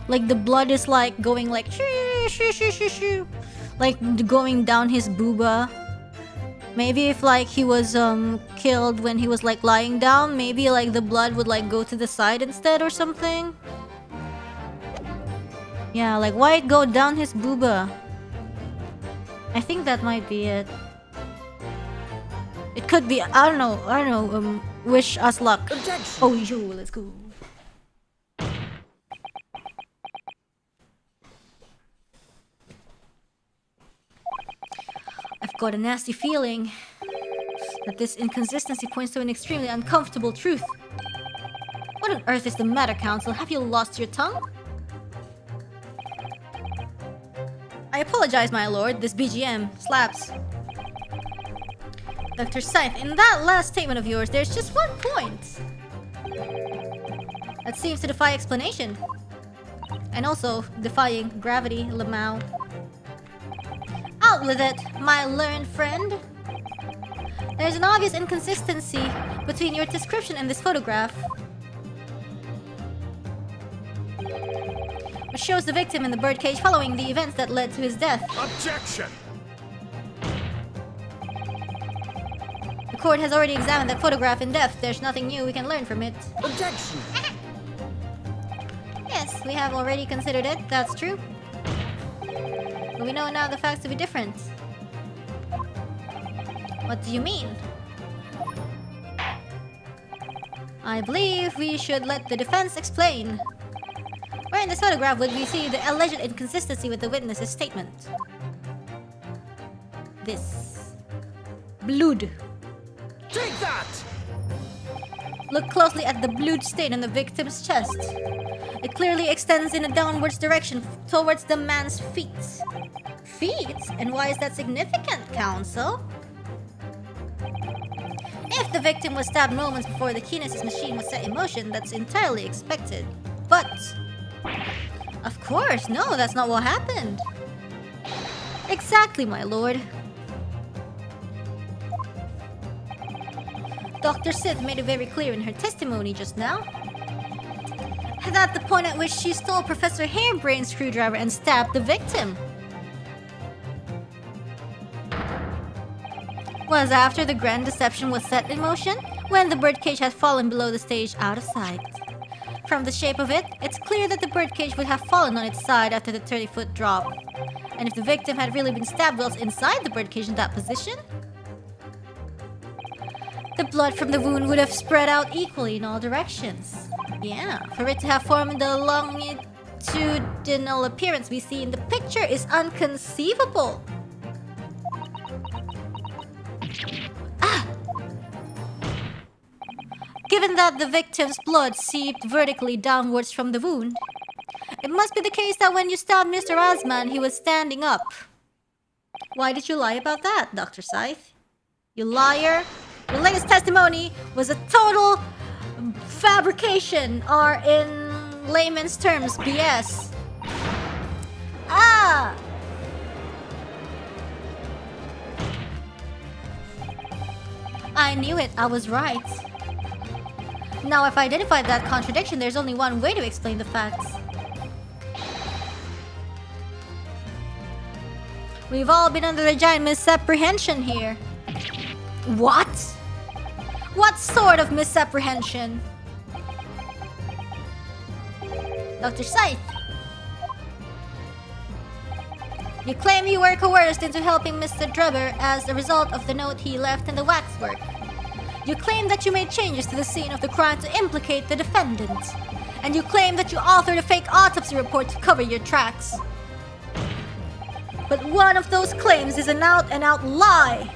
Like the blood is like going like shoo, shoo, shoo, shoo, shoo. Like going down his booba. Maybe if like he was killed when he was like lying down, maybe like the blood would like go to the side instead or something. Yeah, like why it go down his booba? I think that might be it. It could be, I don't know, wish us luck. Objection. Oh, yo, let's go. I've got a nasty feeling that this inconsistency points to an extremely uncomfortable truth. What on earth is the matter, Counsel? Have you lost your tongue? I apologize, my lord. This BGM slaps. Dr. Scythe, in that last statement of yours, there's just one point that seems to defy explanation. And also defying gravity, Lamau. Out with it, my learned friend. There's an obvious inconsistency between your description and this photograph, which shows the victim in the birdcage following the events that led to his death. Objection! The court has already examined that photograph in depth. There's nothing new we can learn from it. Objection! Yes, we have already considered it. That's true. But we know now the facts to be different. What do you mean? I believe we should let the defense explain. Where in this photograph would we see the alleged inconsistency with the witness's statement? This. Blood. Take that! Look closely at the blood stain on the victim's chest. It clearly extends in a downwards direction towards the man's feet. Feet? And why is that significant, counsel? If the victim was stabbed moments before the kinesis machine was set in motion, that's entirely expected. But... of course, no, that's not what happened. Exactly, my lord. Dr. Sith made it very clear in her testimony just now that the point at which she stole Professor Hairbrain's screwdriver and stabbed the victim was after the grand deception was set in motion, when the birdcage had fallen below the stage out of sight. From the shape of it, it's clear that the birdcage would have fallen on its side after the 30-foot drop. And if the victim had really been stabbed whilst inside the birdcage in that position, the blood from the wound would have spread out equally in all directions. Yeah, for it to have formed the longitudinal appearance we see in the picture is inconceivable. Given that the victim's blood seeped vertically downwards from the wound, it must be the case that when you stabbed Mr. Asman, he was standing up. Why did you lie about that, Dr. Scythe? You liar! Your latest testimony was a total fabrication, or in layman's terms, BS. Ah! I knew it, I was right. Now, if I identified that contradiction, there's only one way to explain the facts. We've all been under a giant misapprehension here. What? What sort of misapprehension? Dr. Scythe. You claim you were coerced into helping Mr. Drebber as a result of the note he left in the waxwork. You claim that you made changes to the scene of the crime to implicate the defendant. And you claim that you authored a fake autopsy report to cover your tracks. But one of those claims is an out-and-out lie.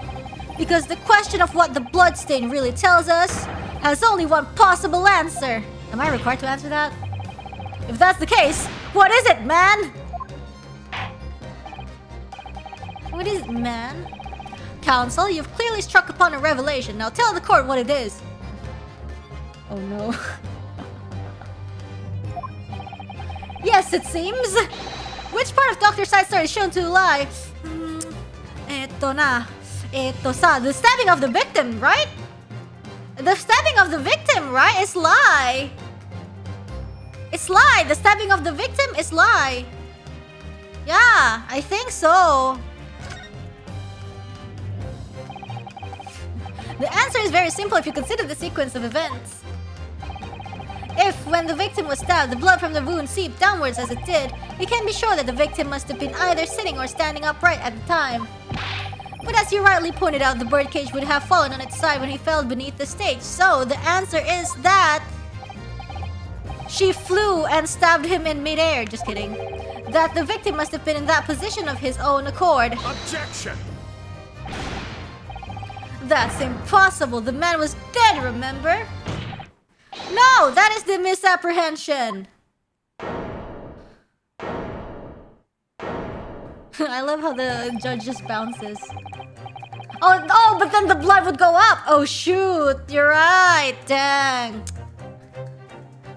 Because the question of what the bloodstain really tells us has only one possible answer. Am I required to answer that? If that's the case, what is it, man? What is it, man? Counsel, you've clearly struck upon a revelation. Now tell the court what it is. Oh no. Yes, it seems. Which part of Dr. Scythe's story is shown to lie? The stabbing of the victim, right? The stabbing of the victim, right? It's lie. It's lie. The stabbing of the victim is lie. Yeah, I think so. The answer is very simple if you consider the sequence of events. If, when the victim was stabbed, the blood from the wound seeped downwards as it did, we can be sure that the victim must have been either sitting or standing upright at the time. But as you rightly pointed out, the birdcage would have fallen on its side when he fell beneath the stage. So, the answer is that she flew and stabbed him in midair. Just kidding. That the victim must have been in that position of his own accord. Objection! That's impossible. The man was dead, remember? No, that is the misapprehension. I love how the judge just bounces. Oh, but then the blood would go up. Oh, shoot. You're right. Dang.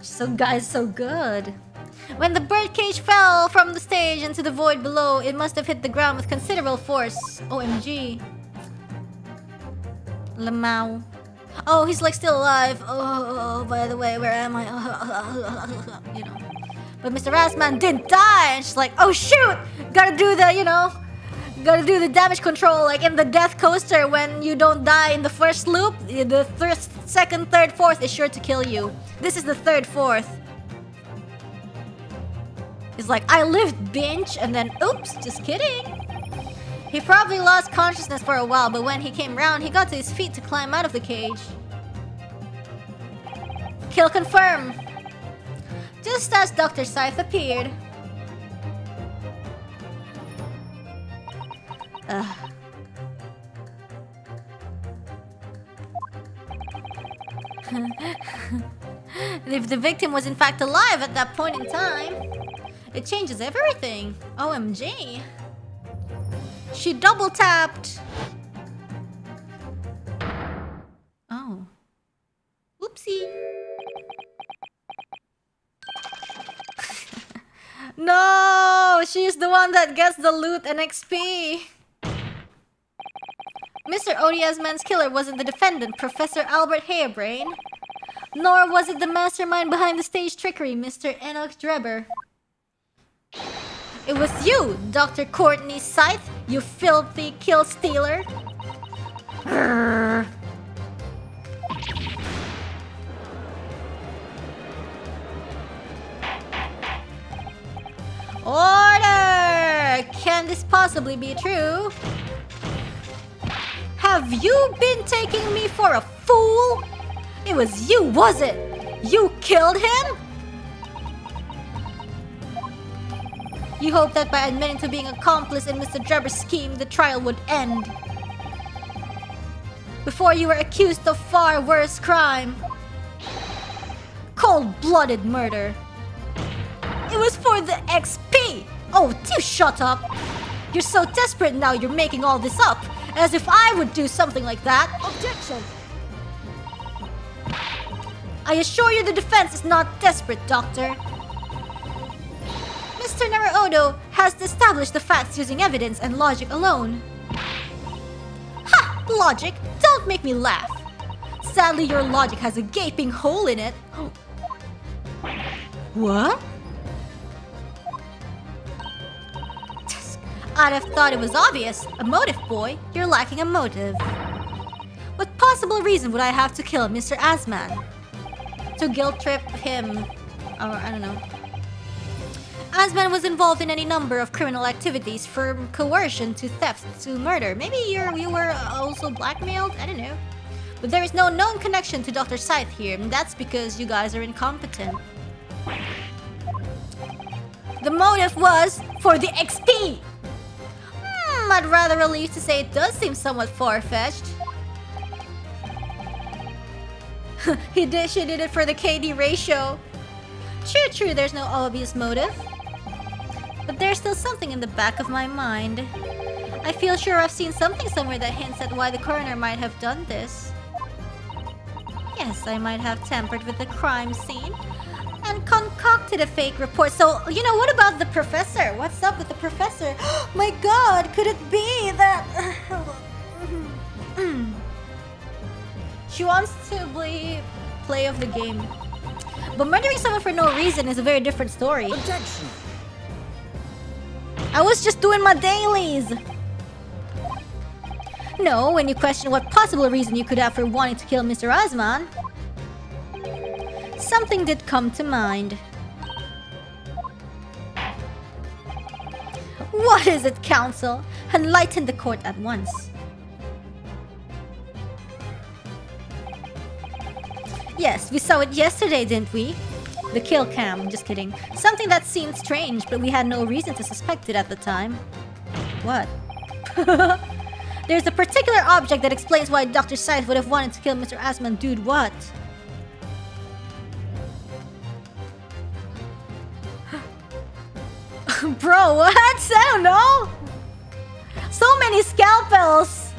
So, guys, so good. When the birdcage fell from the stage into the void below, it must have hit the ground with considerable force. OMG. Lamau. Oh, he's like still alive. Oh, by the way, where am I? You know. But Mr. Asman didn't die. And she's like, oh shoot! Gotta do the, you know, gotta do the damage control like in the death coaster when you don't die in the first loop. The second, third, fourth is sure to kill you. This is the third, fourth. He's like, I lived, bitch, and then, oops, just kidding. He probably lost consciousness for a while, but when he came round, he got to his feet to climb out of the cage. Kill confirm. Just as Dr. Scythe appeared. If the victim was in fact alive at that point in time, it changes everything. OMG. She double tapped. Oh. Oopsie. No! She's the one that gets the loot and XP. Mr. Odiasman's killer wasn't the defendant, Professor Albert Harebrain. Nor was it the mastermind behind the stage trickery, Mr. Enoch Drebber. It was you, Dr. Courtney Scythe, you filthy kill stealer. Grrr. Order! Can this possibly be true? Have you been taking me for a fool? It was you, was it? You killed him? You hoped that by admitting to being accomplice in Mr. Drebber's scheme, the trial would end. Before you were accused of far worse crime. Cold-blooded murder. It was for the XP! Oh, you shut up! You're so desperate now you're making all this up, as if I would do something like that. Objection! I assure you the defense is not desperate, Doctor. Mr. Naruodo has established the facts using evidence and logic alone. Ha! Logic? Don't make me laugh. Sadly, your logic has a gaping hole in it. What? I'd have thought it was obvious. A motive, boy. You're lacking a motive. What possible reason would I have to kill Mr. Asman? To guilt trip him. Or, I don't know. Asman was involved in any number of criminal activities, from coercion to theft to murder. Maybe you were also blackmailed? I don't know. But there is no known connection to Dr. Scythe here, and that's because you guys are incompetent. The motive was for the XP! I'm rather relieved to say it does seem somewhat far-fetched. She did it for the KD ratio. True, there's no obvious motive. But there's still something in the back of my mind. I feel sure I've seen something somewhere that hints at why the coroner might have done this. Yes, I might have tampered with the crime scene and concocted a fake report. So, you know, what about the professor? What's up with the professor? My god, could it be that... She wants to play of the game. But murdering someone for no reason is a very different story. Objection! I was just doing my dailies! No, when you question what possible reason you could have for wanting to kill Mr. Asman, something did come to mind. What is it, counsel? Enlighten the court at once. Yes, we saw it yesterday, didn't we? The kill cam, just kidding. Something that seemed strange, but we had no reason to suspect it at the time. What? There's a particular object that explains why Dr. Scythe would have wanted to kill Mr. Asman. Dude, what? Bro, what? I don't know. So many scalpels.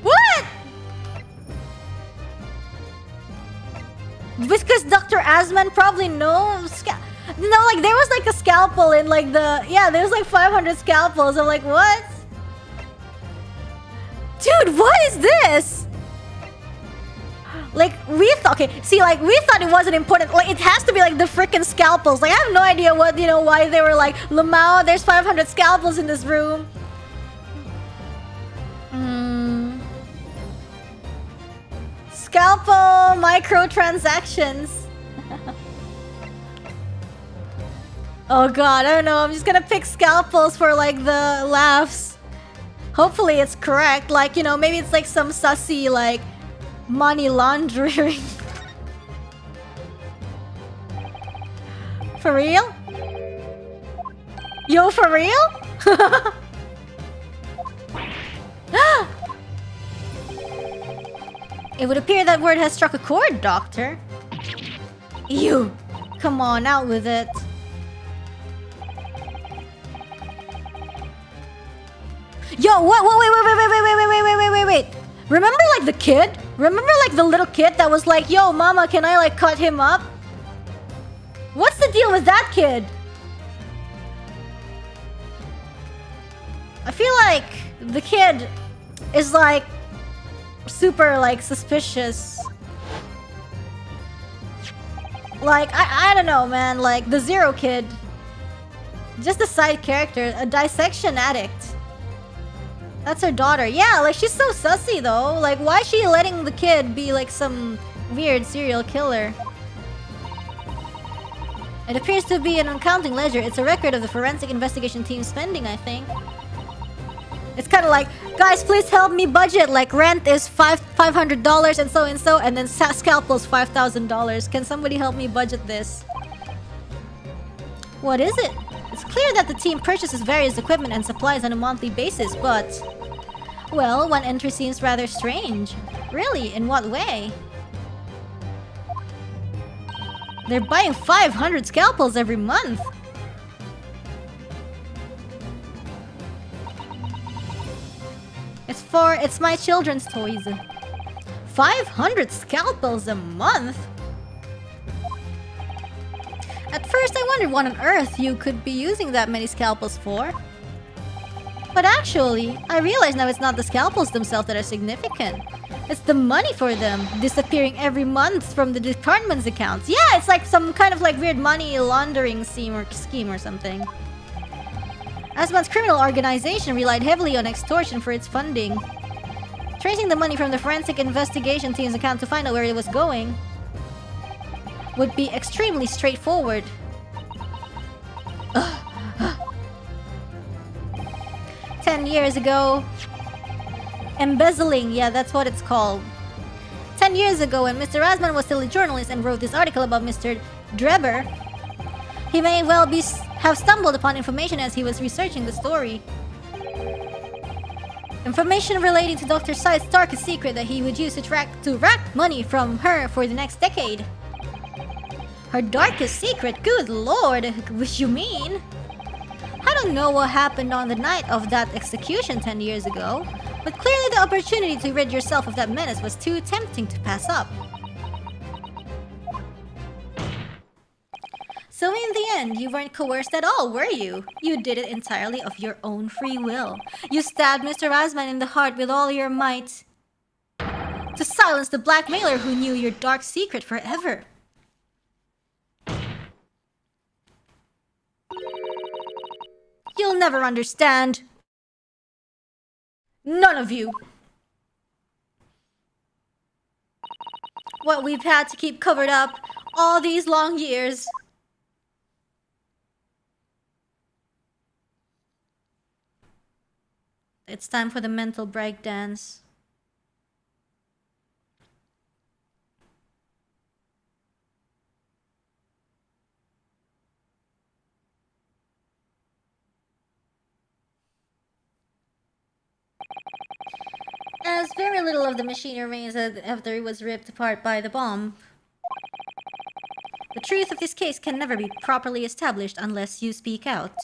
What? Because Dr. Asman probably knows. No, like there was like a scalpel in like the... Yeah, there was like 500 scalpels. I'm like, what? Dude, what is this? Like, we thought... Okay, see, like, we thought it wasn't important. Like, it has to be like the freaking scalpels. Like, I have no idea what, you know, why they were like, Lamau, there's 500 scalpels in this room. Scalpel microtransactions. Oh god, I don't know. I'm just gonna pick scalpels for like the laughs. Hopefully it's correct. Like, you know, maybe it's like some sussy like Money laundering. For real? Yo, for real? It would appear that word has struck a chord, Doctor. Ew. Come on, out with it. Yo, what? Wait. Remember like the kid? Remember like the little kid that was like, yo, mama, can I like cut him up? What's the deal with that kid? I feel like the kid is like super like suspicious. Like, I don't know, man. Like the Zero kid. Just a side character, a dissection addict. That's her daughter. Yeah, like she's so sussy though. Like why is she letting the kid be like some weird serial killer? It appears to be an accounting ledger. It's a record of the forensic investigation team's spending, I think. It's kind of like, guys, please help me budget. Like rent is $500 and so, and then scalpel's $5,000. Can somebody help me budget this? What is it? It's clear that the team purchases various equipment and supplies on a monthly basis, but... Well, one entry seems rather strange. Really? In what way? They're buying 500 scalpels every month. It's my children's toys. 500 scalpels a month? At first I wondered what on earth you could be using that many scalpels for. But actually, I realize now it's not the scalpels themselves that are significant. It's the money for them, disappearing every month from the department's accounts. Yeah, it's like some kind of like weird money laundering scheme or something. Asman's criminal organization relied heavily on extortion for its funding. Tracing the money from the forensic investigation team's account to find out where it was going would be extremely straightforward. 10 years ago... Embezzling, yeah, that's what it's called. 10 years ago, when Mr. Asman was still a journalist and wrote this article about Mr. Dreber, he may well have stumbled upon information as he was researching the story. Information relating to Dr. Said's darkest secret that he would use to rack money from her for the next decade. Her darkest secret? Good lord, what you mean? I don't know what happened on the night of that execution 10 years ago, but clearly the opportunity to rid yourself of that menace was too tempting to pass up. So in the end, you weren't coerced at all, were you? You did it entirely of your own free will. You stabbed Mr. Asman in the heart with all your might to silence the blackmailer who knew your dark secret forever. You'll never understand. None of you. What we've had to keep covered up all these long years. It's time for the mental breakdance. As very little of the machine remains after it was ripped apart by the bomb, the truth of this case can never be properly established unless you speak out.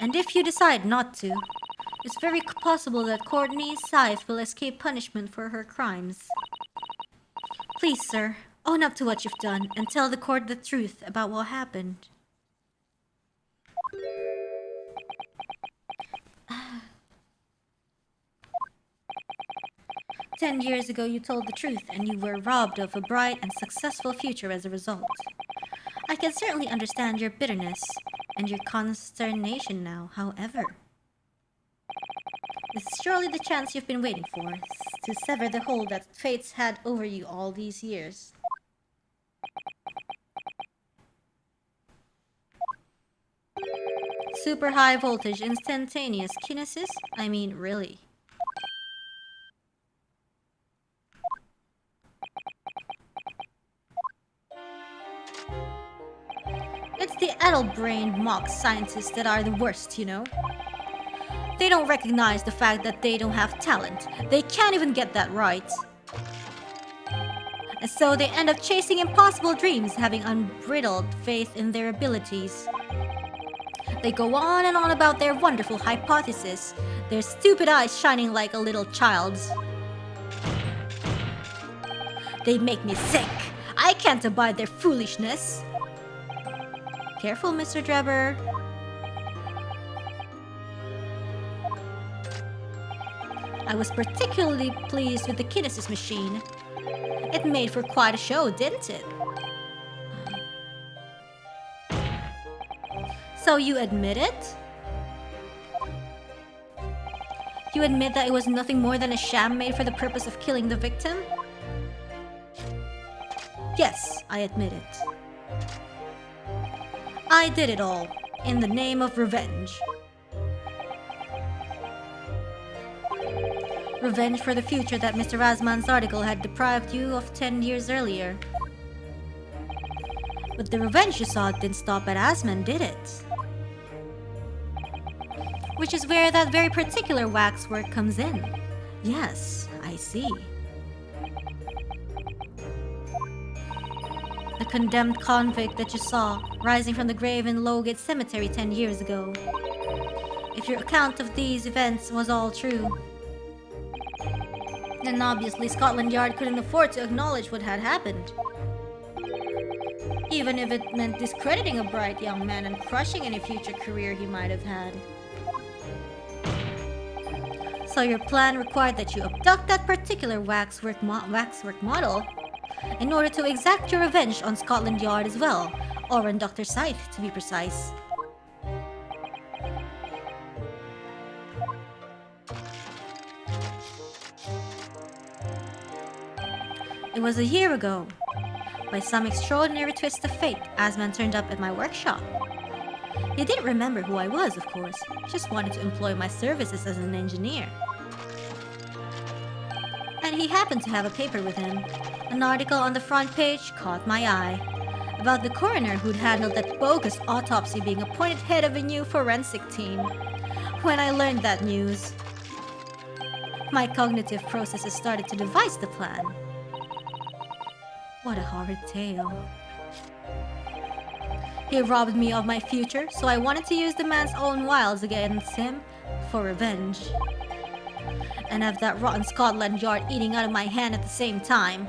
And if you decide not to, it's very possible that Courtney Scythe will escape punishment for her crimes. Please, sir, own up to what you've done and tell the court the truth about what happened. 10 years ago, you told the truth, and you were robbed of a bright and successful future as a result. I can certainly understand your bitterness and your consternation now, however. This is surely the chance you've been waiting for, to sever the hold that fate's had over you all these years. Super high voltage, instantaneous kinesis? I mean, really. addle-brained mock scientists that are the worst, you know? They don't recognize the fact that they don't have talent. They can't even get that right. And so they end up chasing impossible dreams, having unbridled faith in their abilities. They go on and on about their wonderful hypothesis, their stupid eyes shining like a little child's. They make me sick. I can't abide their foolishness. Careful, Mr. Drebber. I was particularly pleased with the kinesis machine. It made for quite a show, didn't it? So you admit it? You admit that it was nothing more than a sham made for the purpose of killing the victim? Yes, I admit it. I did it all, in the name of revenge. Revenge for the future that Mr. Razman's article had deprived you of 10 years earlier. But the revenge you sought didn't stop at Asman, did it? Which is where that very particular waxwork comes in. Yes, I see. The condemned convict that you saw rising from the grave in Lowgate Cemetery 10 years ago. If your account of these events was all true, then obviously Scotland Yard couldn't afford to acknowledge what had happened. Even if it meant discrediting a bright young man and crushing any future career he might have had. So your plan required that you abduct that particular waxwork model in order to exact your revenge on Scotland Yard as well, or on Dr. Scythe to be precise. It was a year ago. By some extraordinary twist of fate, Asman turned up at my workshop. He didn't remember who I was, of course, just wanted to employ my services as an engineer. And he happened to have a paper with him. An article on the front page caught my eye, about the coroner who'd handled that bogus autopsy being appointed head of a new forensic team. When I learned that news, my cognitive processes started to devise the plan. What a horrid tale. He robbed me of my future, so I wanted to use the man's own wiles against him for revenge. And have that rotten Scotland Yard eating out of my hand at the same time.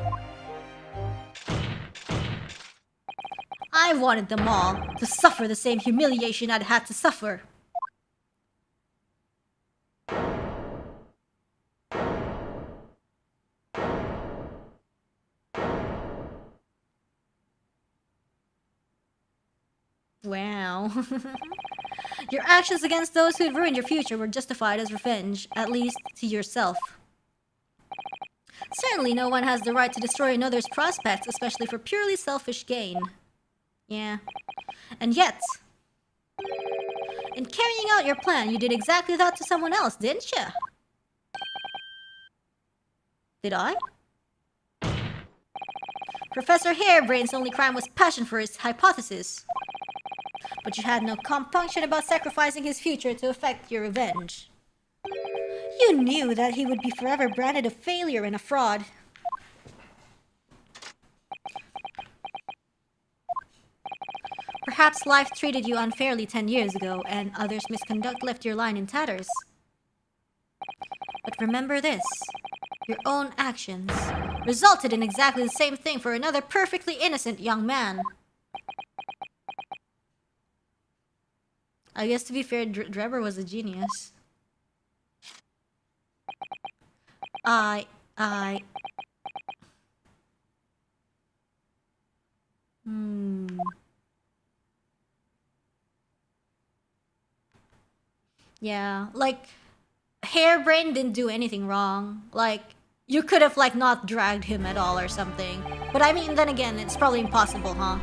I wanted them all to suffer the same humiliation I'd had to suffer. Wow. Your actions against those who'd ruined your future were justified as revenge, at least to yourself. Certainly no one has the right to destroy another's prospects, especially for purely selfish gain. Yeah. And yet, in carrying out your plan, you did exactly that to someone else, didn't you? Did I? Professor Harebrain's only crime was passion for his hypothesis. But you had no compunction about sacrificing his future to effect your revenge. You knew that he would be forever branded a failure and a fraud. Perhaps life treated you unfairly 10 years ago, and others' misconduct left your line in tatters. But remember this. Your own actions resulted in exactly the same thing for another perfectly innocent young man. I guess to be fair, Drebber was a genius. Yeah, like, Harebrain didn't do anything wrong. Like, you could have, like, not dragged him at all or something. But I mean, then again, it's probably impossible, huh?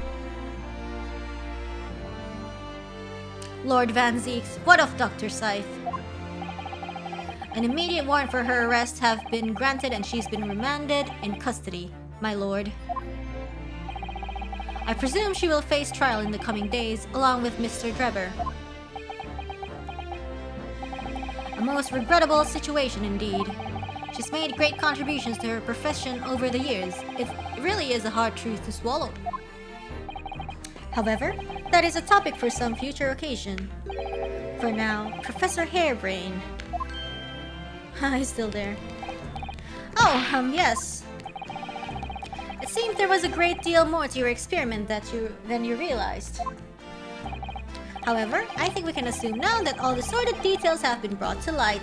Lord Van Zeeks, what of Dr. Scythe? An immediate warrant for her arrest have been granted and she's been remanded in custody, my lord. I presume she will face trial in the coming days, along with Mr. Drebber. A most regrettable situation indeed. She's made great contributions to her profession over the years. It really is a hard truth to swallow. However, that is a topic for some future occasion. For now, Professor Harebrain. He's still there. Oh, yes. It seems there was a great deal more to your experiment than you realized. However, I think we can assume now that all the sordid details have been brought to light.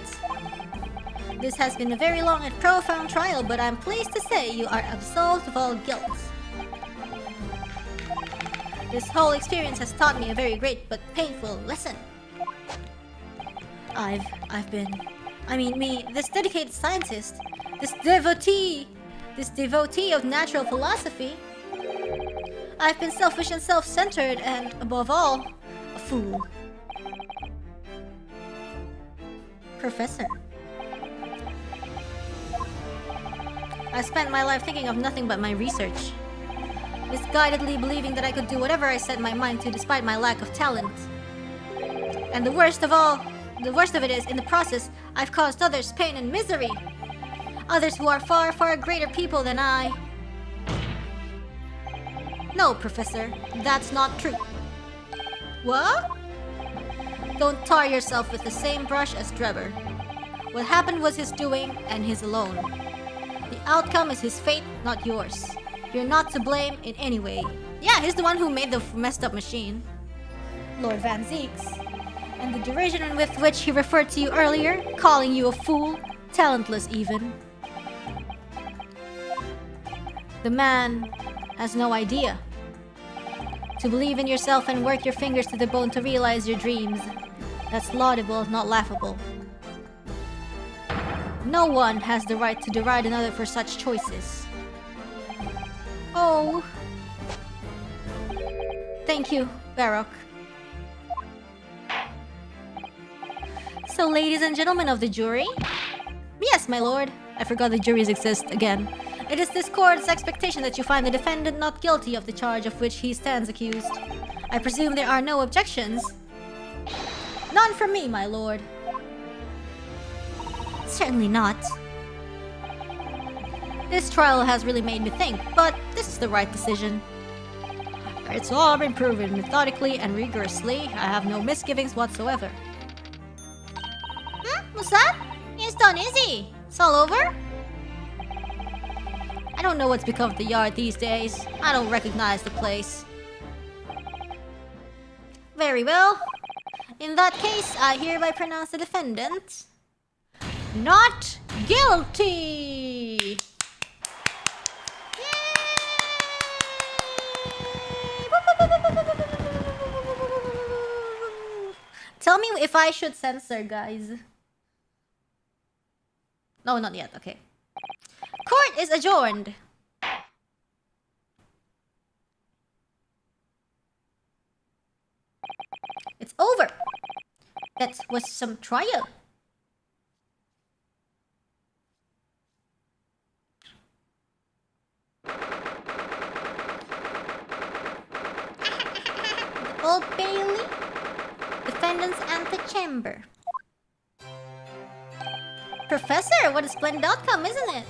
This has been a very long and profound trial, but I'm pleased to say you are absolved of all guilt. This whole experience has taught me a very great but painful lesson. This dedicated scientist, this devotee of natural philosophy, I've been selfish and self-centered and, above all, a fool. Professor. I spent my life thinking of nothing but my research, misguidedly believing that I could do whatever I set my mind to despite my lack of talent. And the worst of it is, in the process, I've caused others pain and misery. Others who are far, far greater people than I. No, Professor, that's not true. What? Don't tar yourself with the same brush as Drebber. What happened was his doing, and his alone. The outcome is his fate, not yours. You're not to blame in any way. Yeah, he's the one who made the messed up machine. Lord Van Zeeks. And the derision with which he referred to you earlier, calling you a fool, talentless even. The man has no idea. To believe in yourself and work your fingers to the bone to realize your dreams. That's laudable, not laughable. No one has the right to deride another for such choices. Oh. Thank you, Baroque. So, ladies and gentlemen of the jury? Yes, my lord. I forgot the juries exist again. It is this court's expectation that you find the defendant not guilty of the charge of which he stands accused. I presume there are no objections? None from me, my lord. Certainly not. This trial has really made me think, but this is the right decision. It's all been proven methodically and rigorously. I have no misgivings whatsoever. What's that? He's done, is he? It's all over? I don't know what's become of the yard these days. I don't recognize the place. Very well. In that case, I hereby pronounce the defendant not guilty! Tell me if I should censor, guys. No, not yet. Okay. Court is adjourned. It's over. That was some trial. Old Bailey, defendant's antechamber. Professor, what a splendid outcome, isn't it?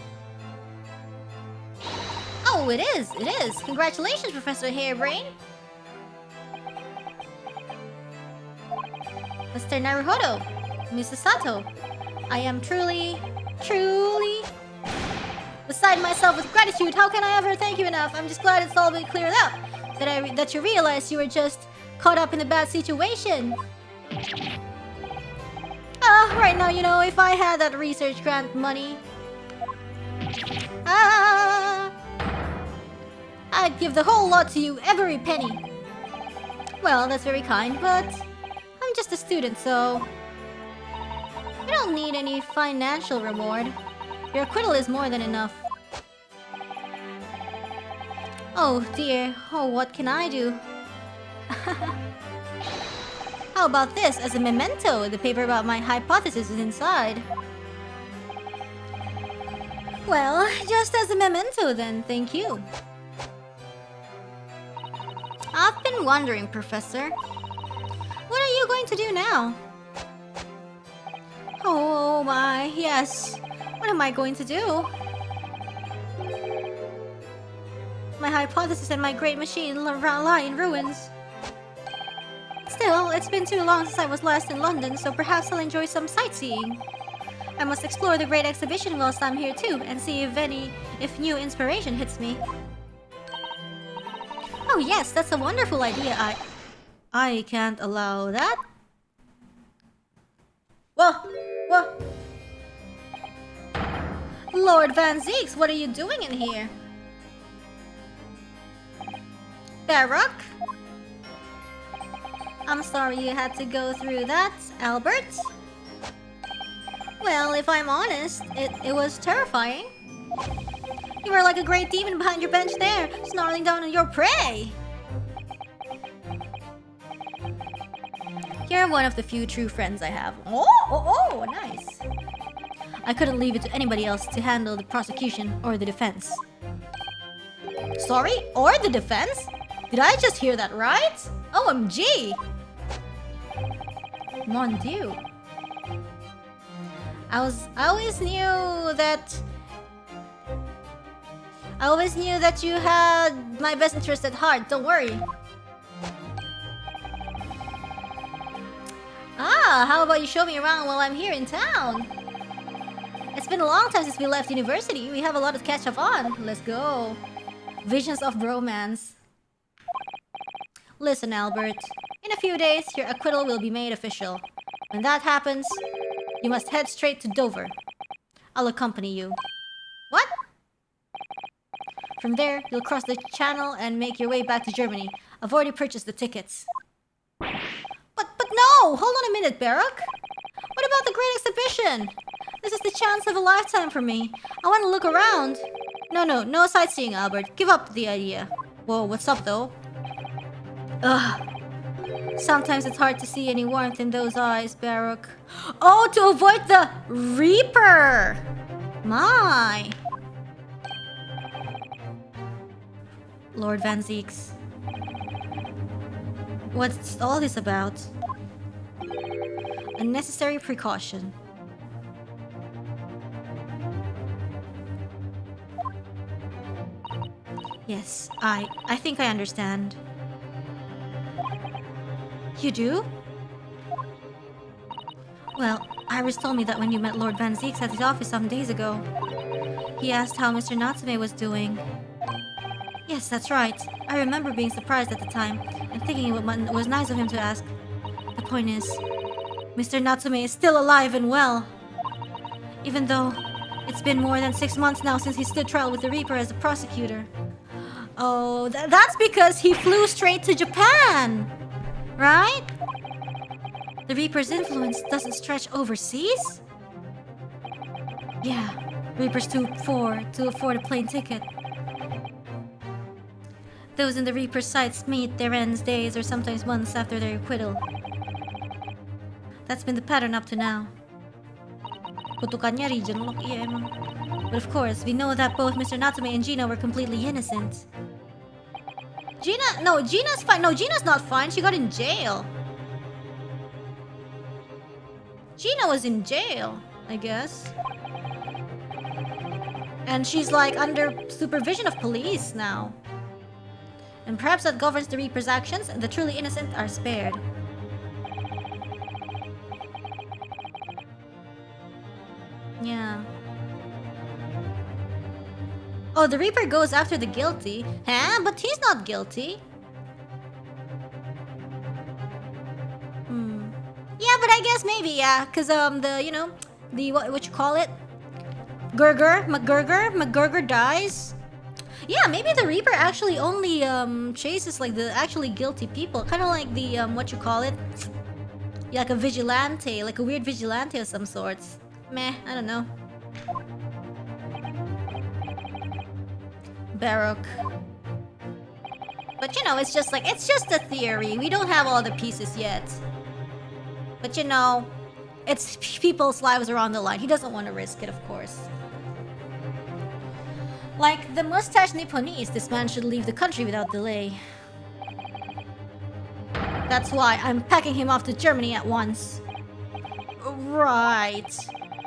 Oh, it is, it is. Congratulations, Professor Harebrain. Mr. Naruhodo, Mrs. Sato, I am truly beside myself with gratitude. How can I ever thank you enough? I'm just glad it's all been cleared up. That you realized you were just caught up in a bad situation. Right now, you know, if I had that research grant money, I'd give the whole lot to you, every penny. Well, that's very kind, but I'm just a student, so I don't need any financial reward. Your acquittal is more than enough. Oh dear, oh, what can I do? How about this as a memento? The paper about my hypothesis is inside. Well, just as a memento then, thank you. been wondering, Professor. What are you going to do now? Oh my, yes. What am I going to do? My hypothesis and my great machine lie in ruins. Still, it's been too long since I was last in London, so perhaps I'll enjoy some sightseeing. I must explore the great exhibition whilst I'm here too, and see if new inspiration hits me. Oh yes, that's a wonderful idea. I can't allow that. Whoa! Lord Van Zeeks, what are you doing in here? Barak? I'm sorry you had to go through that, Albert. Well, if I'm honest, it was terrifying. You were like a great demon behind your bench there, snarling down on your prey. You're one of the few true friends I have. Oh, nice. I couldn't leave it to anybody else to handle the prosecution or the defense. Sorry? Or the defense? Did I just hear that right? OMG! Mon Dieu. I always knew that you had my best interest at heart, don't worry. How about you show me around while I'm here in town? It's been a long time since we left university. We have a lot to catch up on. Let's go. Visions of bromance. Listen, Albert. In a few days, your acquittal will be made official. When that happens, you must head straight to Dover. I'll accompany you. What? From there, you'll cross the channel and make your way back to Germany. I've already purchased the tickets. But no! Hold on a minute, Barak. What about the Great Exhibition? This is the chance of a lifetime for me. I want to look around. No sightseeing, Albert. Give up the idea. Whoa, what's up, though? Ugh. Sometimes it's hard to see any warmth in those eyes, Barak. Oh, to avoid the Reaper! My! Lord Van Zeeks. What's all this about? A necessary precaution. Yes, I think I understand. You do? Well, Iris told me that when you met Lord Van Zeeks at his office some days ago, he asked how Mr. Natsume was doing. Yes, that's right. I remember being surprised at the time and thinking it was nice of him to ask. The point is, Mr. Natsume is still alive and well. Even though it's been more than 6 months now since he stood trial with the Reaper as a prosecutor. Oh, that's because he flew straight to Japan! Right? The Reaper's influence doesn't stretch overseas? Yeah, Reaper's too poor to afford a plane ticket. Those in the Reaper's sights meet their ends days or sometimes months after their acquittal. That's been the pattern up to now. Kutukannya region lock, iya emang. But of course, we know that both Mr. Natsume and Gina were completely innocent. Gina's fine. No, Gina's not fine. She got in jail. Gina was in jail, I guess. And she's like under supervision of police now. And perhaps that governs the Reaper's actions, and the truly innocent are spared. Yeah. Oh, the Reaper goes after the guilty. Huh? But he's not guilty. Yeah, but I guess maybe, yeah. Cause what you call it? McGurger dies. Yeah, maybe the Reaper actually only chases like the actually guilty people. Kinda like the what you call it? Yeah, like a vigilante, like a weird vigilante of some sorts. Meh, I don't know. Barak. But it's just a theory. We don't have all the pieces yet. But it's people's lives are on the line. He doesn't want to risk it, of course. Like the mustache Nipponese, this man should leave the country without delay. That's why I'm packing him off to Germany at once. Right.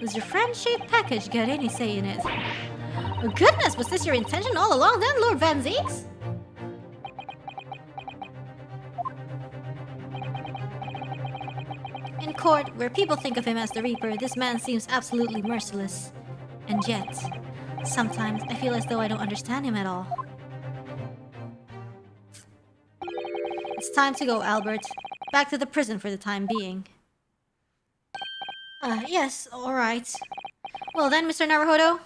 Does your friend-shaped package get any say in it? Oh goodness, was this your intention all along then, Lord Van Zeeks? In court, where people think of him as the Reaper, this man seems absolutely merciless. And yet, sometimes I feel as though I don't understand him at all. It's time to go, Albert. Back to the prison for the time being. Yes, alright. Well then, Mr. Naruhodo.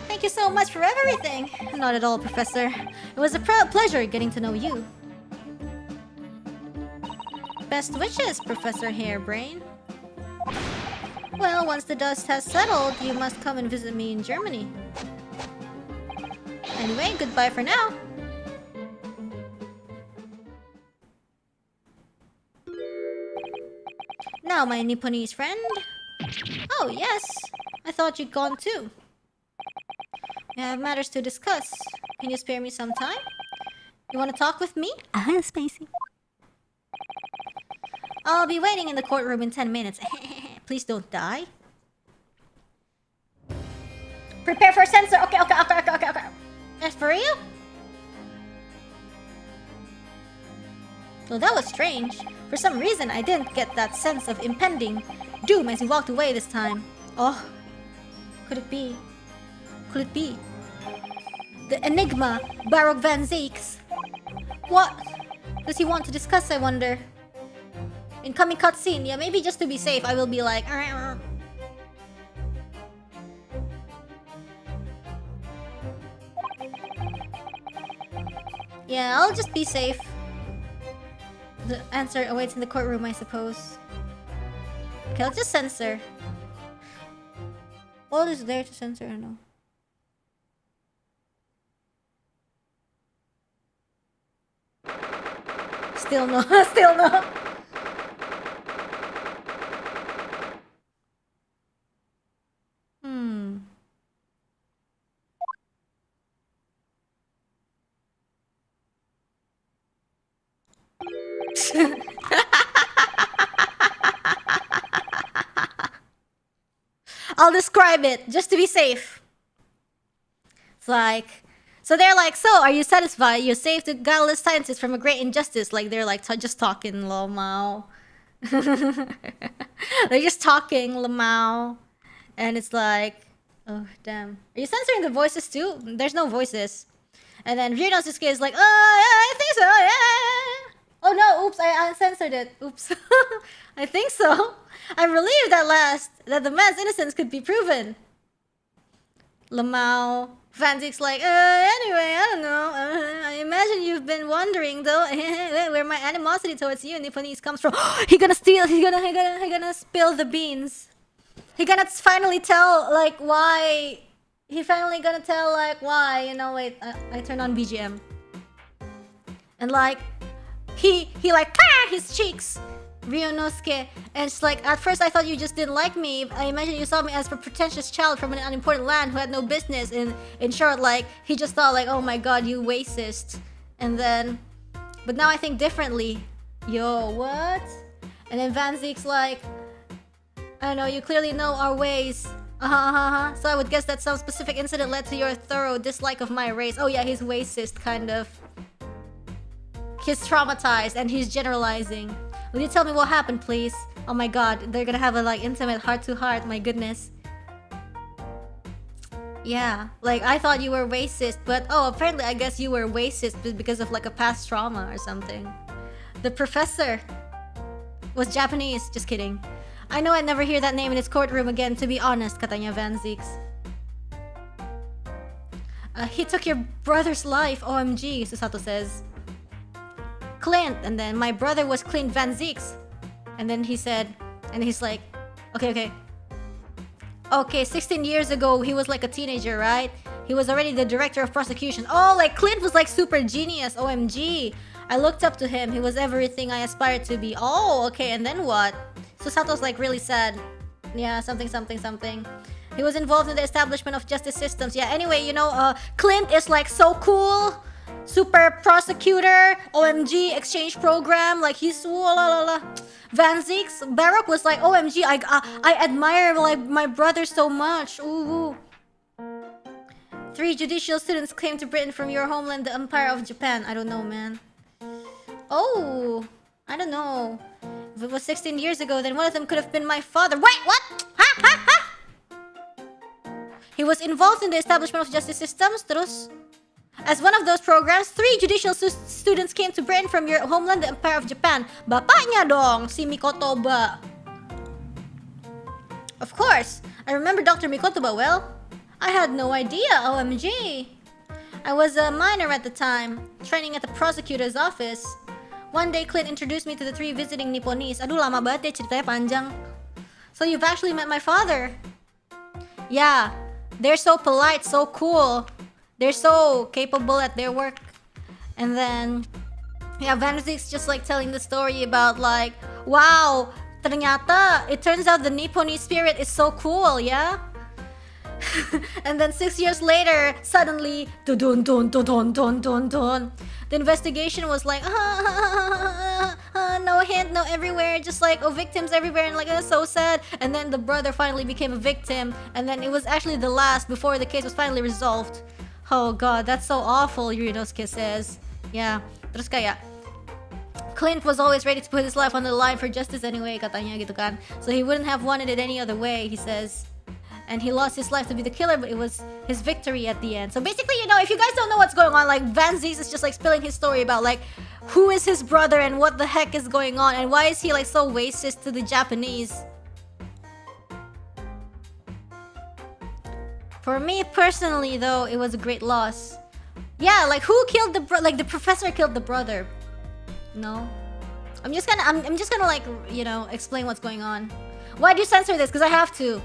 Thank you so much for everything. Not at all, Professor. It was a pleasure getting to know you. Best wishes, Professor Hairbrain. Well, once the dust has settled, you must come and visit me in Germany. Anyway, goodbye for now. Now, my Nipponese friend. Oh, yes. I thought you'd gone too. We have matters to discuss. Can you spare me some time? You want to talk with me? Spacey. I'll be waiting in the courtroom in 10 minutes. Please don't die. Prepare for censor. Okay. That's for real? Well, that was strange. For some reason, I didn't get that sense of impending doom as he walked away this time. Oh, could it be? Could it be? The enigma, Baroque Van Zeeks. What does he want to discuss, I wonder? Incoming cutscene. Yeah, maybe just to be safe, I will be like... Yeah, I'll just be safe. The answer awaits in the courtroom, I suppose. Okay, I'll just censor. What is there to censor? I don't know. Still no. Still no. I'll describe it just to be safe. It's like, so they're like, so are you satisfied? You saved the guileless scientist from a great injustice. Like they're like just talking Lamau. They're just talking Lamau, and it's like, oh damn. Are you censoring the voices too? There's no voices. And then Ryunosuke is like, oh yeah, I think so, yeah. Oh no, oops, I censored it. Oops. I think so. I'm relieved at last that the man's innocence could be proven. Lamau. Van Zeek's like, anyway, I don't know. I imagine you've been wondering though where my animosity towards you, Nipponese, comes from. He gonna steal. He gonna spill the beans. He gonna finally tell like why. He finally gonna tell like why. You know, wait. I turn on BGM. And like, he like his cheeks. Ryunosuke, and it's like, at first I thought you just didn't like me. I imagine you saw me as a pretentious child from an unimportant land who had no business. In short, like, he just thought like, oh my god, you racist. And then, but now I think differently. Yo, what? And then Van Zeek's like, I don't know, you clearly know our ways. So I would guess that some specific incident led to your thorough dislike of my race. Oh yeah, he's racist, kind of. He's traumatized and he's generalizing. Will you tell me what happened, please? Oh my god, they're gonna have a like intimate heart-to-heart, my goodness. Yeah, like I thought you were racist, but oh, apparently I guess you were racist because of like a past trauma or something. The professor was Japanese, just kidding. I know I'd never hear that name in its courtroom again, to be honest, katanya Van Zeeks. He took your brother's life, OMG, Susato says. Clint, and then my brother was Clint Van Zeeks. And then he said, and he's like, okay, 16 years ago he was like a teenager, right? He was already the director of prosecution. Oh, like Clint was like super genius, OMG. I looked up to him, he was everything I aspired to be. Oh, okay, and then what? Susato's like really sad. Yeah, something. He was involved in the establishment of justice systems. Yeah, anyway, you know, Clint is like so cool. super prosecutor, OMG, exchange program. Like, he's la la la. Van Ziek's Barak was like, OMG, I admire like my brother so much. Ooh. 3 judicial students came to Britain from your homeland, the Empire of Japan. I don't know, man. Oh, I don't know. If it was 16 years ago, then one of them could have been my father. Wait, what? Ha! He was involved in the establishment of justice systems. Terus, as one of those programs, 3 judicial students came to Britain from your homeland, the Empire of Japan. Bapaknya dong, si Mikotoba. Of course, I remember Dr. Mikotoba well. I had no idea, OMG. I was a minor at the time, training at the prosecutor's office. One day, Clint introduced me to the 3 visiting Nipponese. Aduh, lama banget deh, ceritanya panjang. So you've actually met my father? Yeah, they're so polite, so cool. They're so capable at their work. And then, yeah, Van Ziek's just like telling the story about like, wow, ternyata, it turns out the Nipponese spirit is so cool, yeah? And then 6 years later, suddenly, dun dun dun dun dun dun dun. The investigation was like, no hint, no everywhere, just like, oh, victims everywhere, and like, so sad. And then the brother finally became a victim, and then it was actually the last before the case was finally resolved. Oh god, that's so awful, Ryunosuke says. Yeah, terus kayak, Clint was always ready to put his life on the line for justice anyway, katanya gitu kan. So he wouldn't have wanted it any other way, he says. And he lost his life to be the killer, but it was his victory at the end. So basically, you know, if you guys don't know what's going on, like, Van Ziek is just like spilling his story about like who is his brother and what the heck is going on and why is he like so racist to the Japanese. For me personally, though, it was a great loss. Yeah, like who killed the like the professor killed the brother. No, I'm just gonna like, you know, explain what's going on. Why do you censor this? Because I have to.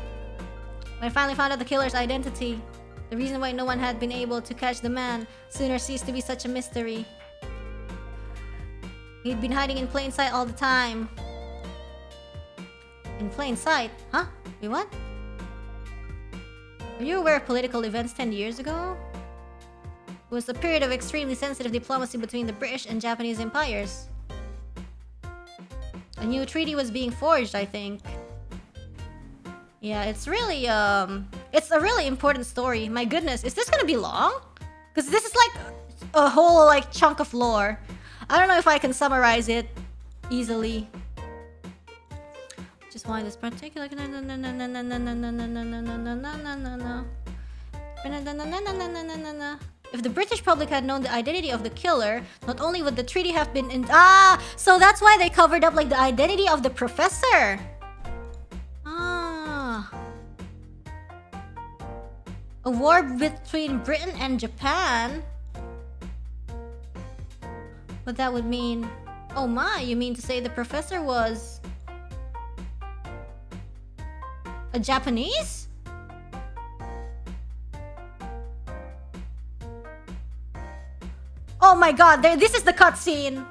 When I finally found out the killer's identity, the reason why no one had been able to catch the man sooner ceased to be such a mystery. He'd been hiding in plain sight all the time. In plain sight? Huh? Wait, what? Were you aware of political events 10 years ago? It was a period of extremely sensitive diplomacy between the British and Japanese empires. A new treaty was being forged, I think. Yeah, it's really, it's a really important story. My goodness, is this gonna be long? Because this is like a whole, like, chunk of lore. I don't know if I can summarize it easily. Just why this particular... If the British public had known the identity of the killer, not only would the treaty have been in... Ah! So that's why they covered up, like, the identity of the professor! A war between Britain and Japan? But that would mean... Oh my, you mean to say the professor was... a Japanese? Oh my god, this is the cutscene!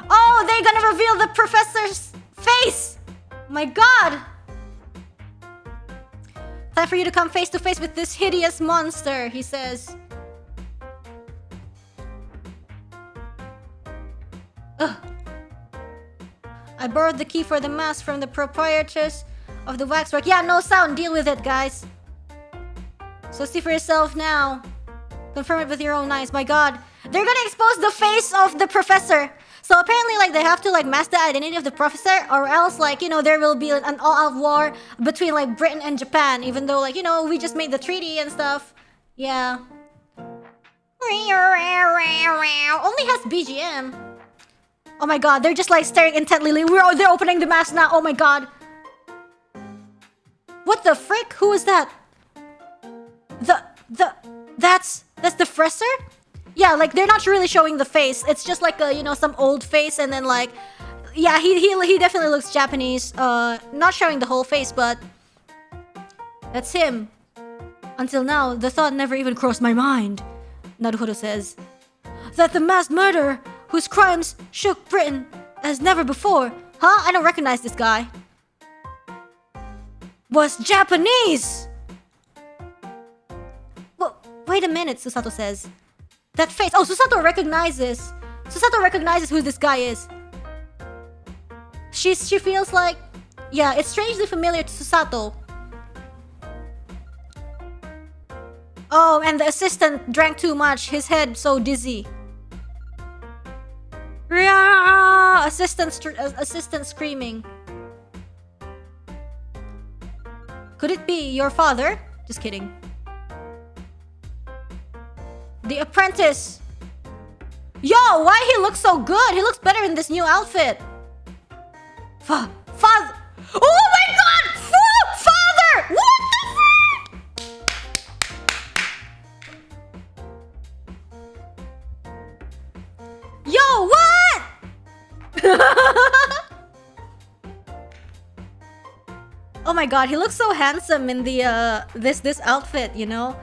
Oh, they're gonna reveal the professor's face! My god! Time for you to come face to face with this hideous monster, he says. Ugh. I borrowed the key for the mask from the proprietress of the waxwork. Yeah, no sound. Deal with it, guys. So see for yourself now. Confirm it with your own eyes. My god. They're gonna expose the face of the professor. So apparently, like, they have to, like, mask the identity of the professor, or else, like, you know, there will be an all-out war between, like, Britain and Japan, even though, like, you know, we just made the treaty and stuff. Yeah. Only has BGM. Oh my god, they're just, like, staring intently. They're opening the mask now. Oh my god. What the frick? Who is that? That's the professor? Yeah, like, they're not really showing the face. It's just like a, you know, some old face, and then, like, yeah, he definitely looks Japanese. Not showing the whole face, but that's him. Until now, the thought never even crossed my mind, Naruhodo says. That the mass murderer, whose crimes shook Britain as never before, huh? I don't recognize this guy. Was Japanese! Well, wait a minute, Susato says. That face. Oh, Susato recognizes. Susato recognizes who this guy is. She feels like, yeah, it's strangely familiar to Susato. Oh, and the assistant drank too much. His head so dizzy. Rah! Assistant screaming. Could it be your father? Just kidding. The apprentice. Yo, why he looks so good? He looks better in this new outfit. Father. Oh my god! Father! What the frick? Yo, what? Oh my god, he looks so handsome in the this outfit, you know?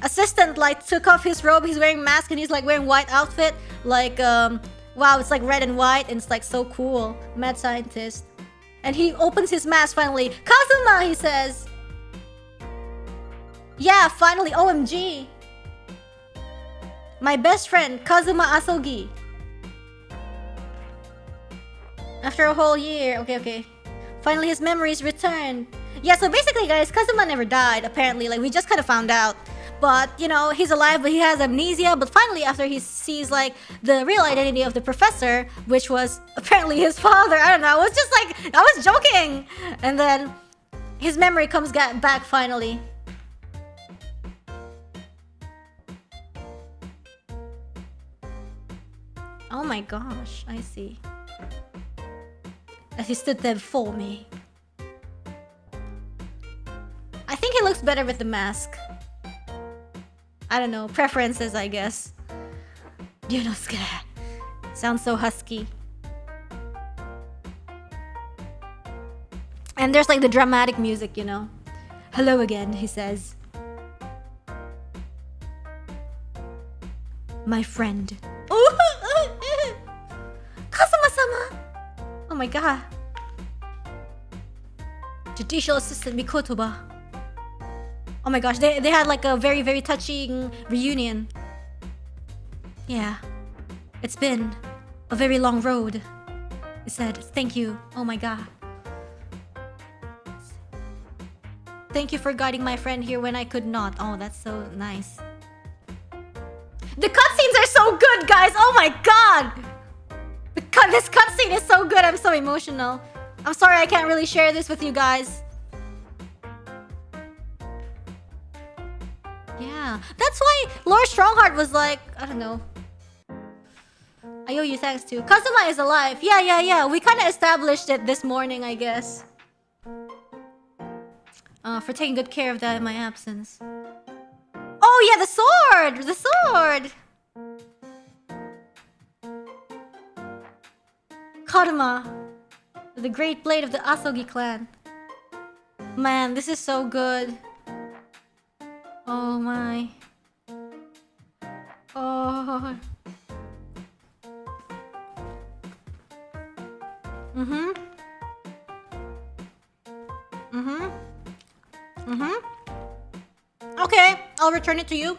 Assistant like took off his robe, he's wearing mask and he's like wearing white outfit. Like wow, it's like red and white and it's like so cool. Mad scientist. And he opens his mask finally. Kazuma, he says. Yeah, finally, OMG. My best friend, Kazuma Asogi. After a whole year. Okay. Finally his memories returned. Yeah, so basically guys, Kazuma never died, apparently. Like, we just kind of found out. But, you know, he's alive, but he has amnesia. But finally, after he sees, like, the real identity of the professor, which was apparently his father. I don't know. It was just like, I was joking. And then his memory comes back finally. Oh my gosh, I see. As he stood there before me. I think he looks better with the mask. I don't know, preferences, I guess. Ryunosuke. Sounds so husky. And there's like the dramatic music, you know. Hello again, he says. My friend. Kazuma-sama! Oh my god. Judicial assistant Mikotoba. Oh my gosh, they had like a very, very touching reunion. Yeah. It's been a very long road. He said, thank you. Oh my god. Thank you for guiding my friend here when I could not. Oh, that's so nice. The cutscenes are so good, guys! Oh my god! This cutscene is so good, I'm so emotional. I'm sorry I can't really share this with you guys. Yeah, that's why Lord Strongheart was like, I don't know. I owe you thanks too. Kazuma is alive. Yeah. We kind of established it this morning, I guess. For taking good care of that in my absence. Oh yeah, the sword! The sword! Karuma. The great blade of the Asogi clan. Man, this is so good. Oh my. Oh. Okay, I'll return it to you.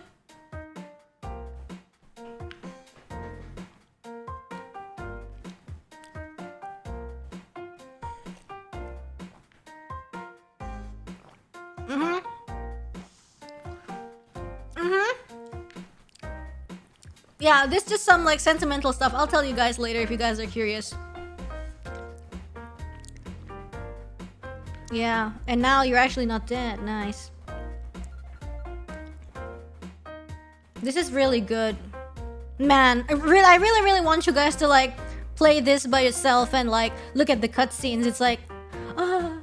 Yeah, this is just some like sentimental stuff. I'll tell you guys later if you guys are curious. Yeah, and now you're actually not dead. Nice. This is really good. Man, I really want you guys to like play this by yourself and like look at the cutscenes. It's like, ah.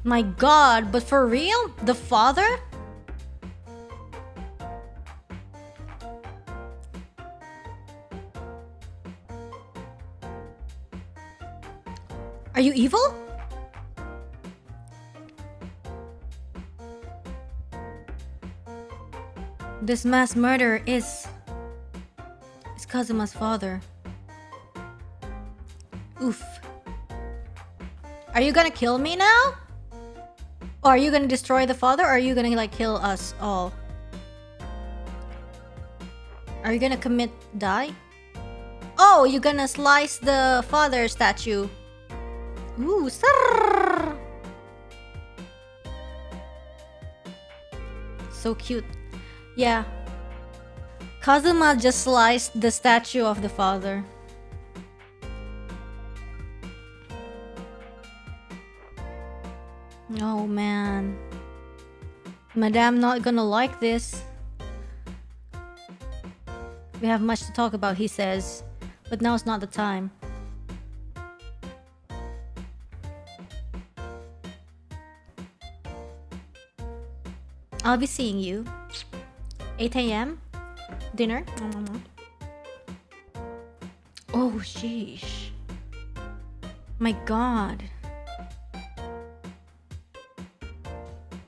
My god, but for real? The father? Are you evil? This mass murder is Kazuma's father. Oof. Are you gonna kill me now? Or are you gonna destroy the father, or are you gonna like kill us all? Are you gonna commit die? Oh, you're gonna slice the father statue. Ooh, sir. So cute. Yeah. Kazuma just sliced the statue of the father. Oh man. Madame not gonna like this. We have much to talk about, he says. But now's not the time. I'll be seeing you. 8 a.m. Dinner. Oh, sheesh. My god.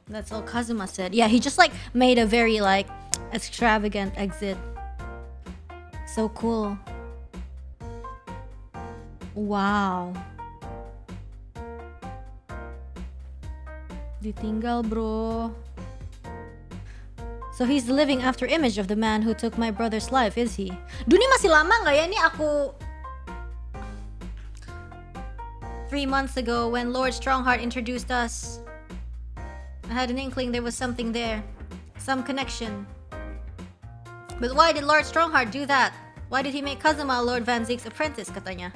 That's all Kazuma said. Yeah, he just like made a very like extravagant exit. So cool. Wow. Ditinggal, bro. So he's the living after image of the man who took my brother's life, is he? Duni masih lama nggak ya? Ini aku 3 months ago when Lord Strongheart introduced us. I had an inkling there was something there. Some connection. But why did Lord Strongheart do that? Why did he make Kazuma Lord Van Ziek's apprentice, katanya?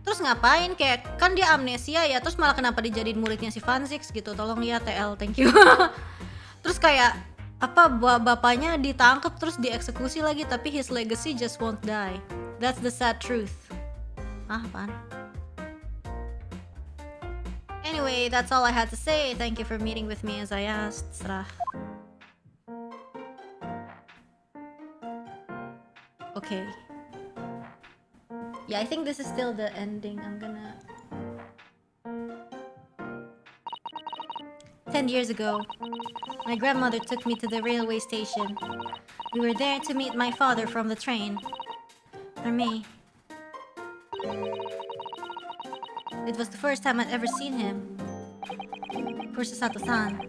Terus ngapain? Kayak, kan dia amnesia ya, terus malah kenapa dijadiin muridnya si Van Ziek gitu? Tolong ya TL, thank you. Terus kayak, apa bapaknya ditangkap terus dieksekusi lagi, tapi his legacy just won't die. That's the sad truth. Ah, apaan? Anyway, that's all I had to say. Thank you for meeting with me as I asked. Serah. Okay. Yeah, I think this is still the ending. I'm gonna... 10 years ago, my grandmother took me to the railway station. We were there to meet my father from the train. For me. It was the first time I'd ever seen him. Poor Sasato-san.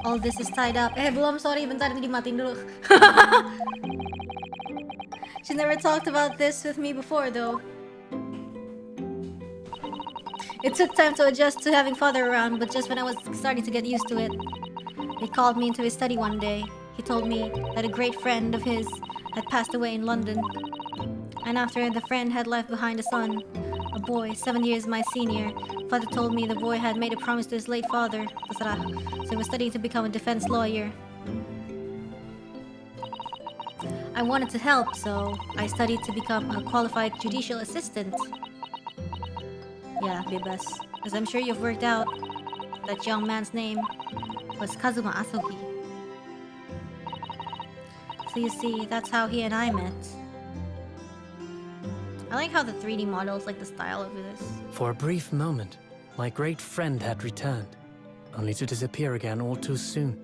All this is tied up. Belum, sorry, bentar, ini dimatiin dulu. She never talked about this with me before, though. It took time to adjust to having father around, but just when I was starting to get used to it, he called me into his study one day. He told me that a great friend of his had passed away in London. And after the friend had left behind a son, a boy, 7 years my senior, father told me the boy had made a promise to his late father, so he was studying to become a defense lawyer. I wanted to help, so I studied to become a qualified judicial assistant. Yeah, bebas. As I'm sure you've worked out, that young man's name was Kazuma Asogi. So you see, that's how he and I met. I like how the 3D models, like the style of this. For a brief moment, my great friend had returned, only to disappear again all too soon.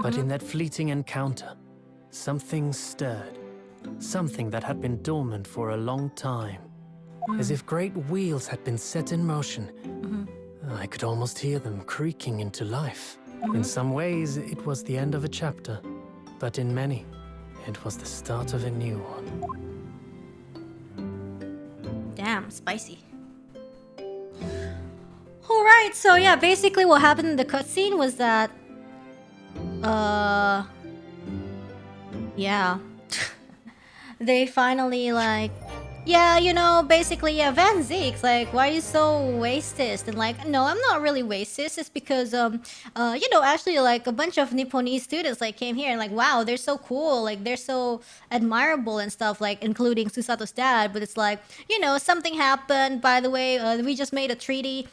But in that fleeting encounter, something stirred. Something that had been dormant for a long time. As if great wheels had been set in motion. I could almost hear them creaking into life. In some ways, it was the end of a chapter. But in many, it was the start of a new one. Damn, spicy. Alright, so yeah, basically what happened in the cutscene was that... yeah. They finally, like... Yeah, you know, basically, yeah, Van Ziek's like, why are you so racist? And like, no, I'm not really racist. It's because, you know, actually, like, a bunch of Nipponese students, like, came here and like, wow, they're so cool. Like, they're so admirable and stuff, like, including Susato's dad. But it's like, you know, something happened, by the way. We just made a treaty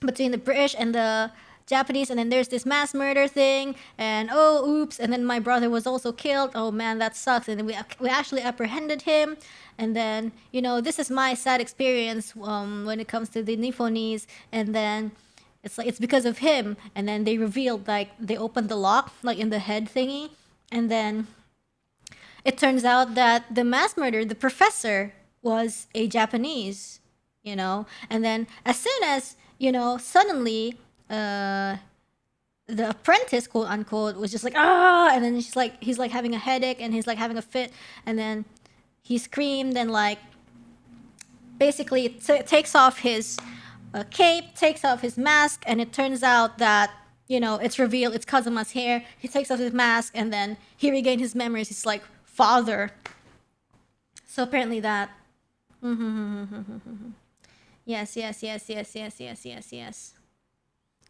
between the British and the Japanese, and then there's this mass murder thing, and oh, oops, and then my brother was also killed. Oh man, that sucks. And then we actually apprehended him. And then, you know, this is my sad experience when it comes to the Nipponese. And then it's like, it's because of him. And then they revealed, like, they opened the lock, like, in the head thingy. And then it turns out that the mass murderer, the professor, was a Japanese, you know. And then as soon as, you know, suddenly, the apprentice, quote unquote, was just like, ah, and then he's like having a headache and he's like having a fit, and then he screamed and like basically takes off his cape, takes off his mask, and it turns out that, you know, it's revealed it's Kazuma's hair. He takes off his mask and then he regained his memories. He's like, father. So apparently that. Yes.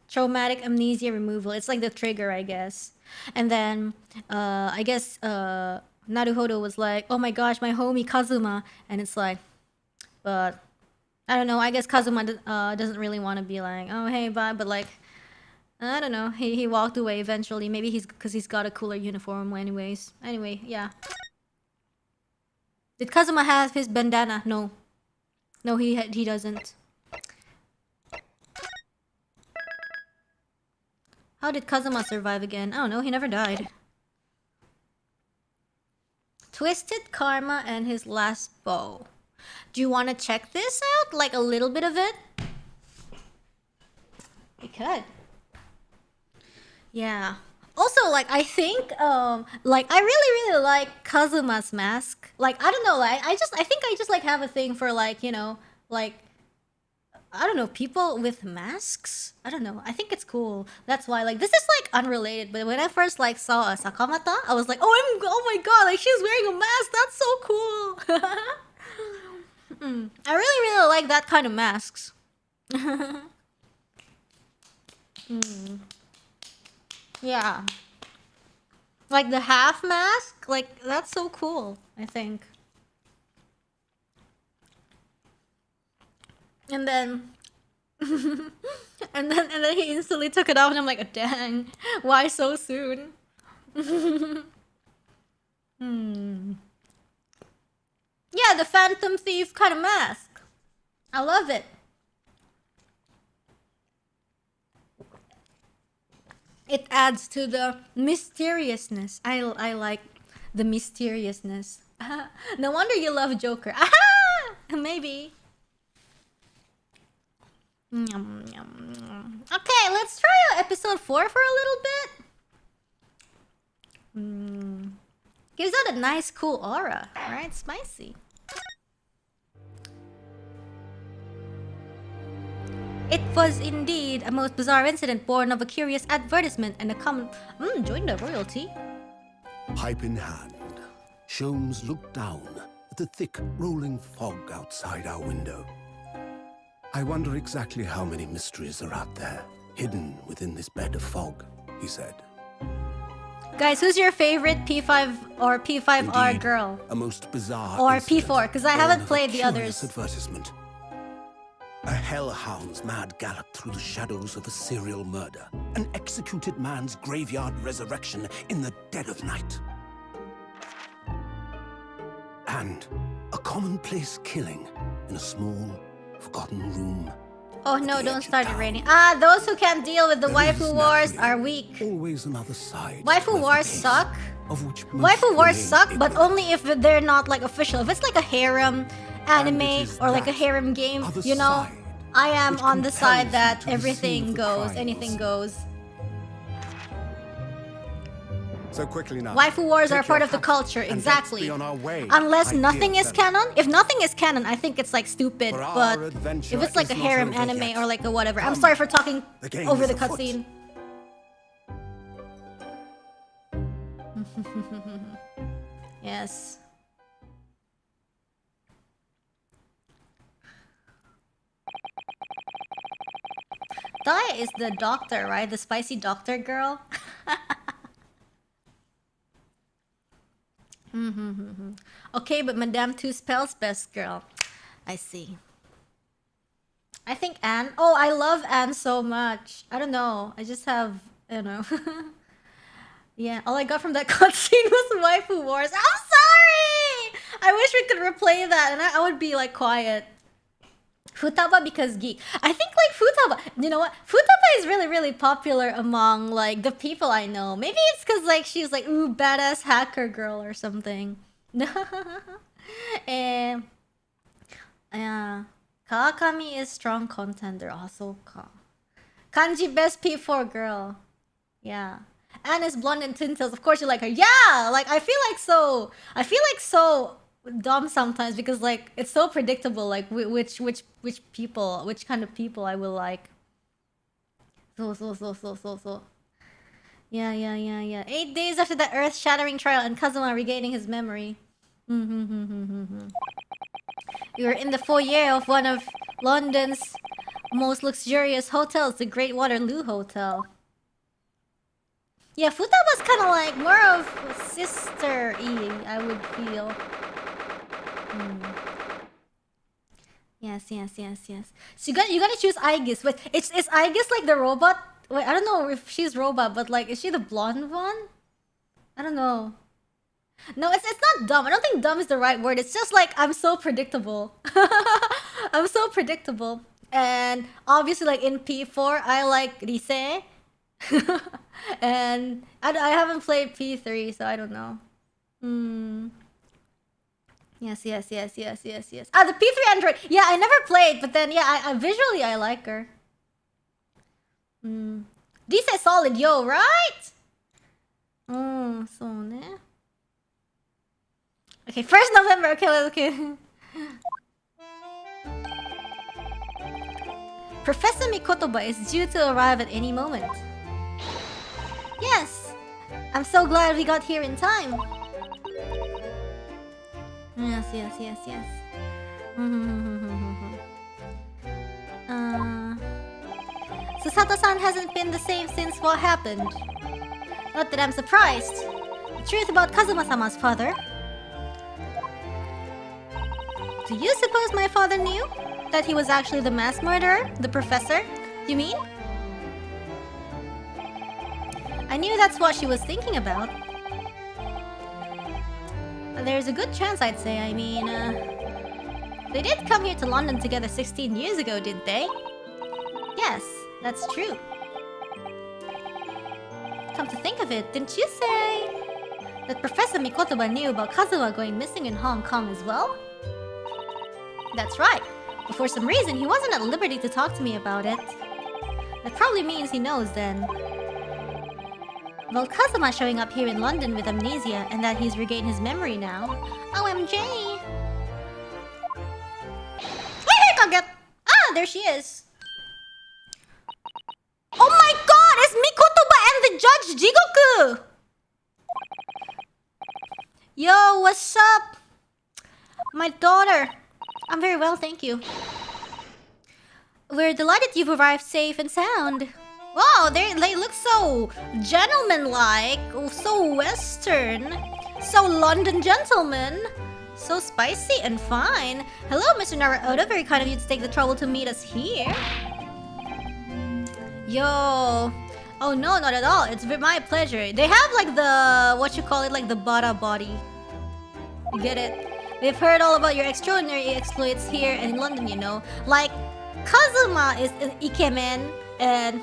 Traumatic amnesia removal. It's like the trigger, I guess. And then, I guess, Naruhodo was like, oh my gosh, my homie Kazuma. And it's like, but, I don't know, I guess Kazuma doesn't really want to be like, oh, hey, bye, but like, I don't know, he walked away eventually. Maybe because he's got a cooler uniform anyways. Anyway, yeah. Did Kazuma have his bandana? No. No, he doesn't. How did Kazuma survive again? I don't know, he never died. Twisted Karma and his last bow. Do you want to check this out? Like a little bit of it? We could. Yeah. Also, like, I think, like, I really like Kazuma's mask. Like, I don't know, like, I think I just, like, have a thing for, like, you know, like, I don't know, people with masks? I don't know. I think it's cool. That's why, like, this is, like, unrelated. But when I first, like, saw a Sakamata, I was like, oh my god, like, she's wearing a mask. That's so cool. I really like that kind of masks. Yeah. Like the half mask, like that's so cool, I think. And then and then he instantly took it off and I'm like, dang, why so soon? Yeah, the Phantom Thief kind of mask. I love it. It adds to the mysteriousness. I like the mysteriousness. No wonder you love Joker. Aha! Maybe. Okay, let's try out episode 4 for a little bit. Gives out a nice, cool aura, right? Spicy. It was indeed a most bizarre incident born of a curious advertisement and a common... join the royalty. Pipe in hand, Sholmes looked down at the thick, rolling fog outside our window. I wonder exactly how many mysteries are out there, hidden within this bed of fog, he said. Guys, who's your favorite P5 or P5R Indeed, girl? A most bizarre Or incident P4, because I born haven't of a played the curious others. Advertisement. A hellhound's mad gallop through the shadows of a serial murder. An executed man's graveyard resurrection in the dead of night. And a commonplace killing in a small, forgotten room. Oh no, don't start it raining. Ah, those who can't deal with the There is waifu wars are naturally weak. Always another side. Waifu to every wars case, suck. of which most Waifu wars remain suck, but ignorant. only if they're not like official. If it's like a harem anime is or like a that harem game, other you know, side I am which on the side compels that you to the scene everything of the goes, crimes. anything goes. So quickly now. Waifu wars take are part your of the hat culture, and let's exactly. be on our way, Unless my nothing dear is fellow. canon. If nothing is canon, I think it's like stupid. For our But adventure if it's like a is not harem over anime yet. or like a whatever, I'm Come, sorry for talking the game over is the afoot. cutscene. Yes. Daya is the doctor, right? The spicy doctor girl. Okay, but Madame Two Spells best girl. I see. I think Anne. Oh, I love Anne so much. I don't know. I just have, you know. Yeah, all I got from that cutscene was waifu wars. I'm sorry! I wish we could replay that and I would be like quiet. Futaba because geek. I think like Futaba, you know what? Futaba is really popular among like the people I know. Maybe it's because like she's like, ooh, badass hacker girl or something. Kawakami is strong contender. Also, Kanji best P4 girl. Yeah. Anna's blonde and twin tails. Of course you like her. Yeah! Like, I feel like so dumb sometimes because, like, it's so predictable, like, which people, which kind of people I will like. So. Yeah. 8 days after the earth-shattering trial and Kazuma regaining his memory. We were in the foyer of one of London's most luxurious hotels, the Great Waterloo Hotel. Yeah, Futa was kind of like more of sister-y, I would feel. Yes. So you gotta choose Aegis. Wait, is Aegis like the robot? Wait, I don't know if she's robot, but like, is she the blonde one? I don't know. No, it's not dumb. I don't think dumb is the right word. It's just like, I'm so predictable. I'm so predictable. And obviously, like in P4, I like Rise. And I haven't played P3, so I don't know. Yes. Ah, the P3 android. Yeah, I never played, but then yeah, I visually I like her. Rise solid, yo, right? So ne. Okay, 1st November. Okay. Professor Mikotoba is due to arrive at any moment. Yes! I'm so glad we got here in time. Yes. Susato-san hasn't been the same since what happened. Not that I'm surprised. The truth about Kazuma-sama's father. Do you suppose my father knew that he was actually the mass murderer? The professor? You mean? I knew that's what she was thinking about. There's a good chance, I'd say. I mean, they did come here to London together 16 years ago, didn't they? Yes, that's true. Come to think of it, didn't you say that Professor Mikotoba knew about Kazuma going missing in Hong Kong as well? That's right. But for some reason, he wasn't at liberty to talk to me about it. That probably means he knows then. Well, Kazuma showing up here in London with amnesia and that he's regained his memory now. OMG! Hey, Kaget! Ah, there she is. Oh my god, it's Mikotoba and the Judge Jigoku! Yo, what's up? My daughter. I'm very well, thank you. We're delighted you've arrived safe and sound. Wow, they look so gentleman-like, so Western, so London gentleman, so spicy and fine. Hello, Mr. Naruto, very kind of you to take the trouble to meet us here. Yo, oh no, not at all. It's my pleasure. They have like the like the Bara body. You get it? We've heard all about your extraordinary exploits here in London, you know. Like, Kazuma is an ikemen, and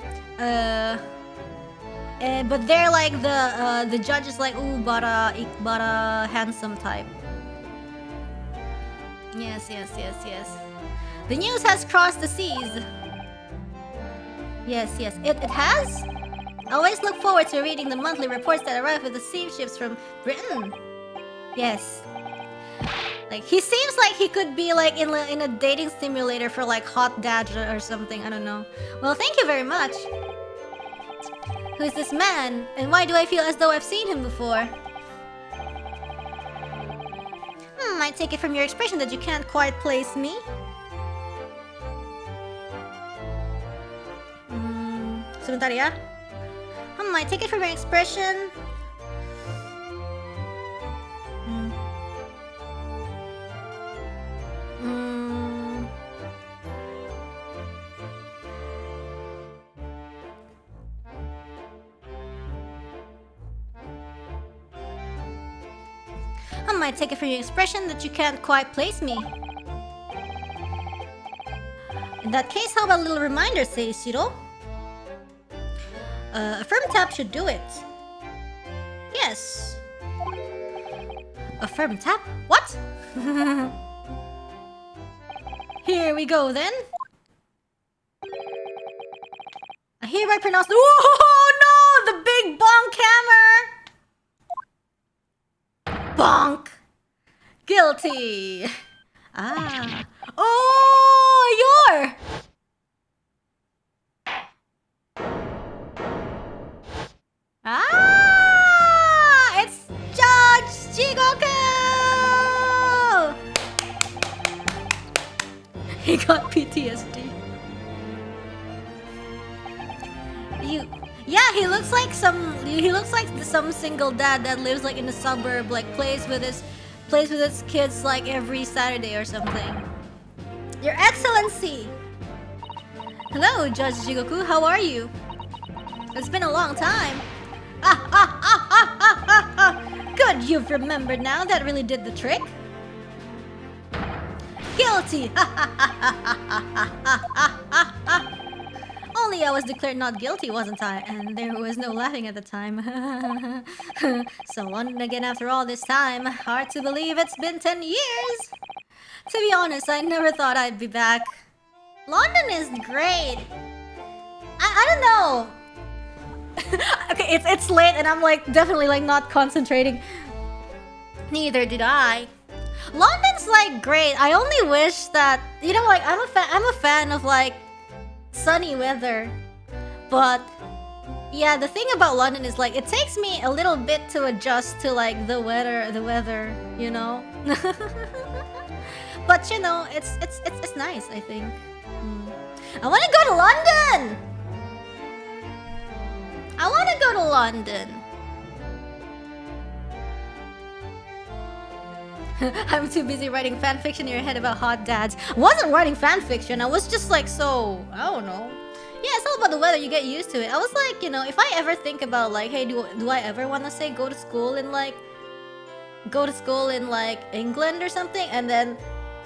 but they're like the judge is like, ooh, Bara handsome type. Yes. The news has crossed the seas. Yes, it has. I always look forward to reading the monthly reports that arrive with the steamships from Britain. Yes. Like, he seems like he could be like in a dating simulator for like hot dad or something. I don't know. Well, thank you very much. Who's this man? And why do I feel as though I've seen him before? I take it from your expression that you can't quite place me. Sebentar ya. I take it from your expression. I take it from your expression that you can't quite place me. In that case, how about a little reminder, Seishiro? A firm tap should do it. Yes. A firm tap? What? Here we go then. I hereby pronounce. Oh no! The big hammer! Bonk! Guilty! Ah. Oh, you're... Ah! It's Judge Jigoku! He got PTSD. Yeah, he looks like some single dad that lives like in the suburb, like plays with his kids like every Saturday or something. Your Excellency! Hello, Judge Jigoku, how are you? It's been a long time. Good, you've remembered now. That really did the trick. Guilty! Only I was declared not guilty, wasn't I? And there was no laughing at the time. So London again after all this time. Hard to believe it's been 10 years! To be honest, I never thought I'd be back. London is great. I don't know. Okay, it's late and I'm like definitely like not concentrating. Neither did I. London's like great. I only wish that, you know, like I'm a fan of like sunny weather. But yeah, the thing about London is like it takes me a little bit to adjust to like the weather, you know. But you know, it's nice, I think. I want to go to London. I want to go to London. I'm too busy writing fanfiction in your head about hot dads. I wasn't writing fanfiction. I was just like so, I don't know. Yeah, it's all about the weather. You get used to it. I was like, you know, if I ever think about like, hey, do I ever want to say go to school in England or something, and then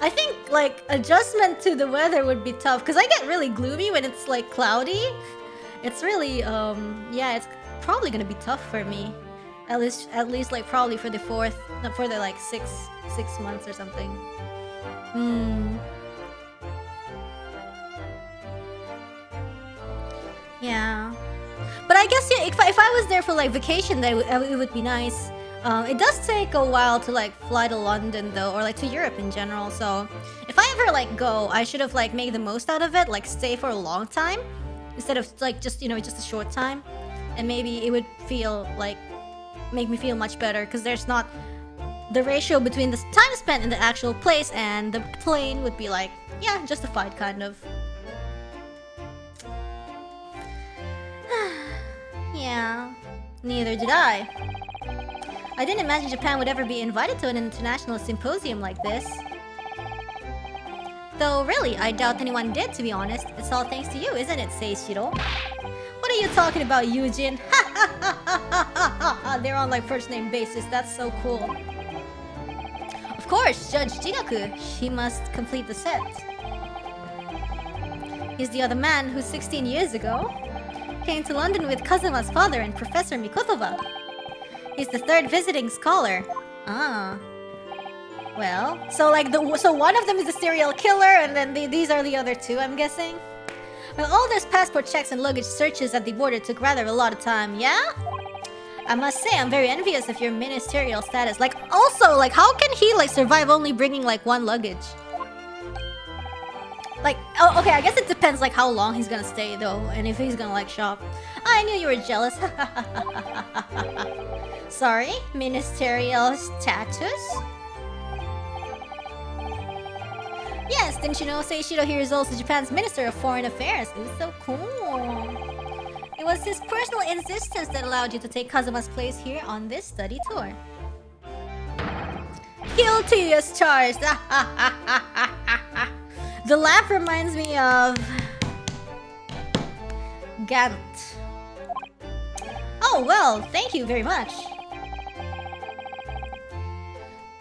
I think like adjustment to the weather would be tough because I get really gloomy when it's like cloudy. It's really yeah, it's probably gonna be tough for me. At least like probably for the like six months or something. Yeah. But I guess yeah, if I was there for like vacation, then it would be nice. It does take a while to like fly to London though, or like to Europe in general. So if I ever like go, I should have like made the most out of it, like stay for a long time instead of like just, you know, just a short time. And maybe it would feel like make me feel much better because there's not the ratio between the time spent in the actual place and the plane would be like, yeah, justified kind of. Yeah, neither did I. I didn't imagine Japan would ever be invited to an international symposium like this. Though really, I doubt anyone did, to be honest. It's all thanks to you, isn't it, Seishiro? What are you talking about, Eugene? They're on like first name basis, that's so cool. Of course, Judge Jigaku, she must complete the set. He's the other man who 16 years ago came to London with Kazuma's father and Professor Mikotoba. He's the third visiting scholar. Ah. Well, so like so one of them is a serial killer and then these are the other two, I'm guessing? Well, all those passport checks and luggage searches at the border took rather a lot of time, yeah? I must say, I'm very envious of your ministerial status. Like, also, like, how can he, like, survive only bringing, like, one luggage? Like, oh, okay, I guess it depends, like, how long he's gonna stay, though, and if he's gonna, like, shop. I knew you were jealous. Sorry, ministerial status? Yes, didn't you know Seishiro here is also Japan's Minister of Foreign Affairs? It was so cool. It was his personal insistence that allowed you to take Kazuma's place here on this study tour. Guilty as charged! The laugh reminds me of... Gant. Oh, well, thank you very much.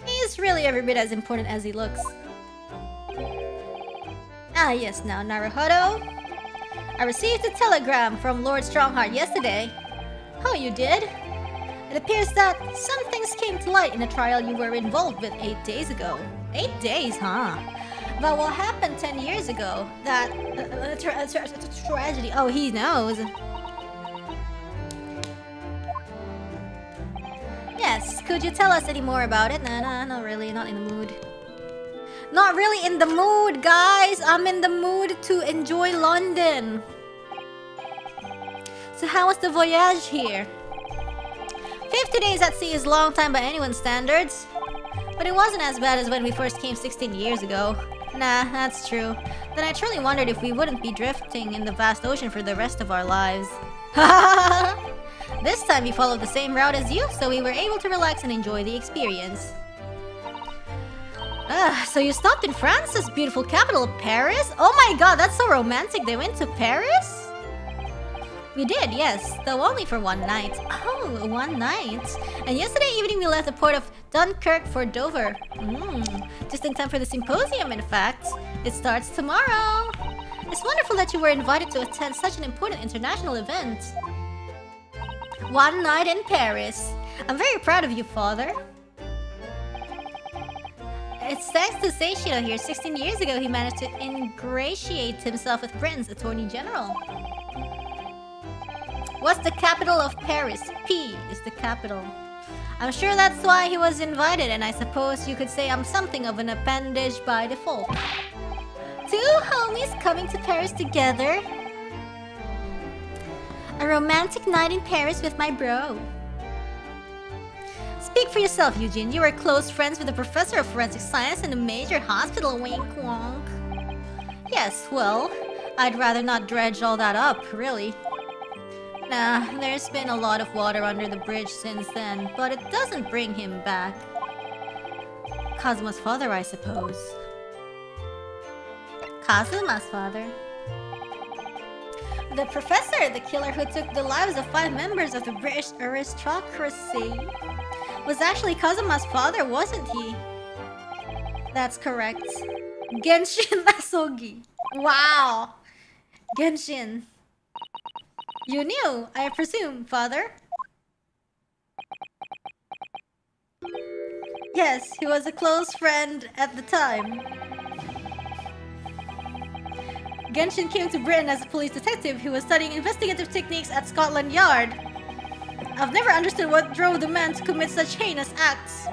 He's really every bit as important as he looks. Ah, yes, now, Naruhodo. I received a telegram from Lord Strongheart yesterday. Oh, you did? It appears that some things came to light in a trial you were involved with 8 days ago. 8 days, huh? About what happened 10 years ago. That... tragedy. Oh, he knows. Yes, could you tell us any more about it? Nah, not really, not in the mood. Not really in the mood, guys! I'm in the mood to enjoy London. So how was the voyage here? 50 days at sea is a long time by anyone's standards. But it wasn't as bad as when we first came 16 years ago. Nah, that's true. Then I truly wondered if we wouldn't be drifting in the vast ocean for the rest of our lives. This time we followed the same route as you, so we were able to relax and enjoy the experience. So you stopped in France's beautiful capital, Paris? Oh my god, that's so romantic. They went to Paris? We did, yes, though only for one night. Oh, one night. And yesterday evening we left the port of Dunkirk for Dover. Just in time for the symposium, in fact. It starts tomorrow. It's wonderful that you were invited to attend such an important international event. One night in Paris. I'm very proud of you, father. It's thanks to Seishiro here. 16 years ago, he managed to ingratiate himself with Britain's Attorney General. What's the capital of Paris? P is the capital. I'm sure that's why he was invited, and I suppose you could say I'm something of an appendage by default. Two homies coming to Paris together. A romantic night in Paris with my bro. Speak for yourself, Eugene. You are close friends with a professor of forensic science in a major hospital, wink wonk. Yes, well, I'd rather not dredge all that up, really. Nah, there's been a lot of water under the bridge since then, but it doesn't bring him back. Kazuma's father, I suppose. Kazuma's father. The professor, the killer who took the lives of 5 members of the British aristocracy, was actually Kazuma's father, wasn't he? That's correct. Genshin Asogi. Wow. Genshin. You knew, I presume, father? Yes, he was a close friend at the time. Genshin came to Britain as a police detective who was studying investigative techniques at Scotland Yard. I've never understood what drove the man to commit such heinous acts.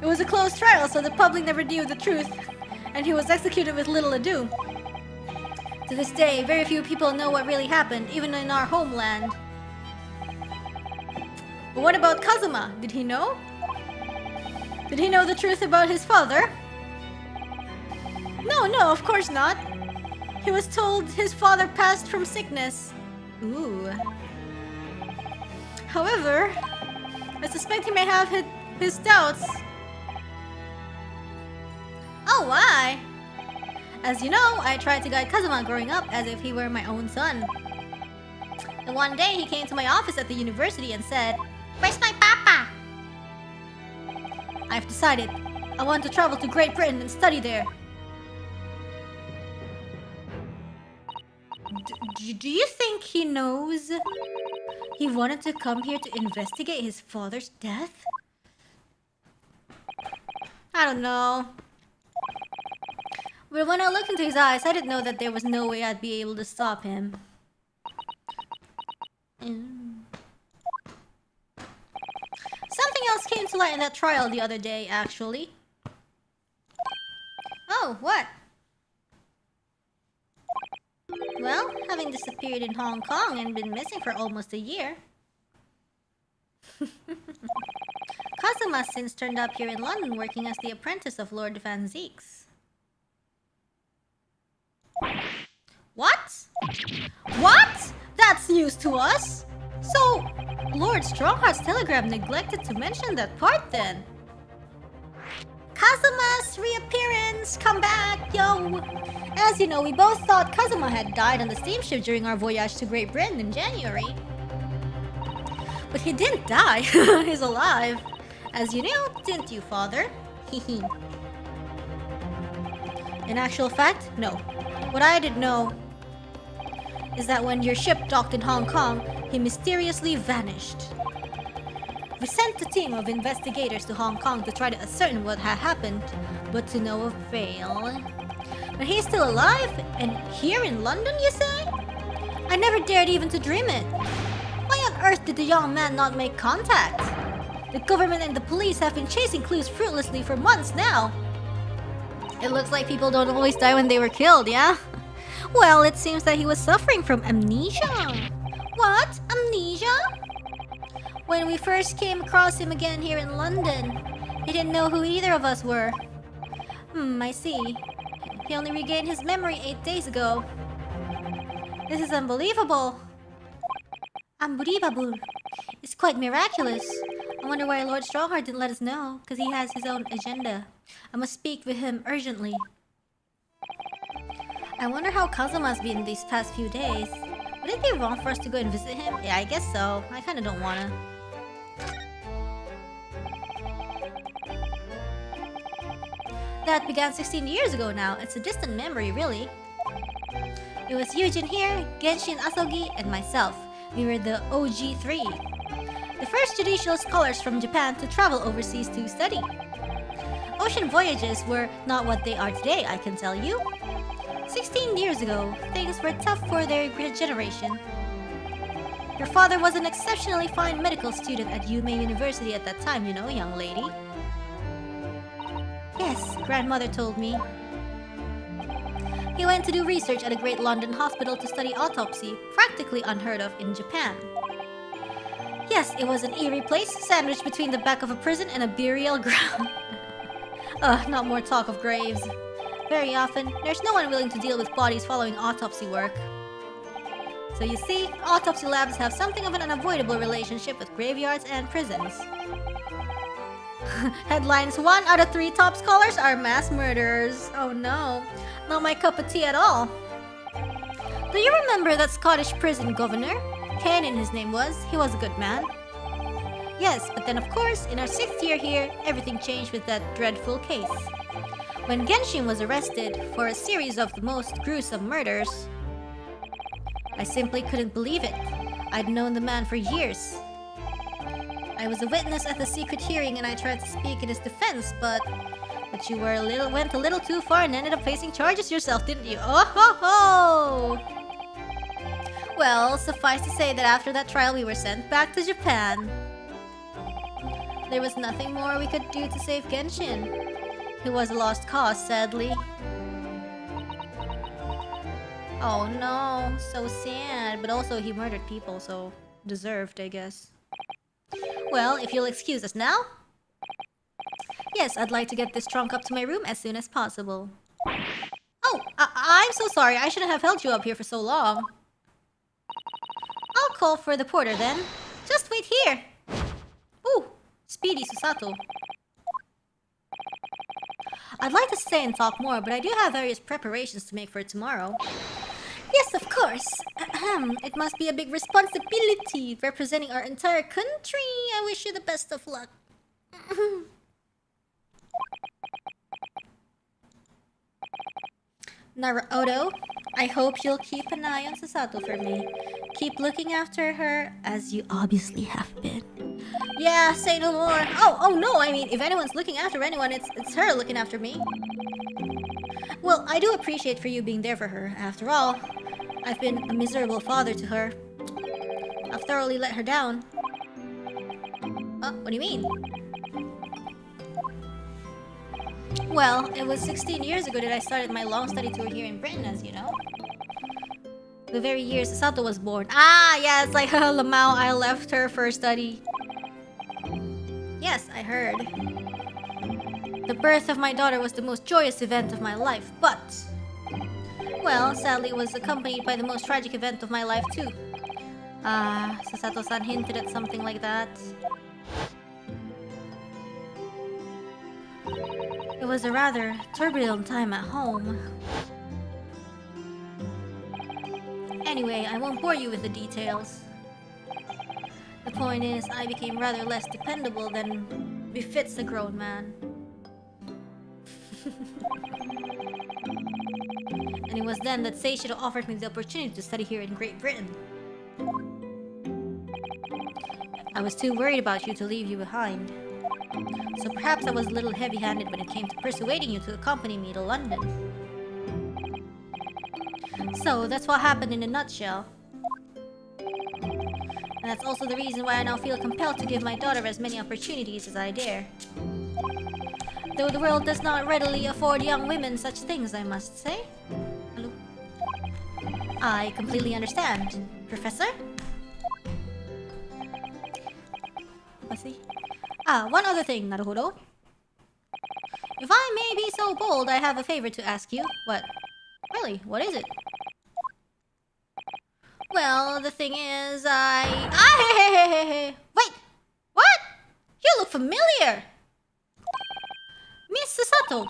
It was a closed trial, so the public never knew the truth, and he was executed with little ado. To this day, very few people know what really happened, even in our homeland. But what about Kazuma? Did he know? Did he know the truth about his father? No, of course not. He was told his father passed from sickness. Ooh. However, I suspect he may have his doubts. Oh, why? As you know, I tried to guide Kazuma growing up as if he were my own son. And one day he came to my office at the university and said, "Where's my papa?" I've decided. I want to travel to Great Britain and study there. Do you think he knows he wanted to come here to investigate his father's death? I don't know. But when I looked into his eyes, I didn't know that there was no way I'd be able to stop him. Something else came to light in that trial the other day, actually. Oh, what? Well, having disappeared in Hong Kong and been missing for almost a year. Kazuma since turned up here in London working as the apprentice of Lord Van Zeeks. What? What? That's news to us! So, Lord Strongheart's telegram neglected to mention that part then. Kazuma's reappearance! Come back, yo! As you know, we both thought Kazuma had died on the steamship during our voyage to Great Britain in January. But he didn't die. He's alive. As you knew, didn't you, father? Hehe. In actual fact, no. What I did know is that when your ship docked in Hong Kong, he mysteriously vanished. We sent a team of investigators to Hong Kong to try to ascertain what had happened, but to no avail. But he's still alive? And here in London, you say? I never dared even to dream it. Why on earth did the young man not make contact? The government and the police have been chasing clues fruitlessly for months now. It looks like people don't always die when they were killed, yeah? Well, it seems that he was suffering from amnesia. What? Amnesia? When we first came across him again here in London, he didn't know who either of us were. I see. He only regained his memory 8 days ago. This is unbelievable. Unbelievable. It's quite miraculous. I wonder why Lord Strongheart didn't let us know, because he has his own agenda. I must speak with him urgently. I wonder how Kazuma's been these past few days. Would it be wrong for us to go and visit him? Yeah, I guess so. I kinda don't wanna. That began 16 years ago now. It's a distant memory, really. It was Yujin here, Genshin Asogi, and myself. We were the OG3. The first judicial scholars from Japan to travel overseas to study. Ocean voyages were not what they are today, I can tell you. 16 years ago, things were tough for their generation. Your father was an exceptionally fine medical student at Yume University at that time, you know, young lady. Yes, grandmother told me. He went to do research at a great London hospital to study autopsy, practically unheard of in Japan. Yes, it was an eerie place, sandwiched between the back of a prison and a burial ground. Not more talk of graves. Very often, there's no one willing to deal with bodies following autopsy work. So you see, autopsy labs have something of an unavoidable relationship with graveyards and prisons. Headlines: 1 out of 3 top scholars are mass murderers. Oh no, not my cup of tea at all. Do you remember that Scottish prison governor? Kanan his name was. He was a good man. Yes, but then of course, in our 6th year here, everything changed with that dreadful case. When Genshin was arrested for a series of the most gruesome murders, I simply couldn't believe it. I'd known the man for years. I was a witness at the secret hearing and I tried to speak in his defense, but you went a little too far and ended up facing charges yourself, didn't you? Oh ho ho! Well, suffice to say that after that trial we were sent back to Japan. There was nothing more we could do to save Genshin. He was a lost cause, sadly. Oh no, so sad. But also he murdered people, so deserved, I guess. Well, if you'll excuse us now. Yes, I'd like to get this trunk up to my room as soon as possible. Oh, I'm so sorry. I shouldn't have held you up here for so long. I'll call for the porter then. Just wait here. Ooh, speedy Susato. I'd like to stay and talk more, but I do have various preparations to make for tomorrow. Yes, of course. It must be a big responsibility representing our entire country. I wish you the best of luck. Naruto, I hope you'll keep an eye on Susato for me. Keep looking after her, as you obviously have been. Yeah, say no more. Oh no, I mean, if anyone's looking after anyone, it's her looking after me. Well, I do appreciate for you being there for her. After all, I've been a miserable father to her. I've thoroughly let her down. What do you mean? Well, it was 16 years ago that I started my long study tour here in Britain, as you know. The very year Susato was born. Ah, yeah, it's like Lamau, I left her for study. Yes, I heard. The birth of my daughter was the most joyous event of my life, but... well, sadly it was accompanied by the most tragic event of my life too. Susato-san hinted at something like that. It was a rather turbulent time at home. Anyway, I won't bore you with the details. The point is, I became rather less dependable than befits a grown man. And it was then that Seishiro offered me the opportunity to study here in Great Britain. I was too worried about you to leave you behind. So perhaps I was a little heavy-handed when it came to persuading you to accompany me to London. So that's what happened in a nutshell. And that's also the reason why I now feel compelled to give my daughter as many opportunities as I dare. Though the world does not readily afford young women such things, I must say. Hello? I completely understand. Professor? What's he? One other thing, Naruhodo. If I may be so bold, I have a favor to ask you. What? Really? What is it? Well, the thing is, hey. Wait! What? You look familiar! Miss Susato.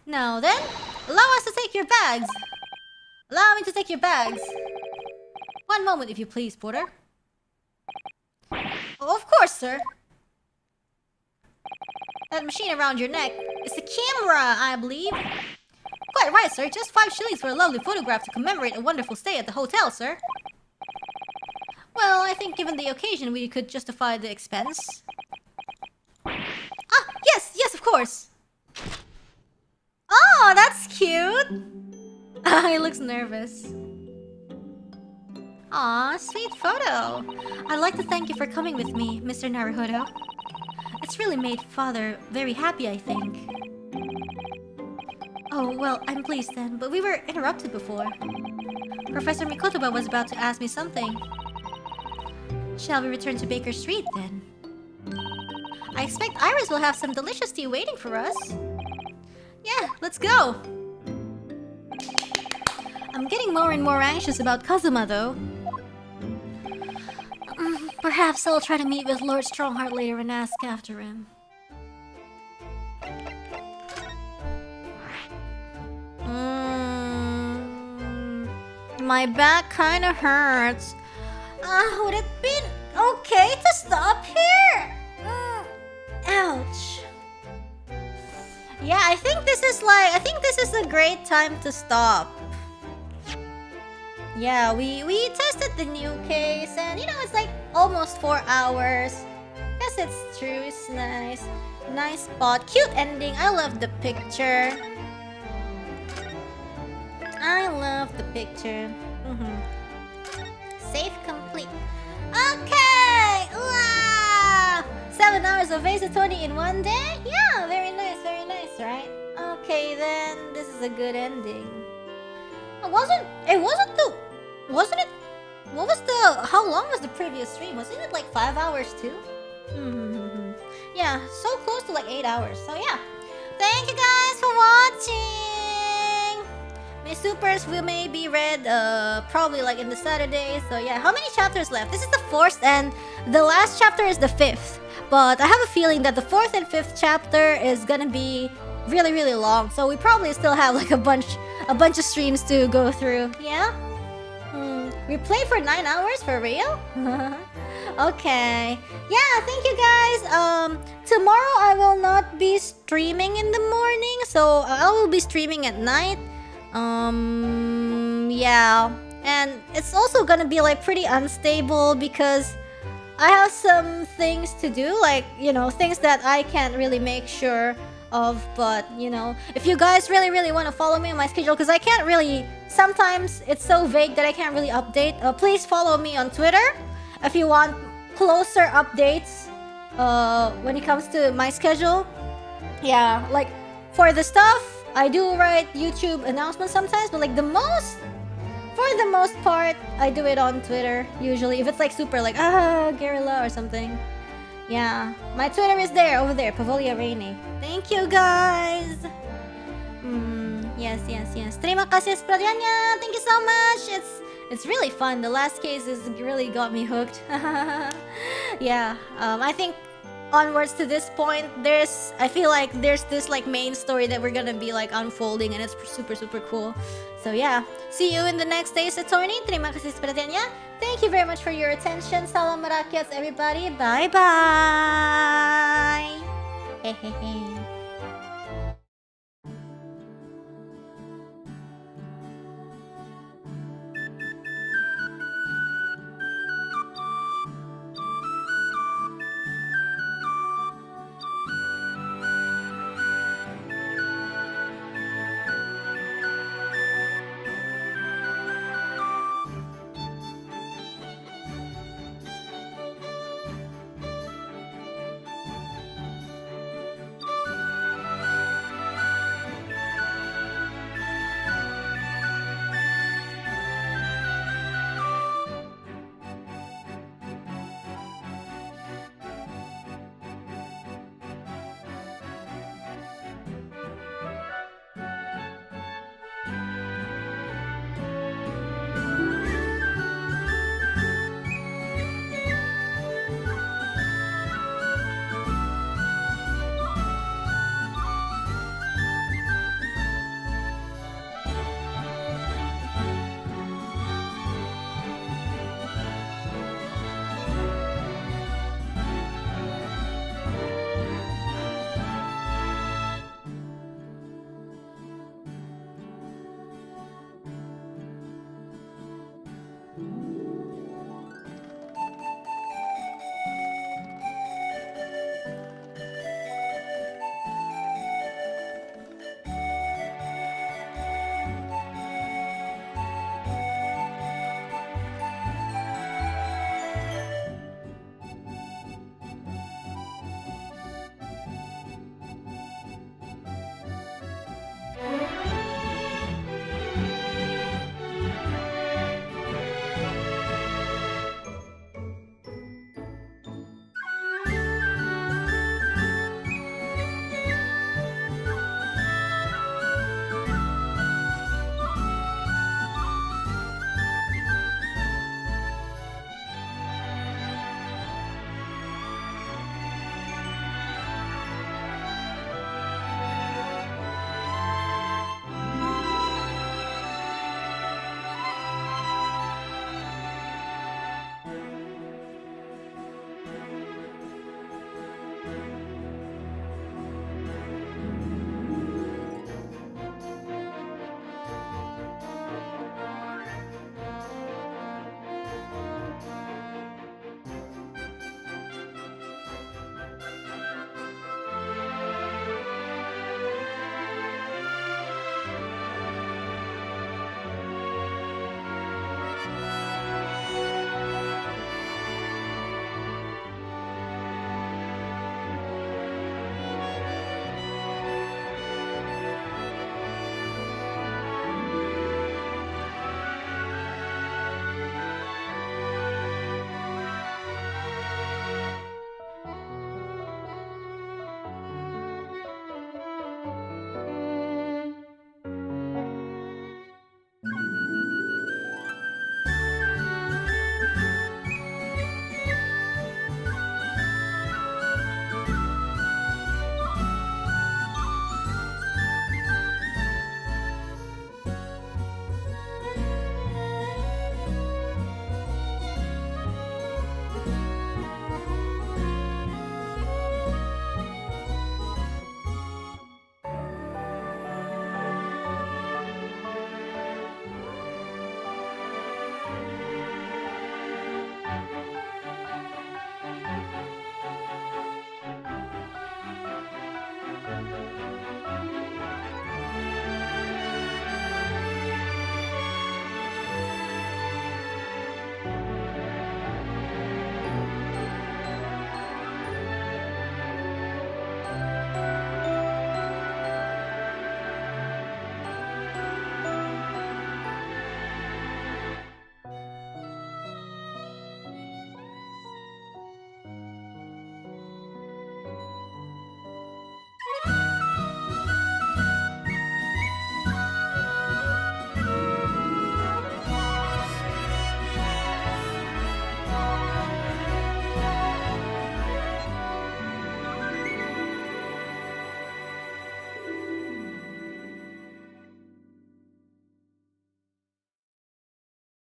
Now then, allow us to take your bags. Allow me to take your bags. One moment, if you please, porter. Oh, of course, sir. That machine around your neck is the camera, I believe. Quite right, sir. Just 5 shillings for a lovely photograph to commemorate a wonderful stay at the hotel, sir. Well, I think given the occasion, we could justify the expense. Yes, of course. Oh, that's cute. He looks nervous. Aw, sweet photo. I'd like to thank you for coming with me, Mr. Naruhodo. It's really made Father very happy, I think. Oh, well, I'm pleased then, but we were interrupted before. Professor Mikotoba was about to ask me something. Shall we return to Baker Street, then? I expect Iris will have some delicious tea waiting for us. Yeah, let's go! I'm getting more and more anxious about Kazuma, though. Perhaps I'll try to meet with Lord Strongheart later and ask after him. My back kinda hurts. Would it be okay to stop here? Ouch. Yeah, I think this is a great time to stop. Yeah, we tested the new case and it's like almost 4 hours. Yes, it's true, it's nice. Nice spot. Cute ending. I love the picture. I love the picture. Save complete. Okay! Wow! 7 hours of Aozora in one day? Yeah, very nice, right? Okay, then this is a good ending. How long was the previous stream? Wasn't it like 5 hours too? Yeah, so close to like 8 hours. So yeah. Thank you guys for watching! My supers will may be read probably like in the Saturday. So yeah, how many chapters left? This is the 4th and the last chapter is the 5th. But I have a feeling that the 4th and 5th chapter is gonna be really long. So we probably still have like a bunch of streams to go through. Yeah? We play for 9 hours for real? Okay. Yeah, thank you guys. Tomorrow I will not be streaming in the morning, so I will be streaming at night. Yeah. And it's also gonna be like pretty unstable because I have some things to do, like, things that I can't really make sure of, but if you guys really want to follow me on my schedule, because I can't really, sometimes it's so vague that I can't really update, please follow me on Twitter if you want closer updates when it comes to my schedule. Yeah, like for the stuff I do write YouTube announcements sometimes, but like for the most part I do it on Twitter usually, if it's like super like guerrilla or something. Yeah, my Twitter is there, over there, Pavolia Reine. Thank you guys. Yes. Terima kasih sepertinya. Thank you so much. It's really fun. The last case has really got me hooked. Yeah. I think onwards to this point, I feel like there's this like main story that we're gonna be like unfolding, and it's super cool. So yeah, see you in the next day's attorney. Terima kasih sepertinya. Thank you very much for your attention. Salam merakyat, everybody. Bye bye. Hehehe.